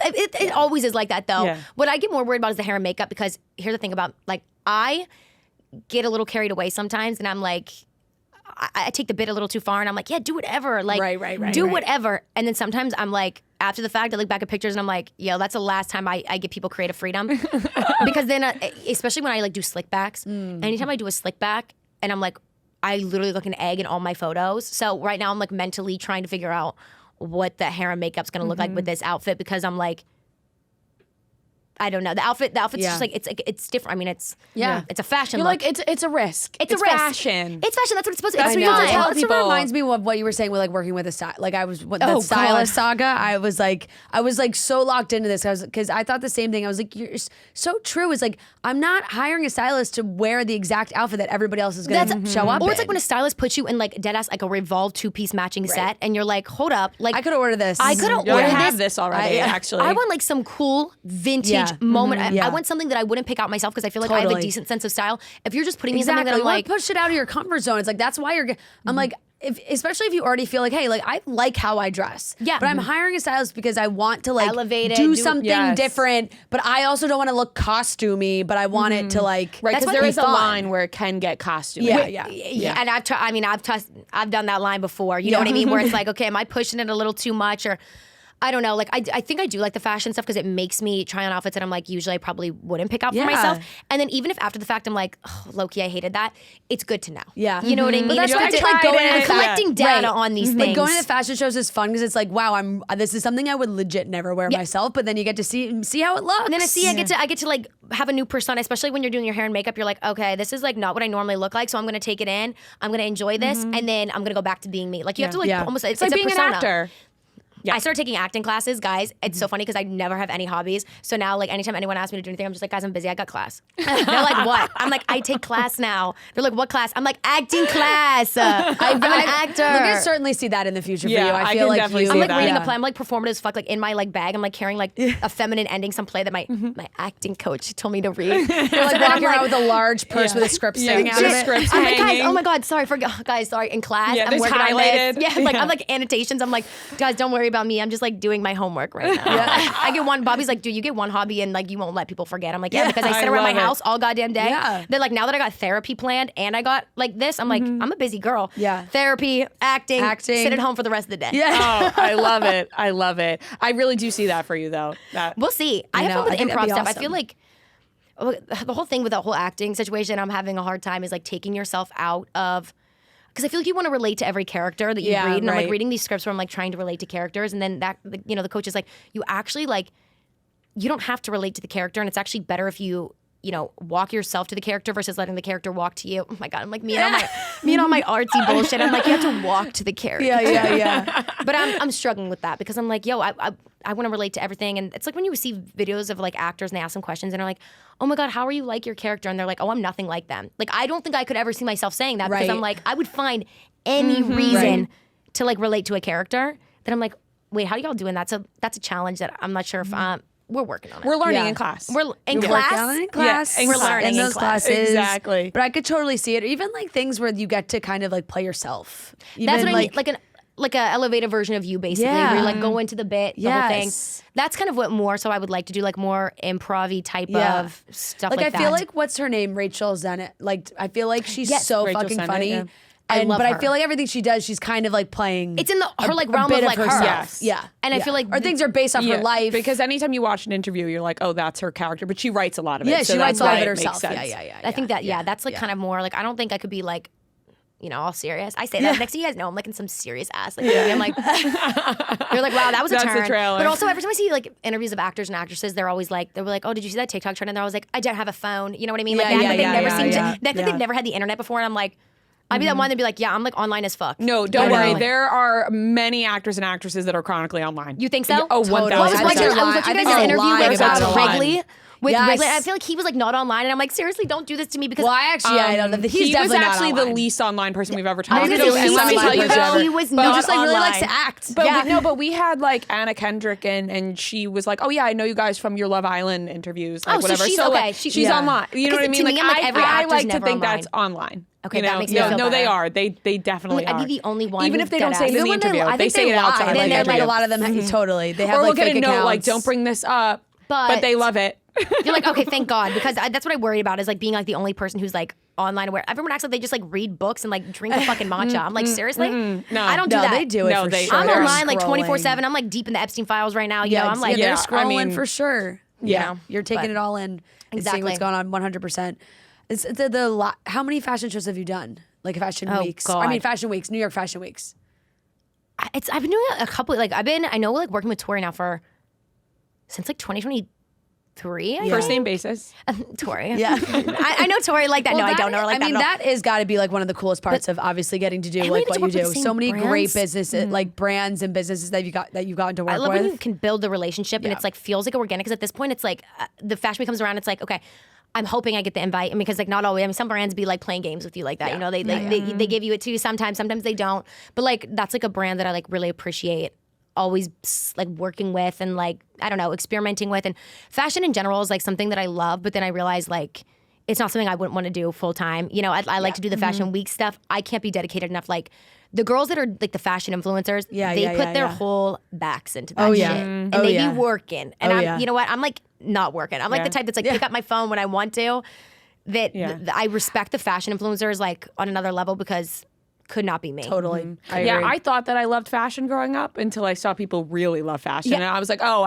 it always is like that though. Yeah. What I get more worried about is the hair and makeup, because here's the thing about like I get a little carried away sometimes, and I'm like, I take the bit a little too far, and I'm like, yeah, do whatever. Like, Right. do whatever. And then sometimes I'm like, after the fact, I look back at pictures and I'm like, yo, that's the last time I give people creative freedom. Because then, especially when I like do slick backs, anytime I do a slick back and I'm like, I literally look an egg in all my photos. So right now I'm like mentally trying to figure out what the hair and makeup's gonna look like with this outfit because I'm like, I don't know. The outfit's just like it's different. I mean, it's a fashion You're look. like it's a risk. It's a risk. Fashion. It's fashion. That's what it's supposed to be. That's It's what you have to fun. tell That's people. what reminds me of what you were saying with like working with a style. Like I was the Oh, stylist God. saga. I was like so locked into this. Because I thought the same thing. I was like, you're so true. It's like I'm not hiring a stylist to wear the exact outfit that everybody else is going to show up. Or it's in. like when a stylist puts you in like dead ass like a Revolve 2-piece matching set, and you're like, hold up, like I could have ordered this. I could have I ordered have this already. Actually, I want like some cool vintage moment. I want something that I wouldn't pick out myself because I feel like I have a Totally. decent sense of style. If you're just putting me in Exactly. something that I'm like, push it out of your comfort zone. It's like that's why you're. I'm like. Especially if you already feel like, hey, like I like how I dress. Yeah. But I'm hiring a stylist because I want to like Elevate it, do do- something Yes. different. But I also don't want to look costumey. But I want it to like. right? That's Because what there we is a thought. line where it can get costume. Yeah. and I've done that line before. You know what I mean? Where it's like, okay, am I pushing it a little too much or? I don't know. Like, I think I do like the fashion stuff because it makes me try on outfits that I'm like, usually I probably wouldn't pick out for Yeah. myself. And then even if after the fact I'm like, oh, low-key, I hated that, it's good to know. Yeah. You know what I mean? But that's It's why good I to- like going tried to it. I'm collecting data Right. on these things. Like going to the fashion shows is fun because it's like, wow, this is something I would legit never wear myself. But then you get to see how it looks. And then I get to like have a new persona, especially when you're doing your hair and makeup. You're like, okay, this is like not what I normally look like, so I'm gonna take it in. I'm gonna enjoy this, and then I'm gonna go back to being me. Like you have to like almost it's It's like a being persona. an actor. Yeah. I started taking acting classes, guys. It's so funny because I never have any hobbies. So now, like, anytime anyone asks me to do anything, I'm just like, guys, I'm busy. I got class. They're like, what? I'm like, I take class now. They're like, what class? I'm like, acting class. I'm an actor. I can certainly see that in the future Yeah, for you. I I can feel like definitely you. see I'm like that. reading a play. I'm like performative as fuck. Like in my like bag, I'm like carrying like a feminine ending, some play that my acting coach told me to read. You're like walking around with a large purse with a script sticking out of Just it. scripts I'm like, guys, hanging. oh my God, sorry, guys, sorry. In class, Yeah, I'm there's working on highlighted. this. Yeah, Yeah. I'm like annotations. I'm like, guys, don't worry about me. I'm just like doing my homework right now. I get one. Bobby's like, dude, you get one hobby and like you won't let people forget. I'm like, yeah, because I sit I around my love it. house all goddamn day. Yeah. They're like, now that I got therapy planned and I got like this, I'm like, I'm a busy girl. Yeah. Therapy, acting, sit at home for the rest of the day. Yeah. Oh, I love it. I love it. I really do see that for you, though. That We'll see. I have know. fun with I think improv that'd be stuff. I awesome. feel like the whole thing with the whole acting situation, I'm having a hard time is like taking yourself out of. Because I feel like you want to relate to every character that you Yeah, read, and I'm like right. reading these scripts where I'm like trying to relate to characters, and then that the coach is like, you actually like, you don't have to relate to the character, and it's actually better if you walk yourself to the character versus letting the character walk to you. Oh my God, I'm like me and all my artsy bullshit. I'm like, you have to walk to the character. Yeah. But I'm struggling with that because I'm like, yo, I want to relate to everything. And it's like when you see videos of like actors and they ask them questions and they're like, oh my God, how are you like your character? And they're like, oh, I'm nothing like them. Like, I don't think I could ever see myself saying that because Right. I'm like, I would find any reason to like relate to a character that I'm like, wait, how are y'all doing that? So that's a challenge that I'm not sure if we're working on it. we're learning Yeah. in class. We're in You're class. working on it in class. in We're class. learning in in those class. classes. Exactly. But I could totally see it. Even like things where you get to kind of like play yourself. Even That's what I mean. Like a elevated version of you, basically, Yeah. where you like go into the bit, the whole thing. Yes. That's kind of what more. So I would like to do like more improv-y type Yeah. of stuff Like like I that. feel like what's her name? Rachel Zenit. Like I feel like she's Yes. so Rachel fucking Sennett, funny. yeah. I And love but I her. feel like everything she does, she's kind of like playing. It's in her like a realm bit of like herself. her. Yes. Yeah. And I feel like or things are based off her life. Because anytime you watch an interview, you're like, oh, that's her character. But she writes a lot of it. yeah, so she writes that's a lot why of it makes herself. sense. Yeah. I think that that's like kind of more like I don't think I could be like, all serious. I say that next thing you guys know I'm like in some serious ass. Like I'm like, you're like, wow, that was a That's turn. the trailer. But also every time I see like interviews of actors and actresses, they were like, oh, did you see that TikTok trend? And I was like, I don't have a phone. You know what I mean? Like Yeah, that, yeah, they've yeah, never yeah, seen. yeah. That they've never had the internet before, and I'm like, I'd be that one that'd be like, yeah, I'm like online as fuck. No, don't I worry. know. There are many actors and actresses that are chronically online. You think so? Oh, Totally. 1,000%. I was watching I you think guys' they're interview lying with about it a lot. Wrigley. With Yes. Wrigley, I feel like he was like not online, and I'm like, seriously, don't do this to me because Well, I actually, I don't know. He's he was definitely actually not the online. least online person we've ever I talked was to. gonna say, And let me he's tell you the least though, online he was Who not just like really likes to online. act. But but we had like Anna Kendrick and she was like, oh yeah, I know you guys from your Love Island interviews, like Oh, so whatever. she's like, okay. she's Yeah. online. You know what I Because mean? to me, I'm like, every I actor's like to never think that's online. Okay, You that know? makes me no, feel no, they better. are. They definitely Like, are. I'd be the only one. Even who's if they don't dead say it ass. in the Even when interview, I they think say it outside. lie. like Then I like do. a lot of them totally. They have Or like we'll get fake a note like, accounts. don't bring this up. But But they love it. You're like, okay, thank God, because that's what I worry about is like being like the only person who's like online where everyone acts like they just like read books and like drink a fucking matcha. I'm like, seriously? No. I don't do that. They do it No, for they- sure. I'm They're online like scrolling. 24/7. I'm like deep in the Epstein files right now. You know, I'm like, they're Yeah, scrolling I mean- for sure. Yeah. You're taking But- it all in and seeing what's Exactly. going on 100%. It's how many fashion shows have you done? Like fashion weeks? God. I mean, fashion weeks, New York Fashion Weeks. I've been doing a couple. Like I know like working with Tori now since like 2023. I First think. name basis. Tori. Yeah. I know Tori like that. Well, no, I that don't know her is- like I that. mean, at all. that has got to be like one of the coolest parts of obviously getting to do And we like get to what you work with do. the So same many great brands. businesses, like brands and businesses that you've gotten to work I love with. when you can build the relationship and it's like feels like organic. Because at this point, it's like the fashion week comes around. It's like, okay, I'm hoping I get the invite. And because like not always. I mean, some brands be like playing games with you like that. You know, they they give you it to you sometimes. Sometimes they don't. But like that's like a brand that I like really appreciate. Always like working with and like I don't know, experimenting with, and fashion in general is like something that I love. But then I realize like it's not something I wouldn't want to do full time. You know, I like to do the fashion week stuff. I can't be dedicated enough. Like the girls that are like the fashion influencers, they put their whole backs into that shit, and they be working. And you know what? I'm like not working. I'm like the type that's like pick up my phone when I want to. I respect the fashion influencers like on another level because could not be me. Totally. I Yeah, agree. I thought that I loved fashion growing up until I saw people really love fashion. And I was like, oh,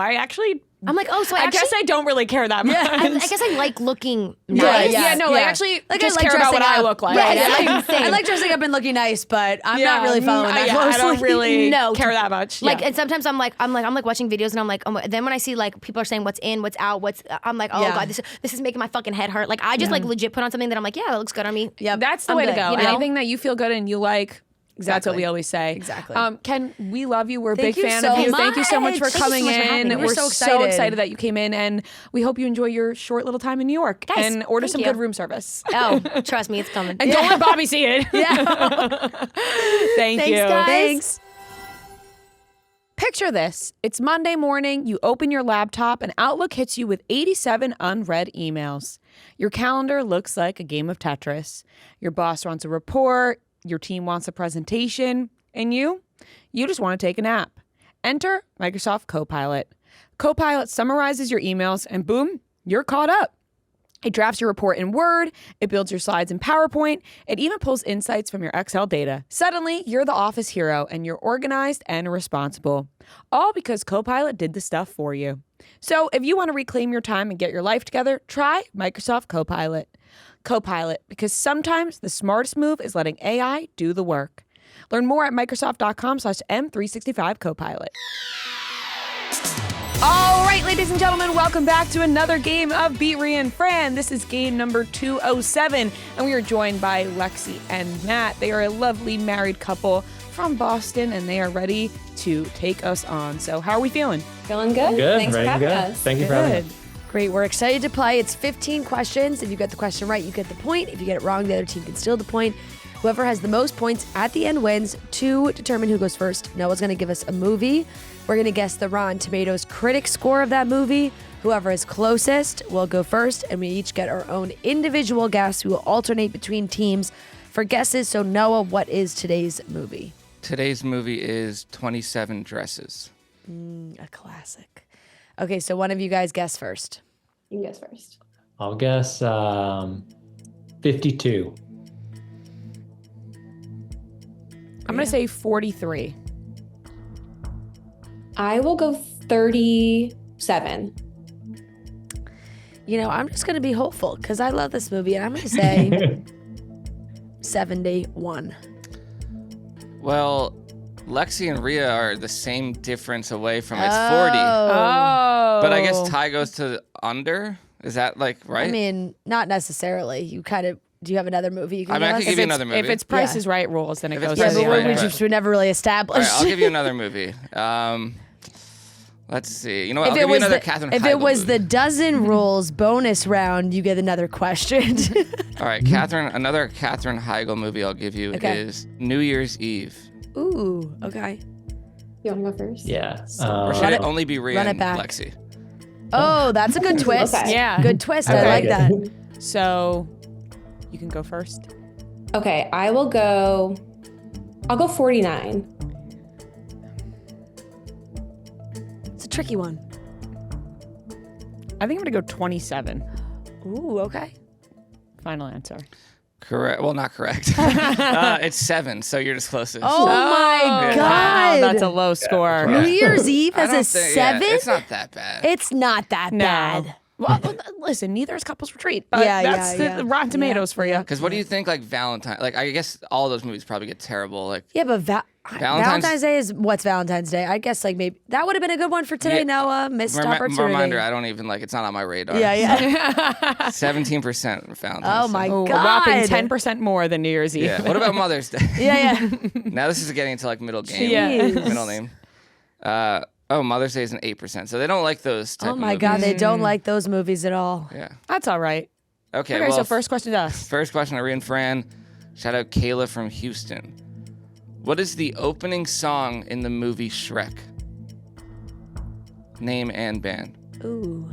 I'm like, oh, so I guess I don't really care that much. I guess I like looking nice. Yeah, no, like actually just care about what I look like. Right, Yeah, same. I like dressing up and looking nice, but I'm not really following that closely. I don't really No. care that much. Like, and sometimes I'm like watching videos and I'm like, oh my, then when I see like people are saying what's in, what's out, I'm like, oh God, this is making my fucking head hurt. Like I just like legit put on something that I'm like, yeah, it looks good on me. Yeah, That's the I'm way to good, go. you know? Anything that you feel good and you like, that's what we always say. Exactly. Ken, we love you. We're a Thank big you fan so of you. Thank you so much for much. Thank you so coming much for having in. me. We're so excited. that you came in, and we hope you enjoy your short little time in New York Guys, and order thank some you. good room service. Oh, trust me, it's coming. And don't let Bobby see it. Thank you. guys. Thanks. Picture this. It's Monday morning. You open your laptop and Outlook hits you with 87 unread emails. Your calendar looks like a game of Tetris. Your boss wants a report. Your team wants a presentation. And you just want to take a nap. Enter Microsoft Copilot. Copilot summarizes your emails and boom, you're caught up. It drafts your report in Word, it builds your slides in PowerPoint, it even pulls insights from your Excel data. Suddenly, you're the office hero and you're organized and responsible. All because Copilot did the stuff for you. So if you want to reclaim your time and get your life together, try Microsoft Copilot. Copilot, because sometimes the smartest move is letting AI do the work. Learn more at Microsoft.com/M365Copilot. All right, ladies and gentlemen, welcome back to another game of Beat Ria and Fran. This is game number 207, and we are joined by Lexi and Matt. They are a lovely married couple from Boston, and they are ready to take us on. So how are we feeling? Feeling good? Good. Thanks for ready to having go. us. Thank you for having me. Great. We're excited to play. It's 15 questions. If you get the question right, you get the point. If you get it wrong, the other team can steal the point. Whoever has the most points at the end wins. To determine who goes first, Noah's going to give us a movie. We're going to guess the Rotten Tomatoes critic score of that movie. Whoever is closest will go first, and we each get our own individual guess. We will alternate between teams for guesses. So, Noah, what is today's movie? Today's movie is 27 Dresses. A classic. Okay, so one of you guys guess first. You can guess first. I'll guess 52. I'm going to say 43. I will go 37. You know, I'm just going to be hopeful because I love this movie, and I'm going to say 71. Well, Lexi and Ria are the same difference away from it's 40. Oh. But I guess tie goes to under. Is that like right? I mean, not necessarily. You kind of, do you have another movie you can I mean, I give could us? give you another movie. If it's Price is Right rules, then it If it's goes Yeah, Price to but is the Right, other. right. we never really All established. right, I'll give you another movie. Let's see. You know what? I'll If give you it was another the, Katherine if Heigl it was the movie. dozen rules bonus round, you get another question. All right, another Katherine Heigl movie I'll give you Okay. is New Year's Eve. Ooh, okay. You want to go first? Yeah. Or should Run it it- only be Ria run it and back. Lexi? Oh, that's a good twist. Okay. Yeah. Good twist. I I like like that. it. So you can go first. Okay, I'll go 49. It's a tricky one. I think I'm going to go 27. Ooh, okay. Final answer. Correct. Well, not correct. It's 7, so you're just closest. Oh my Wow, God. that's a low score. New Year's Eve I has don't a think- 7? Yeah, it's not that bad. It's not that No. bad. Well, listen, neither is Couples Retreat. But Yeah, that's yeah. the Rotten Tomatoes for you. Because what do you think, like, Valentine? Like, I guess all those movies probably get terrible. Like, Yeah, but Valentine's Day is what's Valentine's Day? I guess like maybe that would have been a good one for today, Yeah. Noah. Missed opportunity. reminder, I don't even, like, it's not on my radar. Yeah. 17% Valentine's Oh Day. my Oh, God. whopping 10% more than New Year's Eve. Yeah. What about Mother's Day? Yeah. Now this is getting into, like, middle game. Yeah. Middle name. Mother's Day is an 8%. So they don't like those type Oh of my movies. God, they don't like those movies at all. Yeah. That's all right. Okay, Okay, well, so first question to us. First question to Ria and Fran. Shout out Kayla from Houston. What is the opening song in the movie Shrek? Name and band. Ooh.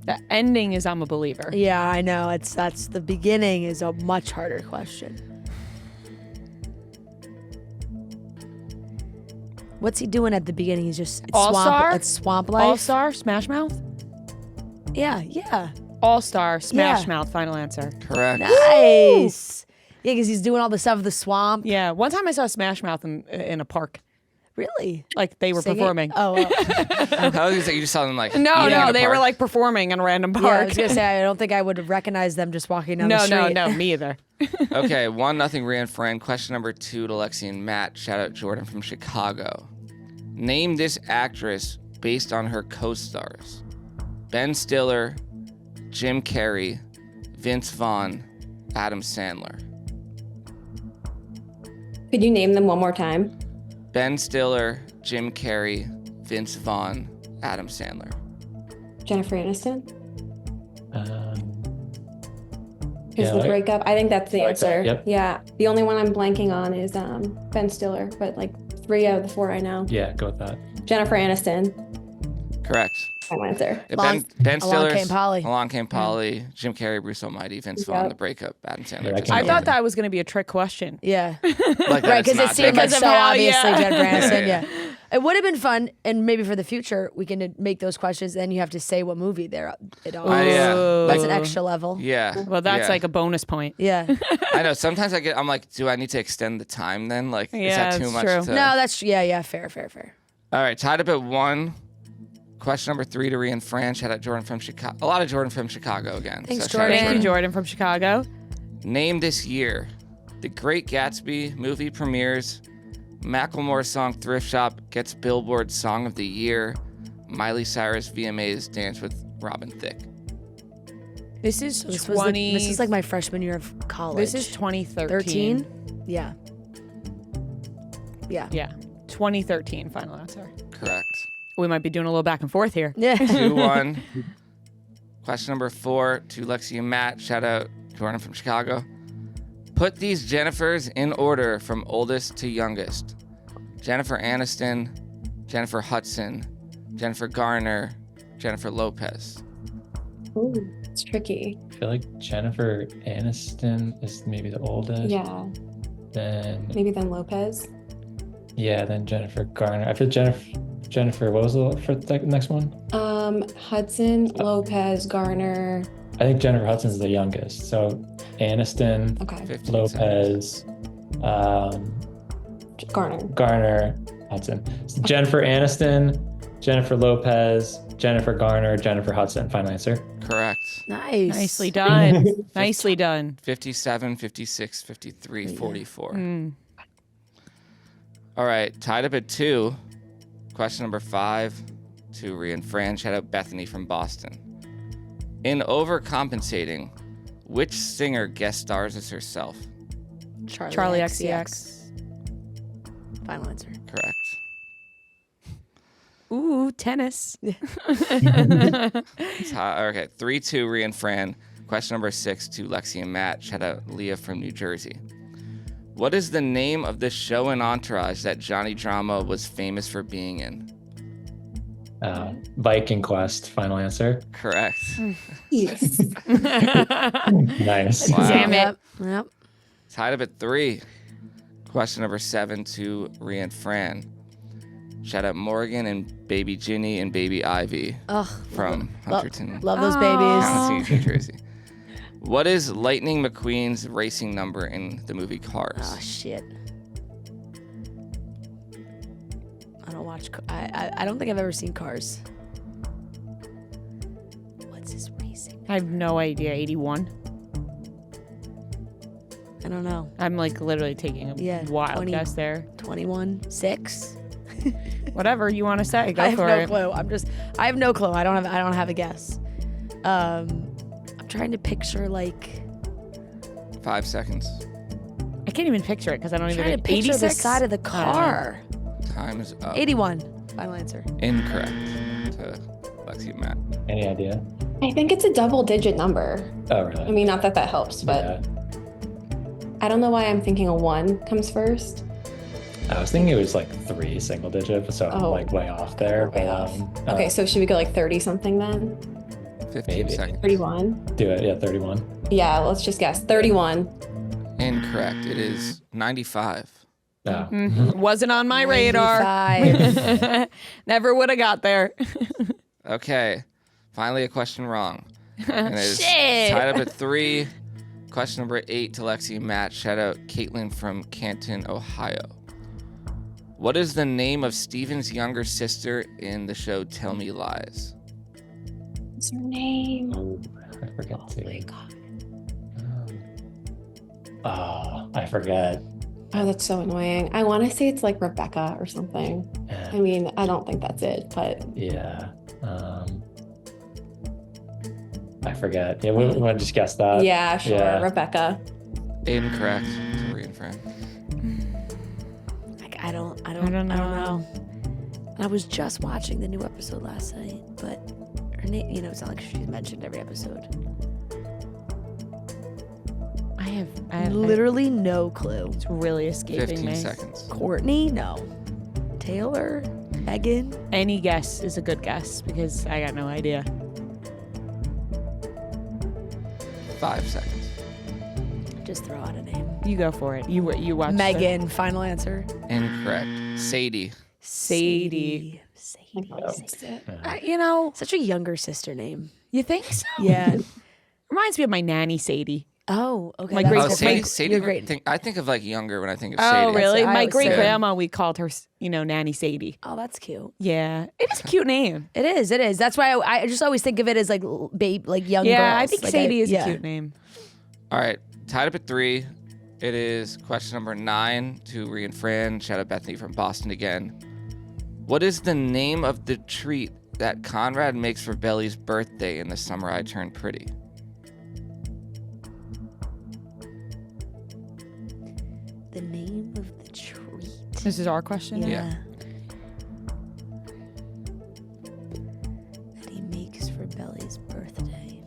The ending is I'm a Believer. Yeah, I know. That's the beginning is a much harder question. What's he doing at the beginning? He's just All-Star? It's Swamp Life. All-Star, Smash Mouth? Yeah. All-Star, Smash Yeah. Mouth, final answer. Correct. Nice. Yeah, because he's doing all the stuff with the swamp. Yeah, one time I saw Smash Mouth in a park. Really? Like they were Singing? performing. Oh, well. I was gonna say you just saw them like No, eating in a they were park. like performing in a random yeah, I park. was gonna say I don't think I would have recognized them just walking down the no, street. no, me either. Okay, 1-0 Ria and Fran. Question number 2 to Lexi and Matt. Shout out Jordan from Chicago. Name this actress based on her co-stars. Ben Stiller, Jim Carrey, Vince Vaughn, Adam Sandler. Could you name them one more time? Ben Stiller, Jim Carrey, Vince Vaughn, Adam Sandler. Jennifer Aniston? Is Yeah, the like- breakup? I think that's the like that, answer. yep. Yeah. The only one I'm blanking on is Ben Stiller, but like 3 out of the 4 I know. Yeah, go with that. Jennifer Aniston. Correct. Final answer. Ben Stiller's Came Polly. Along Came Polly, Jim Carrey, Bruce Almighty, Vince Vaughn, Yep. The Breakup, Adam Sandler. Yeah, that just came I like thought that was going to be a trick question. Yeah. that Right, it's because it not seemed that. like so how- obviously yeah. Jennifer Aniston. Yeah, Yeah, it would have been fun, and maybe for the future we can make those questions. Then you have to say what movie they're it on. yeah. That's Like- an extra level. Yeah. Well, that's yeah. like a bonus point. Yeah. I know. Sometimes I'm like, do I need to extend the time then? Like, is Yeah, that too that's much? true. To... No, that's yeah. Fair. All right, tied up at 1. Question number 3 to Ria and Fran. Shout out Jordan from Chicago. A lot of Jordan from Chicago again. Thanks, shout out Jordan. Thank you, Jordan from Chicago. Name this year. The Great Gatsby movie premieres. Macklemore's song Thrift Shop gets Billboard Song of the Year. Miley Cyrus VMA's Dance with Robin Thicke. This is This 20. this is like my freshman year of college. This is 2013. 13. Yeah. Yeah, 2013. Final answer. Correct. We might be doing a little back and forth here. Yeah. 2-1. Question number 4 to Lexi and Matt. Shout out Jordan from Chicago. Put these Jennifers in order from oldest to youngest. Jennifer Aniston, Jennifer Hudson, Jennifer Garner, Jennifer Lopez. Ooh, it's tricky. I feel like Jennifer Aniston is maybe the oldest. Yeah. Then Maybe then Lopez. then Jennifer Garner. I feel Jennifer. What was the next one? Hudson, Lopez, Garner. I think Jennifer Hudson's the youngest. So Aniston, Okay. 15 seconds. Lopez, Garner. Garner, Hudson. So Jennifer Aniston, Jennifer Lopez, Jennifer Garner, Jennifer Hudson. Final answer. Correct. Nice. Nicely done. Nicely done. 57, 56, 53, 44. Mm. All right, tied up at 2. Question number 5 to Ria and Fran. Shout out Bethany from Boston. In Overcompensating, which singer guest stars as herself? Charlie XCX. Final answer. Correct. Ooh, tennis. Okay, 3-2 Ria and Fran. Question number 6 to Lexi and Matt. Shout out Leah from New Jersey. What is the name of the show in Entourage that Johnny Drama was famous for being in? Viking Quest. Final answer. Correct. Yes. Nice. Wow. Damn it. Yep. Tied up at 3. Question number 7 to Ria and Fran. Shout out Morgan and Baby Ginny and Baby Ivy Ugh. from Hunterton Love those Aw. babies. County, New Jersey. What is Lightning McQueen's racing number in the movie Cars? Oh shit. I don't watch. I don't think I've ever seen Cars. What's his racing? I have no idea. 81. I don't know. I'm like literally taking a wild 20. guess there. 21, 6. Whatever you want to say, go I have for no it. clue. I have no clue. I don't have a guess. I'm trying to picture like. 5 seconds. I can't even picture it because I don't even. Trying to picture 86? the side of the car. Time is up. 81. Final answer. Incorrect. To Lexi Matt. Any idea? I think it's a double-digit number. Oh, really? I mean, not that helps, but Yeah. I don't know why I'm thinking a 1 comes first. I was thinking it was like 3 single digit, so I'm Oh. like way off there. Way off. Okay, so should we go like 30 something then? 15 Maybe. seconds. 31? do it. Yeah, 31. Yeah, let's just guess. 31. Incorrect. It is 95. No. Wasn't on my radar. 95. Never would have got there. Okay. Finally, a question wrong. And it is Shit. tied up at 3. Question number 8 to Lexi Matt. Shout out Caitlin from Canton, Ohio. What is the name of Steven's younger sister in the show Tell Me Lies? What's her name? Oh, I forget too. my God. Oh, I forget. Oh, that's so annoying. I want to say it's like Rebecca or something. I mean, I don't think that's it, but Yeah. I forget. Yeah, we want to just guess that. yeah, sure. yeah. Rebecca. Incorrect. To Ria Fran. Like, I don't don't know. I was just watching the new episode last night, but her name, it's not like she's mentioned every episode. I have Literally no clue. It's really escaping 15 me. seconds. Courtney? No. Taylor? Megan? Any guess is a good guess because I got no idea. 5 seconds. Just throw out a name. You go for it. You watch Megan. Final answer. Incorrect. Sadie. Sadie. Sadie. That's it. Such a younger sister name. You think so? Yeah. Reminds me of my nanny Sadie. Oh, okay. My that's great- Oh, different. Sadie. You're great. I think of like younger when I think of Oh, Sadie. really? what I My would great say. grandma, we called her, Nanny Sadie. Oh, that's cute. Yeah, it is a cute name. It is. It is. That's why I just always think of it as like babe, like young Yeah, girls. I think Like, Sadie is yeah. a cute name. All right, tied up at 3. It is question number 9 to Ria and Fran. Shout out Bethany from Boston again. What is the name of the treat that Conrad makes for Belly's birthday in the summer I Turned Pretty? The name of the treat. This is our question. Yeah. That he makes for Belly's birthday.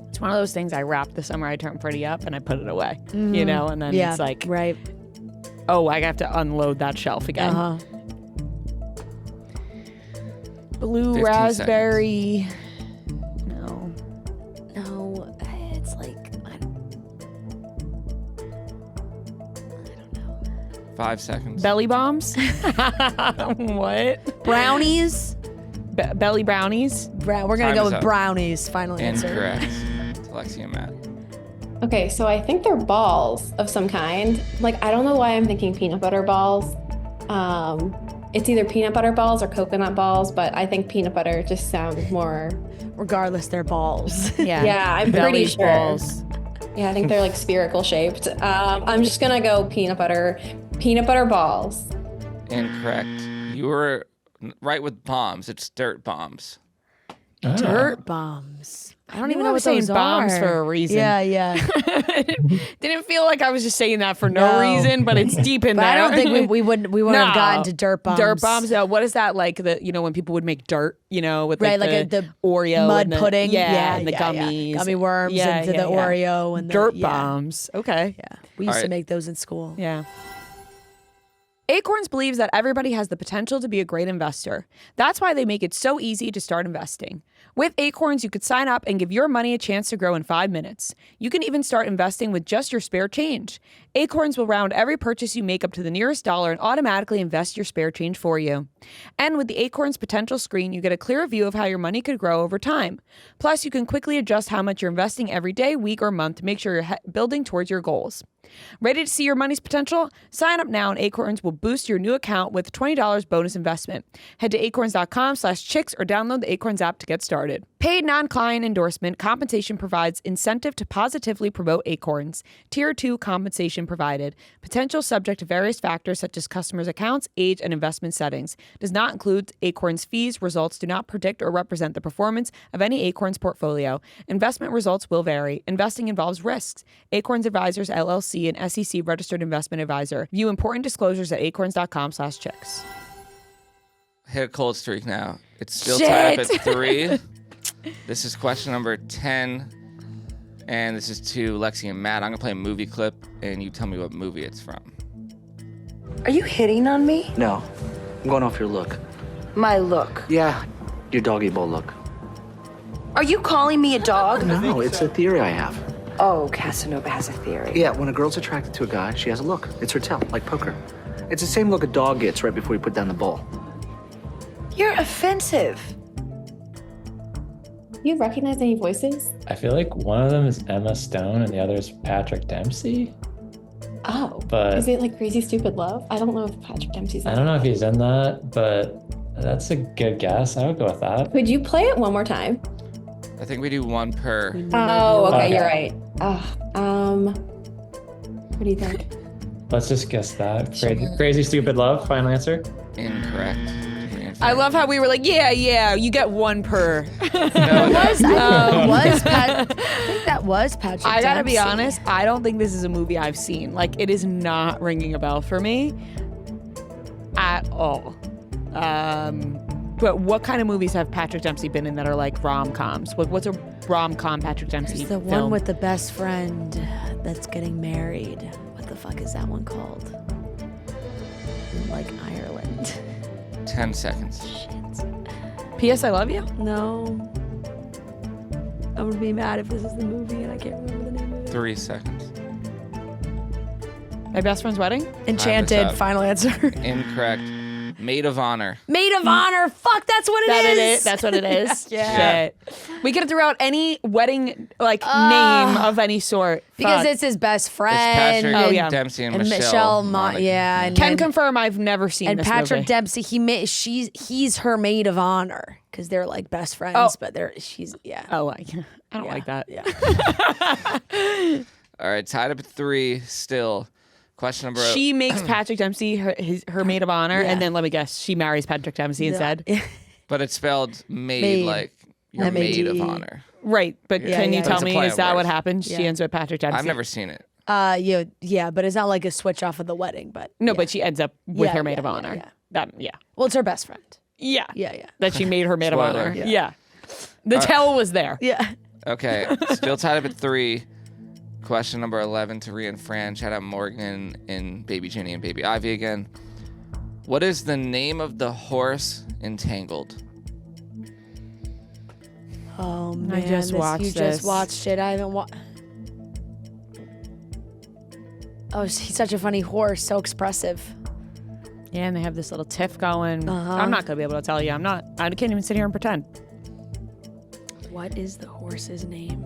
It's one of those things I wrap the summer I turn pretty up and I put it away, and then Yeah. it's like, Right. oh, I have to unload that shelf again. Uh-huh. Blue 15 raspberry. No. No, it's like I don't know. 5 seconds. Belly bombs? What? Brownies. Belly brownies? We're gonna Time go is with up. brownies. Final answer. Incorrect. To Lexi and Matt. Okay, so I think they're balls of some kind. Like, I don't know why I'm thinking peanut butter balls. It's either peanut butter balls or coconut balls, but I think peanut butter just sounds more. Regardless, they're balls. Yeah. Yeah, I'm pretty Belly sure. balls. Yeah, I think they're like spherical shaped. I'm just gonna go peanut butter balls. Incorrect. You were right with bombs. It's dirt bombs. Dirt bombs. I don't knew even I know was what those saying bombs are. for a reason. Yeah, yeah. Didn't feel like I was just saying that for no No. reason, but it's deep in But there. I don't think we wouldn't have gotten to dirt bombs. Dirt bombs. No, what is that like? When people would make dirt, with Right, like the Oreo mud and the, pudding. and the yeah, gummies, gummy worms into the Oreo and the dirt yeah. bombs. Okay, Yeah, we used to Alright. make those in school. yeah. Acorns believes that everybody has the potential to be a great investor. That's why they make it so easy to start investing. With Acorns, you could sign up and give your money a chance to grow in 5 minutes. You can even start investing with just your spare change. Acorns will round every purchase you make up to the nearest dollar and automatically invest your spare change for you. And with the Acorns potential screen, you get a clearer view of how your money could grow over time. Plus, you can quickly adjust how much you're investing every day, week, or month to make sure you're building towards your goals. Ready to see your money's potential? Sign up now and Acorns will boost your new account with $20 bonus investment. Head to acorns.com/chicks or download the Acorns app to get started. Paid non-client endorsement compensation provides incentive to positively promote Acorns. Tier 2 compensation provided. Potential subject to various factors such as customers' accounts, age, and investment settings. Does not include Acorns fees. Results do not predict or represent the performance of any Acorns portfolio. Investment results will vary. Investing involves risks. Acorns Advisors LLC, an SEC registered investment advisor. View important disclosures at acorns.com/chicks. Hit a cold streak now. It's still tied up at 3. This is question number 10. And this is to Lexi and Matt. I'm going to play a movie clip, and you tell me what movie it's from. Are you hitting on me? No, I'm going off your look. My look. Yeah, your doggy bowl look. Are you calling me a dog? No, it's a theory I have. Oh, Casanova has a theory. Yeah, when a girl's attracted to a guy, she has a look. It's her tell, like poker. It's the same look a dog gets right before you put down the ball. You're offensive. You recognize any voices? I feel like one of them is Emma Stone and the other is Patrick Dempsey. Oh, But- is it like Crazy Stupid Love? I don't know if Patrick Dempsey's in I don't know it. if he's in that, but that's a good guess. I would go with that. Could you play it one more time? I think we do one per. Oh, okay, Okay. you're right. What do you think? Let's just guess that. Crazy Stupid Love, final answer. Incorrect. I love how we were like, yeah, you get one per. I think that was Patrick I gotta be Dempsey. honest, I don't think this is a movie I've seen. Like, it is not ringing a bell for me at all. But what kind of movies have Patrick Dempsey been in that are like rom-coms? What's a rom-com Patrick Dempsey It's the film? one with the best friend that's getting married. What the fuck is that one called? In like Ireland. 10 seconds. P.S. I Love You? No. I'm gonna be mad if this is the movie and I can't remember the name of it. 3 seconds. My Best Friend's Wedding? Enchanted, up. final answer. Incorrect. Maid of Honor. Maid of Honor. Fuck, that's what it is. That's what it is. Yeah. Shit. We could have threw out any wedding name of any sort. Because Fuck. it's his best It's friend. Patrick Oh, yeah. Dempsey and, and Michelle. yeah. And Can then- confirm I've never seen And this Patrick movie. Dempsey, he's her maid of honor because they're like best friends, but she's Oh, I don't like that. Yeah. All right, tied up at 3 still. Question number She makes Patrick Dempsey her maid of honor, and then let me guess, she marries Patrick Dempsey instead. But it's spelled maid, Maid. like your M-A-D. maid of honor. Right, but can you But tell it's a me, play is on that what words. happens? Yeah. She ends with Patrick Dempsey. I've never seen it. Yeah, but it's not like a switch off of the wedding, but No, yeah. but she ends up with Yeah, her maid yeah, of honor. yeah. That, Well, it's her best friend. yeah, Yeah. that she made her maid of Spoiler. honor. Yeah. Yeah. The tell was there. Yeah. Okay, still tied up at 3. Question number 11 to Ria and Fran. Shout out Morgan and Baby Ginny and Baby Ivy again. What is the name of the horse in Tangled? Oh man, I just watched You this. just watched it. I haven't watched. Oh, he's such a funny horse. So expressive. Yeah, and they have this little tiff going. Uh-huh. I'm not gonna be able to tell you. I can't even sit here and pretend. What is the horse's name?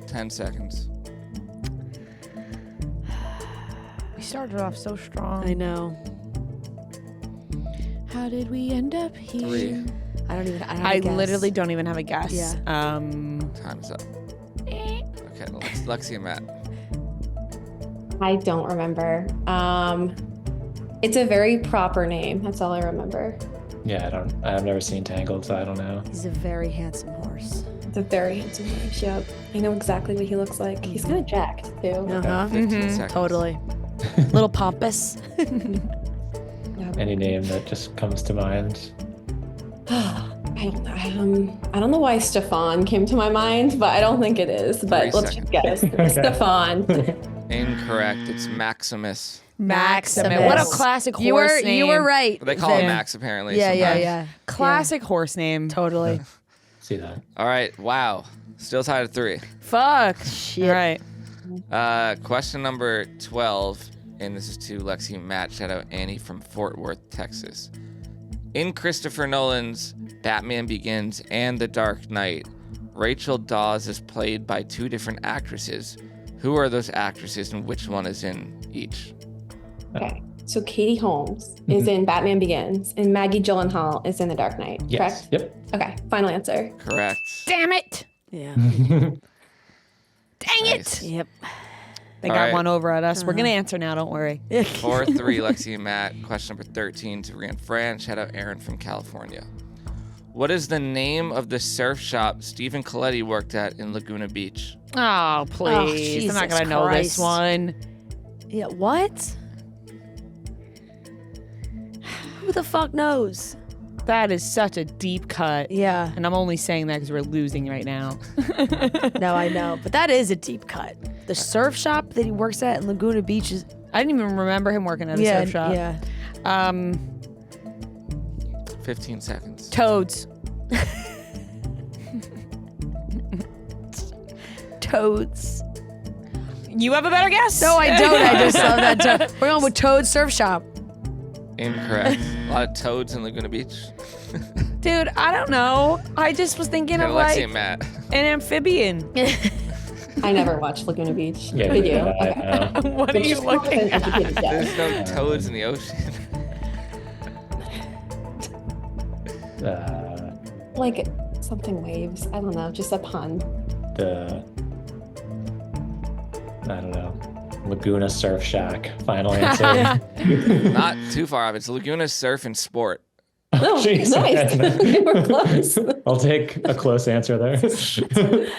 10 seconds. We started off so strong. I know. How did we end up here? 3. I don't have I a guess. literally don't even have a guess. Yeah. Time's up. Okay, Lexi and Matt. I don't remember. It's a very proper name. That's all I remember. Yeah, I've never seen Tangled, so I don't know. He's a very handsome horse. It's a very handsome horse. Yep. I know exactly what he looks like. He's kind of jacked too. Uh-huh. 15 seconds. Totally. Little pompous. Yep. Any name that just comes to mind. I don't know why Stefan came to my mind, but I don't think it is. But 3 let's just guess. Stefan. Incorrect. It's Maximus. Maximus. What a classic horse name. You were right. They call him Max apparently. Yeah, sometimes. yeah. Classic horse name. Totally. See that? All right. Wow. Still tied at 3. Fuck. Shit. All right. Question number 12, and this is to Lexi Matt. Shout out Annie from Fort Worth, Texas. In Christopher Nolan's Batman Begins and The Dark Knight, Rachel Dawes is played by 2 different actresses. Who are those actresses and which one is in each? Okay. So Katie Holmes is in Batman Begins, and Maggie Gyllenhaal is in The Dark Knight. Yes. Correct? Yep. Okay. Final answer. Correct. Damn it. Yeah. Dang Nice. it. Yep. They All got right. one over at us. We're going to answer now. Don't worry. 4-3, Lexi and Matt. Question number 13 to Ria Fran. Shout out Aaron from California. What is the name of the surf shop Stephen Coletti worked at in Laguna Beach? Oh, please. I'm not Jesus going to know this Christ. one. Yeah. What? Who the fuck knows? That is such a deep cut. Yeah. And I'm only saying that because we're losing right now. No, I know, but that is a deep cut. The surf shop that he works at in Laguna Beach is. I didn't even remember him working at a surf shop. Yeah. 15 seconds. Toads. Toads. You have a better guess? No, I don't. I just love that. We're going with Toad Surf Shop. Incorrect. A lot of toads in Laguna Beach. Dude, I don't know. I just was thinking Okay, of Lexi like and Matt. an amphibian. I never watched Laguna Beach. Yeah. Did you? I know. What are you looking at? There's no toads in the ocean. Like something waves. I don't know. Just a pun. I don't know. Laguna Surf Shack. Final answer. Not too far off. It's Laguna Surf and Sport. Oh, Jeez. nice. You were close. I'll take a close answer there.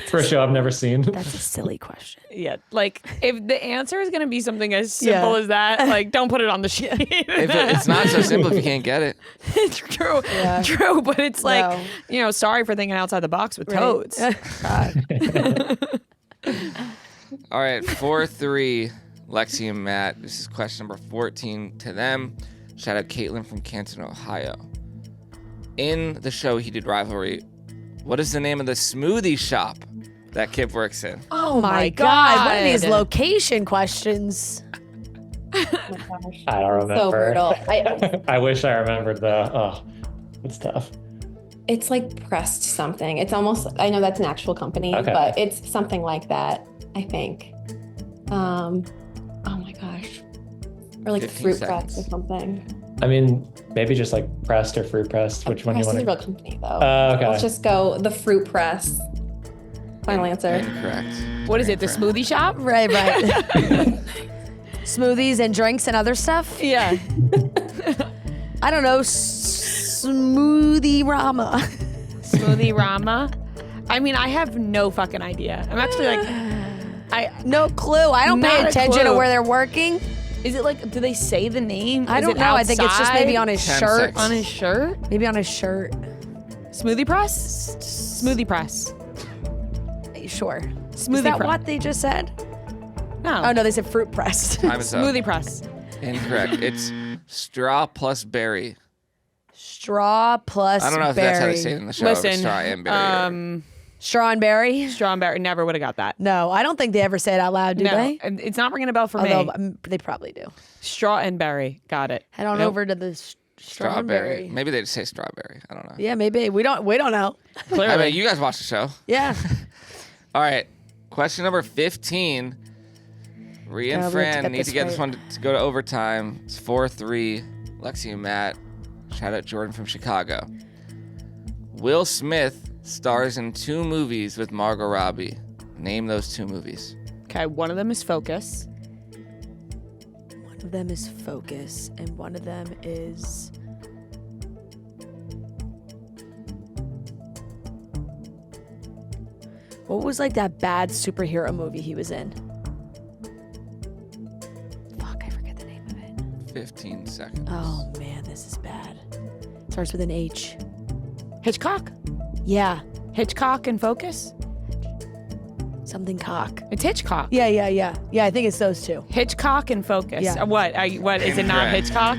For a show I've never seen. That's a silly question. Yeah, like if the answer is gonna be something as simple Yeah. as that, like don't put it on the sheet. It's not so simple if you can't get it. It's true, Yeah. true, but it's like No. sorry for thinking outside the box with Right. toads. All right, 4-3, Lexi and Matt. This is question number 14 to them. Shout out Caitlin from Canton, Ohio. In the show Heated Rivalry, what is the name of the smoothie shop that Kip works in? Oh my God. What are these location questions? I don't remember. So brutal. I wish I remembered it's tough. It's like Pressed something. It's almost, I know that's an actual company, Okay. but it's something like that, I think. Oh my gosh. Or like 15 Fruit seconds. Press or something. I mean, maybe just like pressed or fruit pressed. Which one do you Press want is a real to? company though. Okay. Let's just go the Fruit Press. Final answer. Incorrect. What is it? The smoothie shop? Right. Smoothies and drinks and other stuff? Yeah. I don't know. Smoothie Rama. Smoothie Rama. I mean, I have no fucking idea. I'm actually like, No clue. I don't pay Not a attention to clue. where they're working. is it like? Do they say the name? I Is don't it know. I think it's just maybe on outside? his 10 shirt. seconds. On his shirt. Maybe on his shirt. Smoothie press. Smoothie press. Sure. Smoothie Is that press. what they just said? No. Oh no, they said fruit press. Time is up. Smoothie press. Incorrect. It's straw plus berry. Straw plus I don't know if berry. that's how they say it in the show. Listen, but straw and berry. Straw and berry? Strawberry. Never would have got that. No, I don't think they ever say it out loud, do No, they? it's not ringing a bell for Although me. they probably do. Straw and berry. Got it. Head on Nope. over to the Strawberry. Maybe they just say strawberry. I don't know. Yeah, maybe. We don't know. Clearly. I mean, you guys watch the show. Yeah. All right. Question number 15. Ria and Yeah, we have to Fran get need this to get this right. one to go to overtime. It's 4-3. Lexi and Matt. Shout out Jordan from Chicago. Will Smith stars in 2 movies with Margot Robbie. Name those 2 movies. Okay, one of them is Focus. One of them is Focus, and one of them is. What was like that bad superhero movie he was in? Fuck, I forget the name of it. 15 seconds. Oh man, this is bad. Starts with an H. Hitchcock? Yeah. Hitchcock and Focus? Something cock. It's Hitchcock. Yeah. Yeah, I think it's those two. Hitchcock and Focus. Yeah. What? What is it? Not Incorrect. Hitchcock?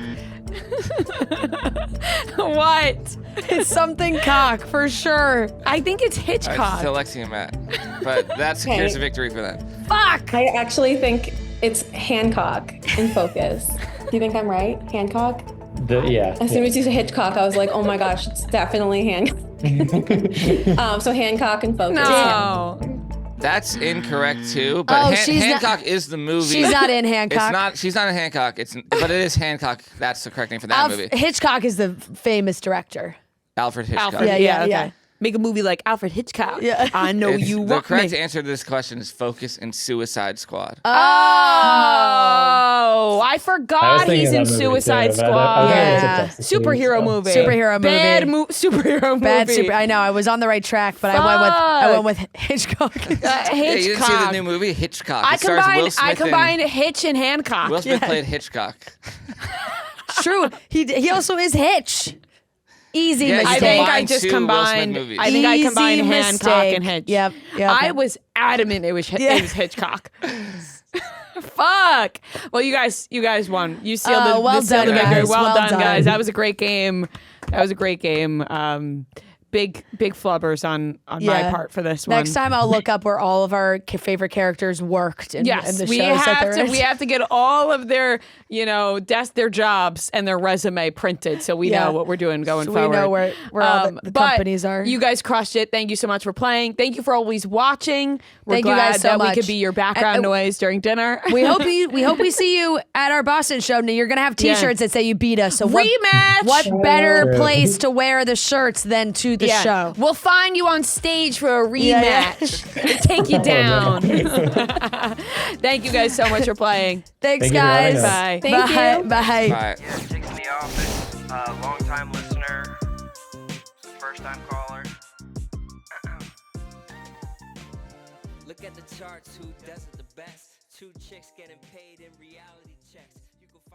What? It's something cock for sure. I think it's Hitchcock. Still Lexi and Matt. But that secures a victory for them. Fuck. I actually think it's Hancock in Focus. Do you think I'm right? Hancock? Yeah. As soon as you said Hitchcock, I was like, oh my gosh, it's definitely Hancock. So Hancock and Focus. No. That's incorrect too. But she's not- Hancock is the movie. She's not in Hancock. It's not. She's not in Hancock. But it is Hancock. That's the correct name for that movie. Hitchcock is the famous director. Alfred Hitchcock. Alfred. Yeah, okay. yeah. Make a movie like Alfred Hitchcock. Yeah. I know It's- you the want correct me. answer to this question is Focus and Suicide Squad. Oh, I I was forgot thinking he's of in that movie, Suicide too, but Squad. Yeah. it's a series, Superhero so. movie. Superhero movie. Bad superhero movie. Bad super. I know. I was on the right track, but I went with Hitchcock. Hitchcock. Yeah, you didn't see the new movie Hitchcock. I It stars Will Smith I combined Hitch and Hancock. Will Smith played Hitchcock. True. He also is Hitch. Easy Yeah, you mistake. I think I combined just two Will Smith combined. movies. I think I Easy combined Hancock mistake. and Hitch. Yep. I was adamant it was Hitchcock. Fuck. Well, you guys won. You sealed the well sealed the done, victory. guys. Well Well done, done. guys. That was a great game. Big flubbers on my part for this one. Next time I'll look up where all of our favorite characters worked in, Yes, in the we shows that have they're to. in. We have to get all of their, their jobs and their resume printed, so we Yeah. know what we're doing going So forward. we know where all the but companies are. You guys crushed it. Thank you so much for playing. Thank you for always watching. We're Thank you glad guys so that much. we could be your background And- noise during dinner. we hope we see you at our Boston show. Now you're gonna have T-shirts that say you beat us. So Rematch! What better True. place to wear the shirts than to the show? We'll find you on stage for a Yeah, yeah. rematch. Take you down. Thank you guys so much for playing. Thanks, Thank you for having guys. us. Bye. Thank Bye. you. Bye. Bye. Yeah, Chicks in the Office, long-time listener, first-time caller. Look at the charts, who does it the best? Two chicks getting paid in reality checks. You can find